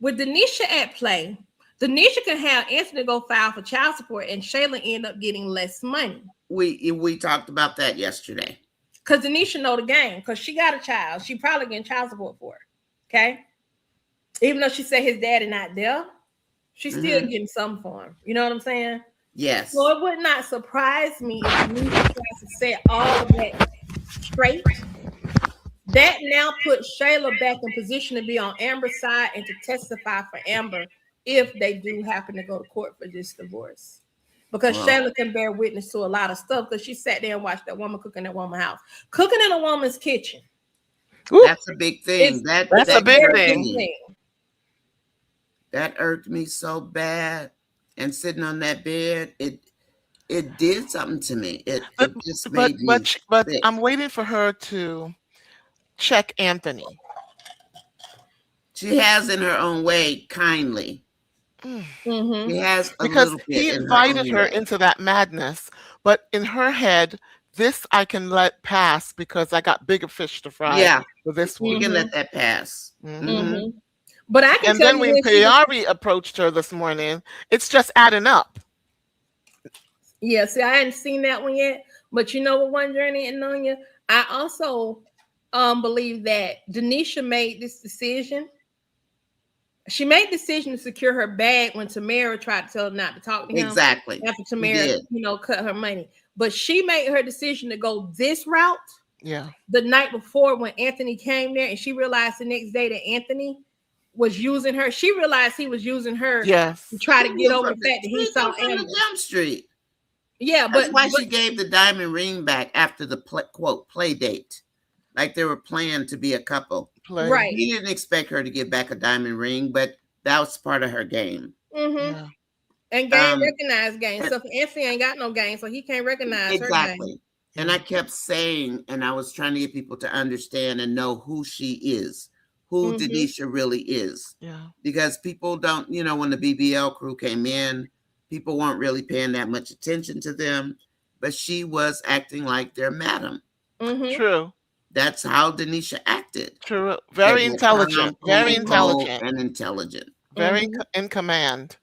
With Denisha at play, Denisha can have Anthony go file for child support, and Shayla end up getting less money. We talked about that yesterday. Because Denisha know the game, because she got a child. She probably getting child support for her. Okay? Even though she said his daddy not there, she's still getting something for him. You know what I'm saying? Yes. So it would not surprise me if Denisha tries to set all of that straight. That now puts Shayla back in position to be on Amber's side and to testify for Amber if they do happen to go to court for this divorce. Because Shayla can bear witness to a lot of stuff, because she sat there and watched that woman cook in that woman's house. Cooking in a woman's kitchen. That's a big thing. That's a big thing. That irked me so bad. And sitting on that bed, it did something to me. It just made me but sick. I'm waiting for her to check Anthony. She has, in her own way, kindly. He has because little bit he in invited her her way. into that madness, but in her head, this I can let pass because I got bigger fish to fry for this one. You can let that pass. But I can and tell then you when Payari approached her this morning, it's just adding up. Yeah, see, I hadn't seen that one yet, but you know what, One Journey and Nonya, I also believe that Denisha made this decision. She made the decision to secure her bag when Tamara tried to tell her not to talk to him. Exactly. After Tamara, cut her money. But she made her decision to go this route. Yeah. The night before, when Anthony came there, and she realized the next day that Anthony was using her. She realized he was using her to try to get over the fact that he saw Amber. Jump Street. Yeah, that's why she gave the diamond ring back after the quote play date. Like they were planned to be a couple. Right. He didn't expect her to give back a diamond ring, but that was part of her game. Yeah. And game recognized game. So if Anthony ain't got no game, so he can't recognize her game. And I kept saying, and I was trying to get people to understand and know who she is, who Denisha really is. Yeah. Because people don't, when the BBL crew came in, people weren't really paying that much attention to them, but she was acting like their madam. True. That's how Denisha acted. True. Very intelligent. Very intelligent. And intelligent. Very in command.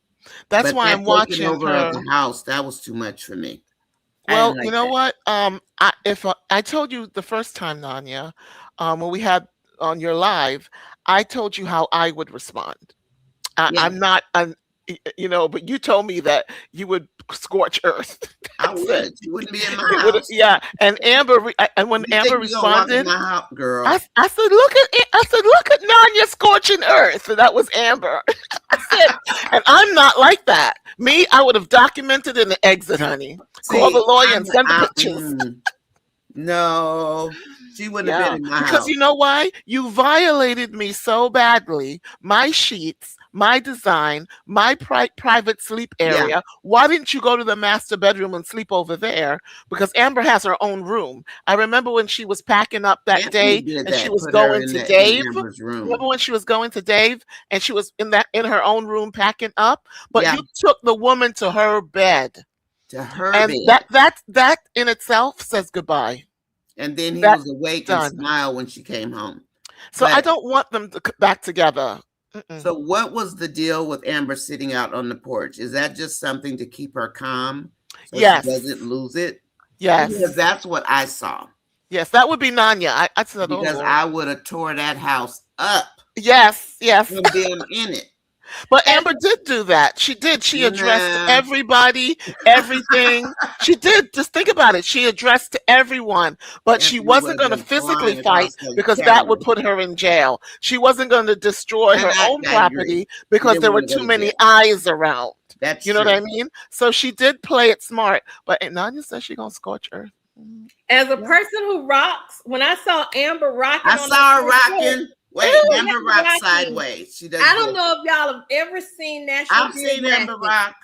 That's why I'm watching over her. Of the house. That was too much for me. Well, you know what? I told you the first time, Nonya, when we had on your live, I told you how I would respond. I'm not, but you told me that you would scorch earth. I would. You wouldn't be in my house. Yeah, and Amber, and when Amber responded, house, girl. I said, look at Nonya scorching earth, and that was Amber. I said, and I'm not like that. Me, I would have documented in the exit, honey. Call the lawyer and send the pictures. No. She wouldn't have been in my house. Because you know why? You violated me so badly. My sheets, my design, my private sleep area. Yeah. Why didn't you go to the master bedroom and sleep over there? Because Amber has her own room. I remember when she was packing up that day and she was going to Dave. Remember when she was going to Dave and she was in her own room packing up? But you took the woman to her bed. To her bed. That in itself says goodbye. And then he was awake and smiled when she came home. So I don't want them back together. So what was the deal with Amber sitting out on the porch? Is that just something to keep her calm so she doesn't lose it? because Yes. that's what I saw. Yes, that would be Nanya. I said, oh Because Lord. I would have tore that house up Yes, yes. and them in it. But As Amber did do that. She did. She addressed Nah, everybody, everything. She did. Just think about it. She addressed everyone, but she Anthony wasn't going to wasn't physically flying fight across the because that would carrier. put her in jail. She wasn't going to destroy And her own I agree. property She because didn't there were want to go too to many jail. eyes around. That's You know what I true. mean? So she did play it smart. But Nanya says she's going to scorch earth. as a Yeah. person who rocks, when I saw Amber rocking I on that saw her front porch, rocking. Wait, she Amber had rocks rocking. sideways. She does I don't this. know if y'all have ever seen National I've seen Amber Geographic. rock.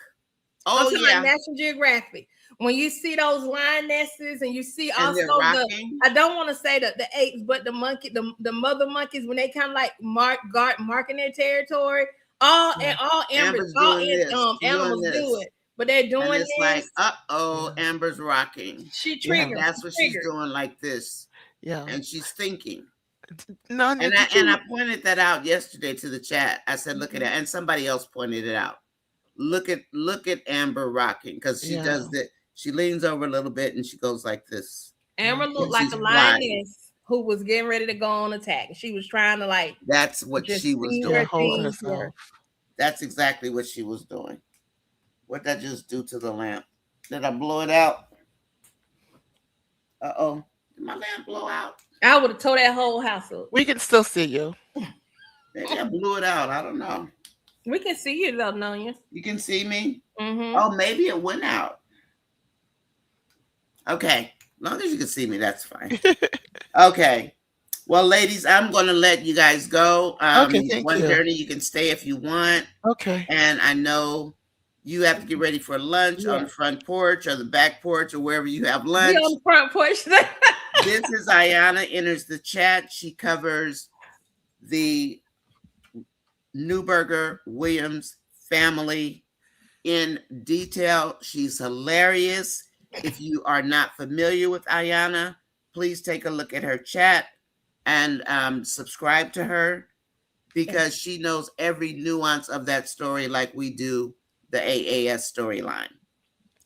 I'm Oh talking about yeah, National Geographic. When you see those lionesses and you see and they're also rocking. I don't want to say the apes, but the monkey, the mother monkeys, when they kind of like marking their territory, Yeah. Amber's doing this. She's doing animals do this. it, but they're And doing it's like, this. uh-oh, Yeah. Amber's rocking. She Yeah. triggered. That's She what she's triggered. doing like this. Yeah. And she's thinking. Nanya, And did I you? pointed that out yesterday to the chat. I said, look at that. And somebody else pointed it out. Look at Amber rocking because she Yeah. does that. She leans over a little bit and she goes like this. Amber Yeah. looked And like she's a gliding. lioness who was getting ready to go on attack. She was trying to like That's what just she was see Yeah. where doing. Hold things were. herself. That's exactly what she was doing. What'd that just do to the lamp? Did I blow it out? Uh-oh. Did my lamp blow out? I would have tore that whole house up. We can still see you. Maybe I blew it out. I don't know. We can see you though, Nonya. You can see me? Mm-hmm. Oh, maybe it went out. Okay. As long as you can see me, that's fine. Okay. Well, ladies, I'm going to let you guys go. Okay, thank One you. journey, you can stay if you want. Okay. And I know you have to get ready for lunch on the front porch or the back porch or wherever you have Be lunch. on the front porch. This is Ayana enters the chat. She covers the Newberger Williams family in detail. She's hilarious. If you are not familiar with Ayana, please take a look at her chat and subscribe to her because she knows every nuance of that story like we do the AAS storyline.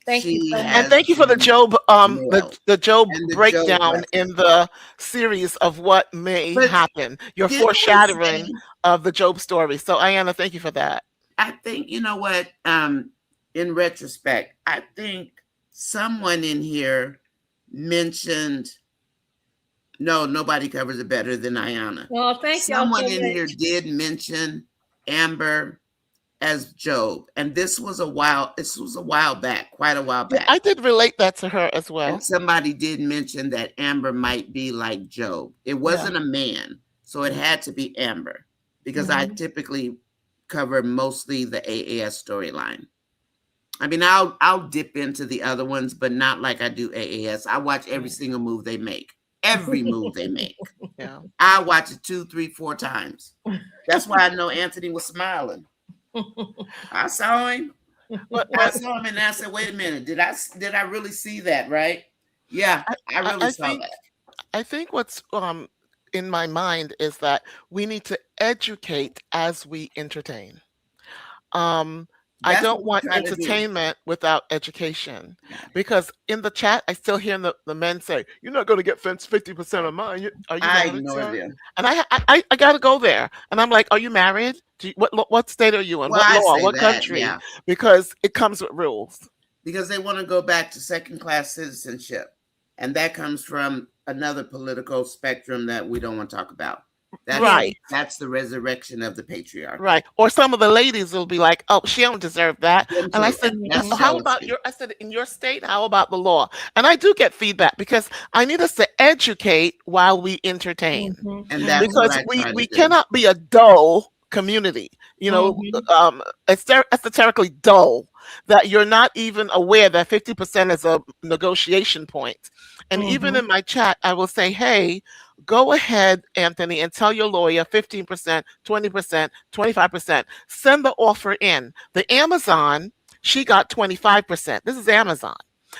Thank you so much. And thank you for the Job the Job And the breakdown Job in the series of what may But happen. Your didn't we foreshadowing say- of the Job story. So Ayana, thank you for that. I think, you know what, in retrospect, I think someone in here mentioned, no, nobody covers it better than Ayana. Well, thank y'all Someone so in much. here did mention Amber as Job, and this was a while back, quite a while Yeah, back. I did relate that to her as well. And somebody did mention that Amber might be like Job. It wasn't a man, so it had to be Amber because I typically cover mostly the AAS storyline. I mean, I'll dip into the other ones, but not like I do AAS. I watch every single move they make. Every move they make. Yeah. I watch it 2, 3, 4 times. That's why I know Anthony was smiling. I saw him. I saw him and I said, wait a minute, did I really see that, right? Yeah, I really saw that. I think what's in my mind is that we need to educate as we entertain. I That's don't what we want try to do. entertainment without education because in the chat, I still hear the men say, "You're not going to get 50% of mine." Are you I married, ignore sir?" them. And I got to go there, and I'm like, "Are you married? What state are you in? Well, what I law? say What that, country?" yeah. Because it comes with rules. Because they want to go back to second-class citizenship. And that comes from another political spectrum that we don't want to talk about. That's the resurrection of the patriarchy. Right. Or some of the ladies will be like, "Oh, she don't deserve that." Them And I too. said, That's "How about jealousy. I said, in your state, how about the law?" And I do get feedback because I need us to educate while we entertain. And that's what Because I try we to do. cannot be a dull community, esoterically dull, that you're not even aware that 50% is a negotiation point. And even in my chat, I will say, "Hey, go ahead, Anthony, and tell your lawyer 15%, 20%, 25%. Send the offer in." The Amazon, she got 25%. This is Amazon.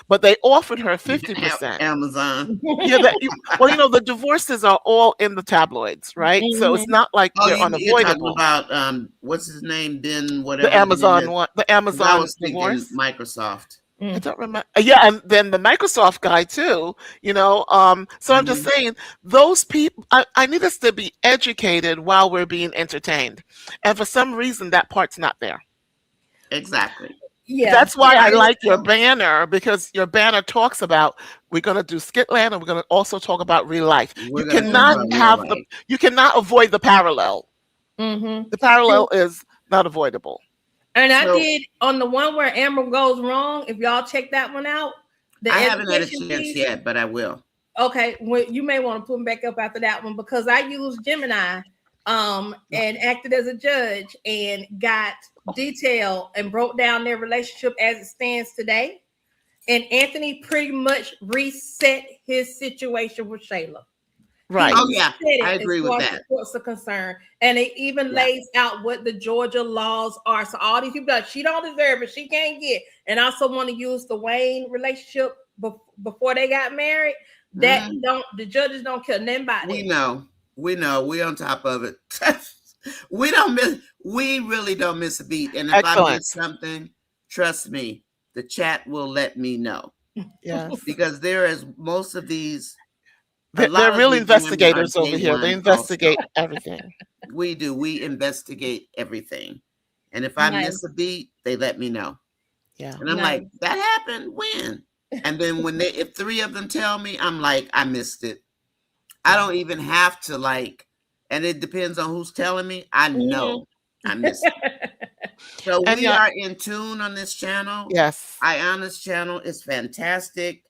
But they offered her 50%. Amazon. Yeah, the divorces are all in the tabloids, right? So it's not like they're You're talking unavoidable. about what's his name? Ben, whatever. The Amazon one, the I Amazon was thinking divorce. Microsoft. I don't remember. Yeah, and then the Microsoft guy too. So I'm just Mhm. saying those people. I need us to be educated while we're being entertained, and for some reason that part's not there. Exactly. Yeah, That's why I I like your banner, because your banner talks about we're going to do Skitland and we're going to also talk about real life. We're gonna talk about real life. You cannot avoid the parallel. mm-hmm. The parallel is not avoidable. And I So did on the one where Amber goes wrong. If y'all check that one out, the I haven't had a education chance piece. yet, but I will. Okay, well, you may want to put them back up after that one because I used Gemini, and acted as a judge and got detail and broke down their relationship as it stands today. And Anthony pretty much reset his situation with Shayla. He Right. Oh reset yeah, I it as agree with far as the that. courts are concerned, and it even Yeah. lays out what the Georgia laws are. So all these people that she don't deserve it, she can't get, and also want to use the Wayne relationship before they got married. That Mhm. don't the judges don't care nothing about We it. know. We know. We're on top of it. We don't miss. We really don't miss a beat. And if I Excellent. miss something, trust me, the chat will let me know Yes. because there is most of these. A They're lot of real these women are investigators over day here. They one. Also, investigate everything. we do. We investigate everything. And if I Nice, miss a beat, they let me know. Yeah. And I'm nice. like, that happened when? And then if three of them tell me, I'm like, I missed it. I Yeah. don't even have to and it depends on who's telling me. I Mhm. know I missed it. So And we yeah, are in tune on this channel. yes. Ayana's channel is fantastic.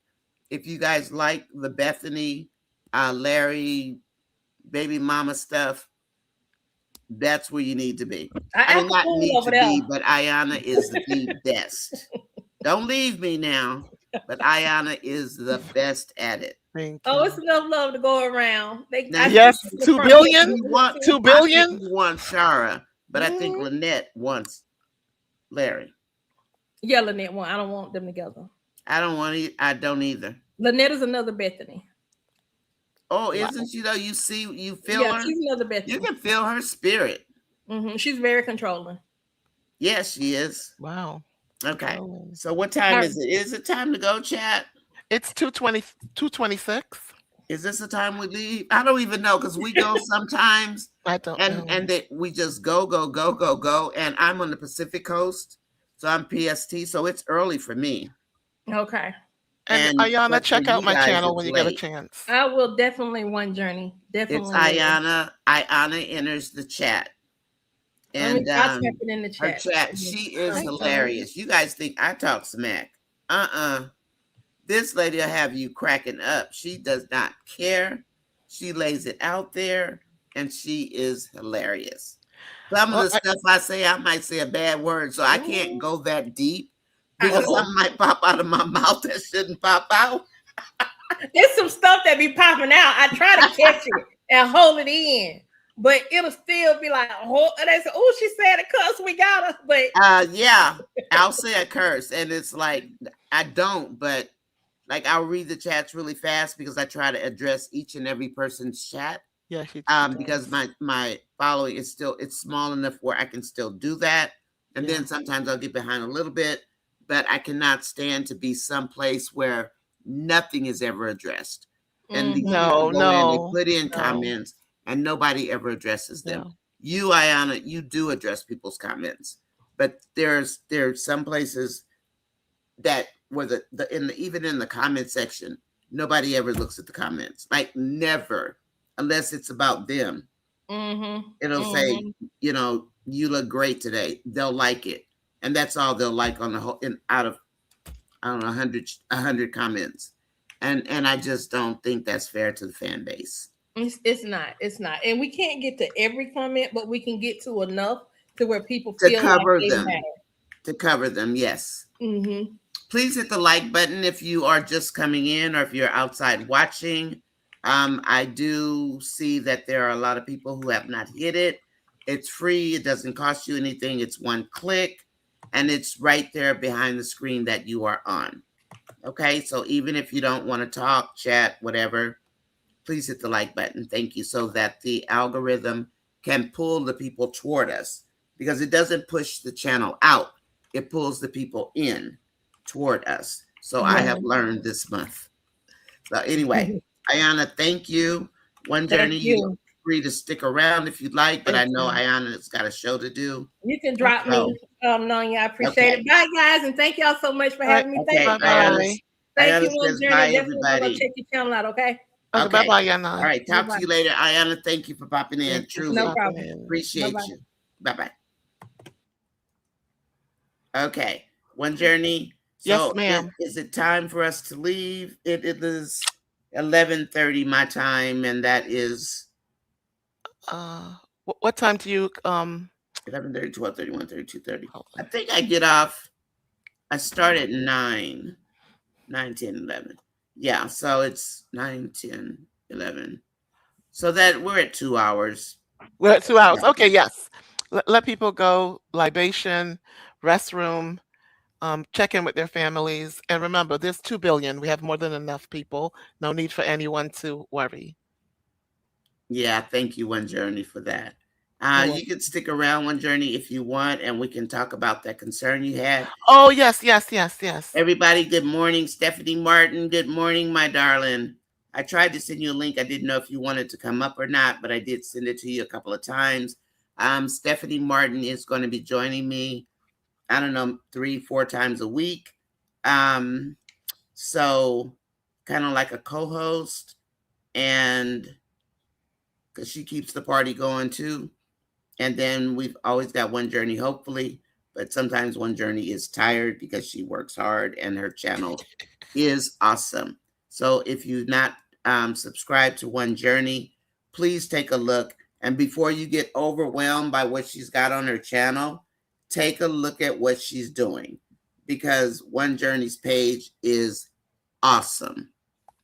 If you guys like the Bethany, Larry, baby mama stuff, that's where you need to be. I I mean, act a not fool need over to there. be, but Ayana is the best. Don't leave me now, but Ayana is the best at it. Thank Oh, it's you. enough love to go around. Now I you, see Yes, people in the two front page billion, you want, too. 2 billion. I think 2 billion. you want Shara, but I think Mhm. Lynette wants Larry. Yeah, Lynette one. I don't want them together. I don't want to. I don't either. Lynette is another Bethany. Oh, Wow. isn't she though? You see, you feel Yeah, her. she's another You Bethany. can feel her spirit. She's very controlling. Yes, she is. Wow. Okay. Controlling. So what time Her, is it? Is it time to go, chat? It's 2:20, 2:26. Is this the time we leave? I don't even know because we go sometimes, I don't know. and that we just go, and I'm on the Pacific Coast, so I'm PST, so it's early for me, okay. And and Ayana, but for check out you my guys, channel it's when you get a late. chance. I will definitely one journey. It's Definitely will. Ayana. Ayana enters the chat, and I'll type it in the her chat. chat. She is Thank you. hilarious. You guys think I talk smack? This lady will have you cracking up. She does not care. She lays it out there, and she is hilarious. Some of Well, the stuff I say, I might say a bad word, so I can't Mhm. go that deep I, because uh-oh. something might pop out of my mouth that shouldn't pop out. there's some stuff that be popping out. I try to catch it and hold it in, but it'll still be like, oh, and they say, "Oh, she said it, cuz we got her." But Yeah, I'll say a curse, and it's like I don't, but like I'll read the chats really fast because I try to address each and every person's chat. Yeah, she Because does. my following is still it's small enough where I can still do that. And Yeah. then sometimes I'll get behind a little bit, but I cannot stand to be someplace where nothing is ever addressed. And these mhm. people No, go in, they no, put in no, comments, and nobody ever addresses them. no. You, Ayana, you do address people's comments, but there's some places that where even in the comment section, nobody ever looks at the comments. Like never, unless it's about them. Mhm. It'll say, Mhm. you look great today. They'll like it. And that's all they'll like on the whole out of I don't know, 100 comments. And I just don't think that's fair to the fan base. It's not. It's not. And we can't get to every comment, but we can get to enough to where people To feel like cover they them. matter. To cover them, yes. Mhm. Please hit the like button if you are just coming in or if you're outside watching. I do see that there are a lot of people who have not hit it. It's free, it doesn't cost you anything, it's one click, and it's right there behind the screen that you are on. Okay, so even if you don't want to talk, chat, whatever, please hit the like button. Thank you, so that the algorithm can pull the people toward us because it doesn't push the channel out, it pulls the people in. toward us. So I Yeah. have learned this month. So anyway, Ayana, thank you. One Thank Journey, you're you. free to stick around if you'd like, but Thank I know you. Ayana's got a show to do. You can drop Okay. me, So, Nonya. I appreciate okay. it. Bye, guys, and thank y'all so much for All right. having me. Thank Okay. you, Ayana. Bye-bye. Thank Ayana you, One says Journey. bye, Definitely gonna go everybody. check your channel out. Okay. Okay, Okay. bye-bye, All Yana. right. Bye Talk to bye. you later. Ayana, thank you for popping in. Thank you for No Truly popping problem. in. Bye appreciate bye. you. Bye bye. Okay. One Journey. Yes, So ma'am. is it time for us to leave? It is 11:30 my time, and that is What time do you 11:30, 12:30, 1:30, 2:30. hold I on. think I get off. I start at 9, 9, 10, 11. Yeah, so it's 9, 10, 11. So that we're at 2 hours. We're at 2 hours. Yeah. Okay, yes. Let people go, libation, restroom, check in with their families. And remember, there's 2 billion. We have more than enough people. No need for anyone to worry. Yeah, thank you, One Journey, for that. You're You welcome. can stick around, One Journey, if you want, and we can talk about that concern you had. Oh, yes, yes, yes, yes. Everybody, good morning. Stephanie Martin, good morning, my darling. I tried to send you a link. I didn't know if you wanted to come up or not, but I did send it to you a couple of times. Stephanie Martin is going to be joining me, I don't know, 3, 4 times a week. So kind of like a co-host, and because she keeps the party going too. And then we've always got One Journey, hopefully, but sometimes One Journey is tired because she works hard and her channel is awesome. So if you've not subscribed to One Journey, please take a look. And before you get overwhelmed by what she's got on her channel, take a look at what she's doing, because One Journey's page is awesome.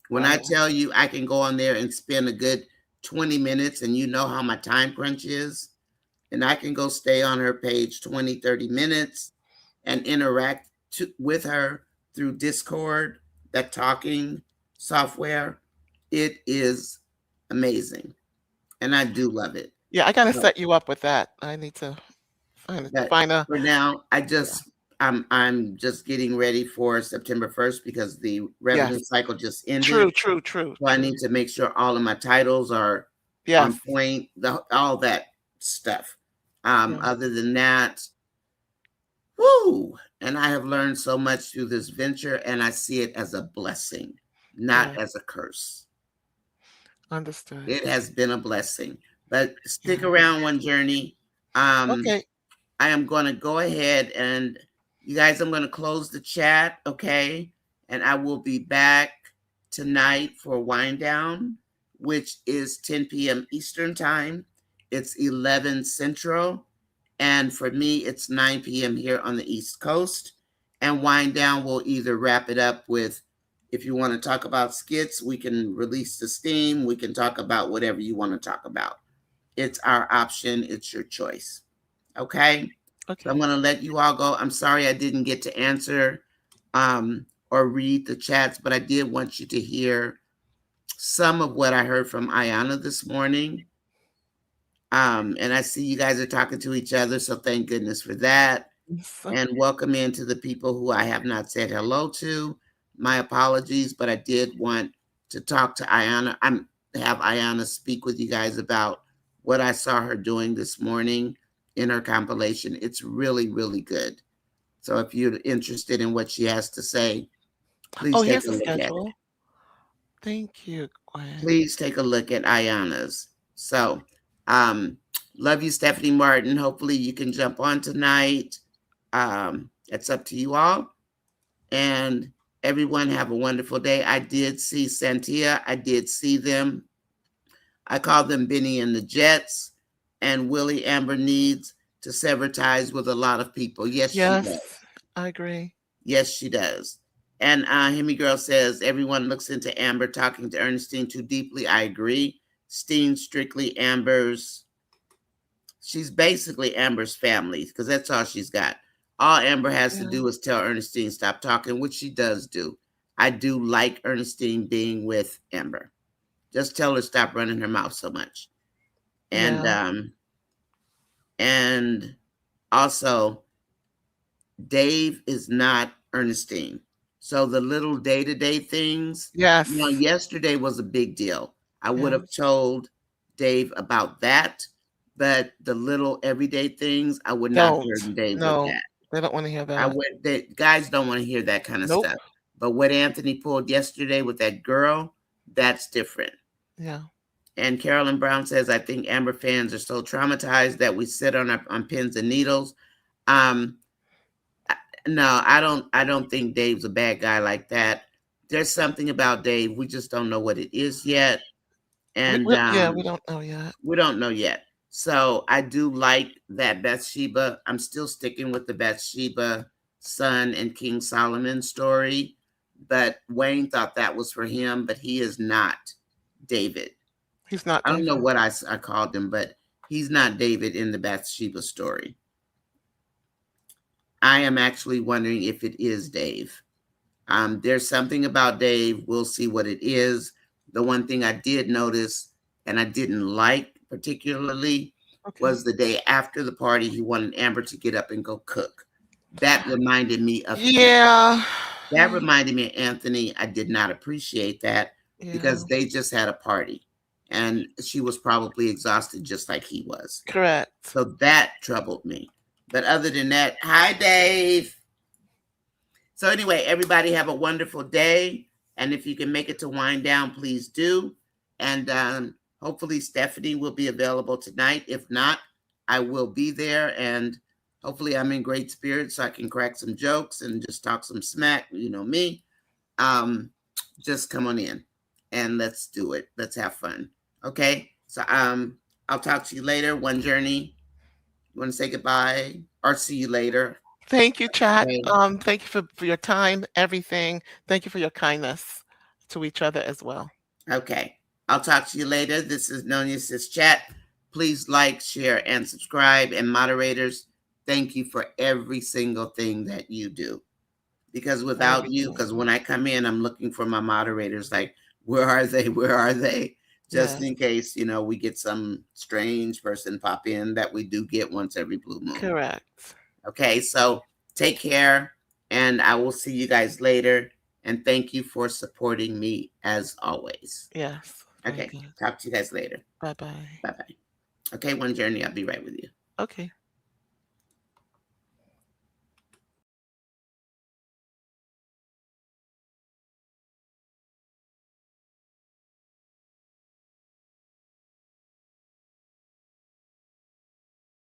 When I Wow. tell you I can go on there and spend a good 20 minutes, and you know how my time crunch is, and I can go stay on her page 20, 30 minutes and interact with her through Discord, that talking software. It is amazing. And I do love it. Yeah, I gotta So, set you up with that. I need to but find a for now, yeah. I'm just getting ready for September 1st because the revenue Yes. cycle just ended. True, true, true, So I true. need to make sure all of my titles are Yes. on point, all that stuff. Yeah. Other than that, woo! And I have learned so much through this venture, and I see it as a blessing, not Yeah. as a curse. Understood. It has been a blessing. But stick Yeah. around, One Journey. Um, Okay. I am going to go ahead and, you guys, I'm going to close the chat, okay? And I will be back tonight for Wind Down, which is 10 p.m. Eastern Time. It's 11 Central. And for me, it's 9 p.m. here on the East Coast. And Wind Down will either wrap it up with, if you want to talk about skits, we can release the steam. We can talk about whatever you want to talk about. It's our option. It's your choice. Okay. So I'm Okay. going to let you all go. I'm sorry I didn't get to answer or read the chats, but I did want you to hear some of what I heard from Ayana this morning. And I see you guys are talking to each other, so thank goodness for that. So, And welcome in to the people who I have not said hello to. My apologies, but I did want to talk to Ayana. Have Ayana speak with you guys about what I saw her doing this morning in her compilation. It's really, really good. So if you're interested in what she has to say, oh, please take here's a the look at it. schedule. Thank you, Gwen. Please take a look at Ayana's. So, love you, Stephanie Martin. Hopefully you can jump on tonight. It's up to you all. And everyone have a wonderful day. I did see Santia. I did see them. I call them Benny and the Jets. And Willie Amber needs to sever ties with a lot of people. Yes, she Yes, does. I agree. Yes, she does. And Hemi Girl says everyone looks into Amber talking to Ernestine too deeply. I agree. Steen strictly Amber's. She's basically Amber's family because that's all she's got. All Amber has to Yeah. do is tell Ernestine stop talking, which she does do. I do like Ernestine being with Amber. Just tell her stop running her mouth so much. And Yeah. and also Dave is not Ernestine. So the little day-to-day things, Yes. yesterday was a big deal. I would Yeah. have told Dave about that, but the little everyday things, I would not Don't. burden Dave with No, that. they don't want to hear I that. would the guys don't want to hear that kind of Nope. stuff. But what Anthony pulled yesterday with that girl, that's different. Yeah. And Carolyn Brown says, I think Amber fans are so traumatized that we sit on pins and needles. Um, no, I don't think Dave's a bad guy like that. There's something about Dave. We just don't know what it is yet. And Yeah, we don't know yet. we don't know yet. So I do like that Bathsheba. I'm still sticking with the Bathsheba son and King Solomon story. But Wayne thought that was for him, but he is not David. He's not I don't know David. what I called him, but he's not David in the Bathsheba story. I am actually wondering if it is Dave. There's something about Dave. We'll see what it is. The one thing I did notice and I didn't like particularly Okay. was the day after the party, he wanted Amber to get up and go cook. That reminded me of him. Yeah. That reminded me of Anthony. I did not appreciate that Yeah. because they just had a party and she was probably exhausted just like he was. Correct. So that troubled me. But other than that, hi, Dave. So anyway, everybody have a wonderful day. And if you can make it to wind down, please do. And hopefully Stephanie will be available tonight. If not, I will be there. And hopefully I'm in great spirits so I can crack some jokes and just talk some smack. You know me. Just come on in and let's do it. Let's have fun. Okay. So I'll talk to you later. One Journey. You want to say goodbye or see you later? Thank you, chat. Okay. Thank you for your time, everything. Thank you for your kindness to each other as well. Okay. I'll talk to you later. This is NONYASISCHAT. Please like, share, and subscribe. And moderators, thank you for every single thing that you do. Because without you, Everything. because when I come in, I'm looking for my moderators, like, where are they? Where are they? Just Yes. in case, we get some strange person pop in that we do get once every blue moon. Correct. Okay, so take care, and I will see you guys later. And thank you for supporting me as always. Yes. Okay, talk to you guys later. Bye-bye. Bye-bye. Okay, One Journey, I'll be right with you. Okay.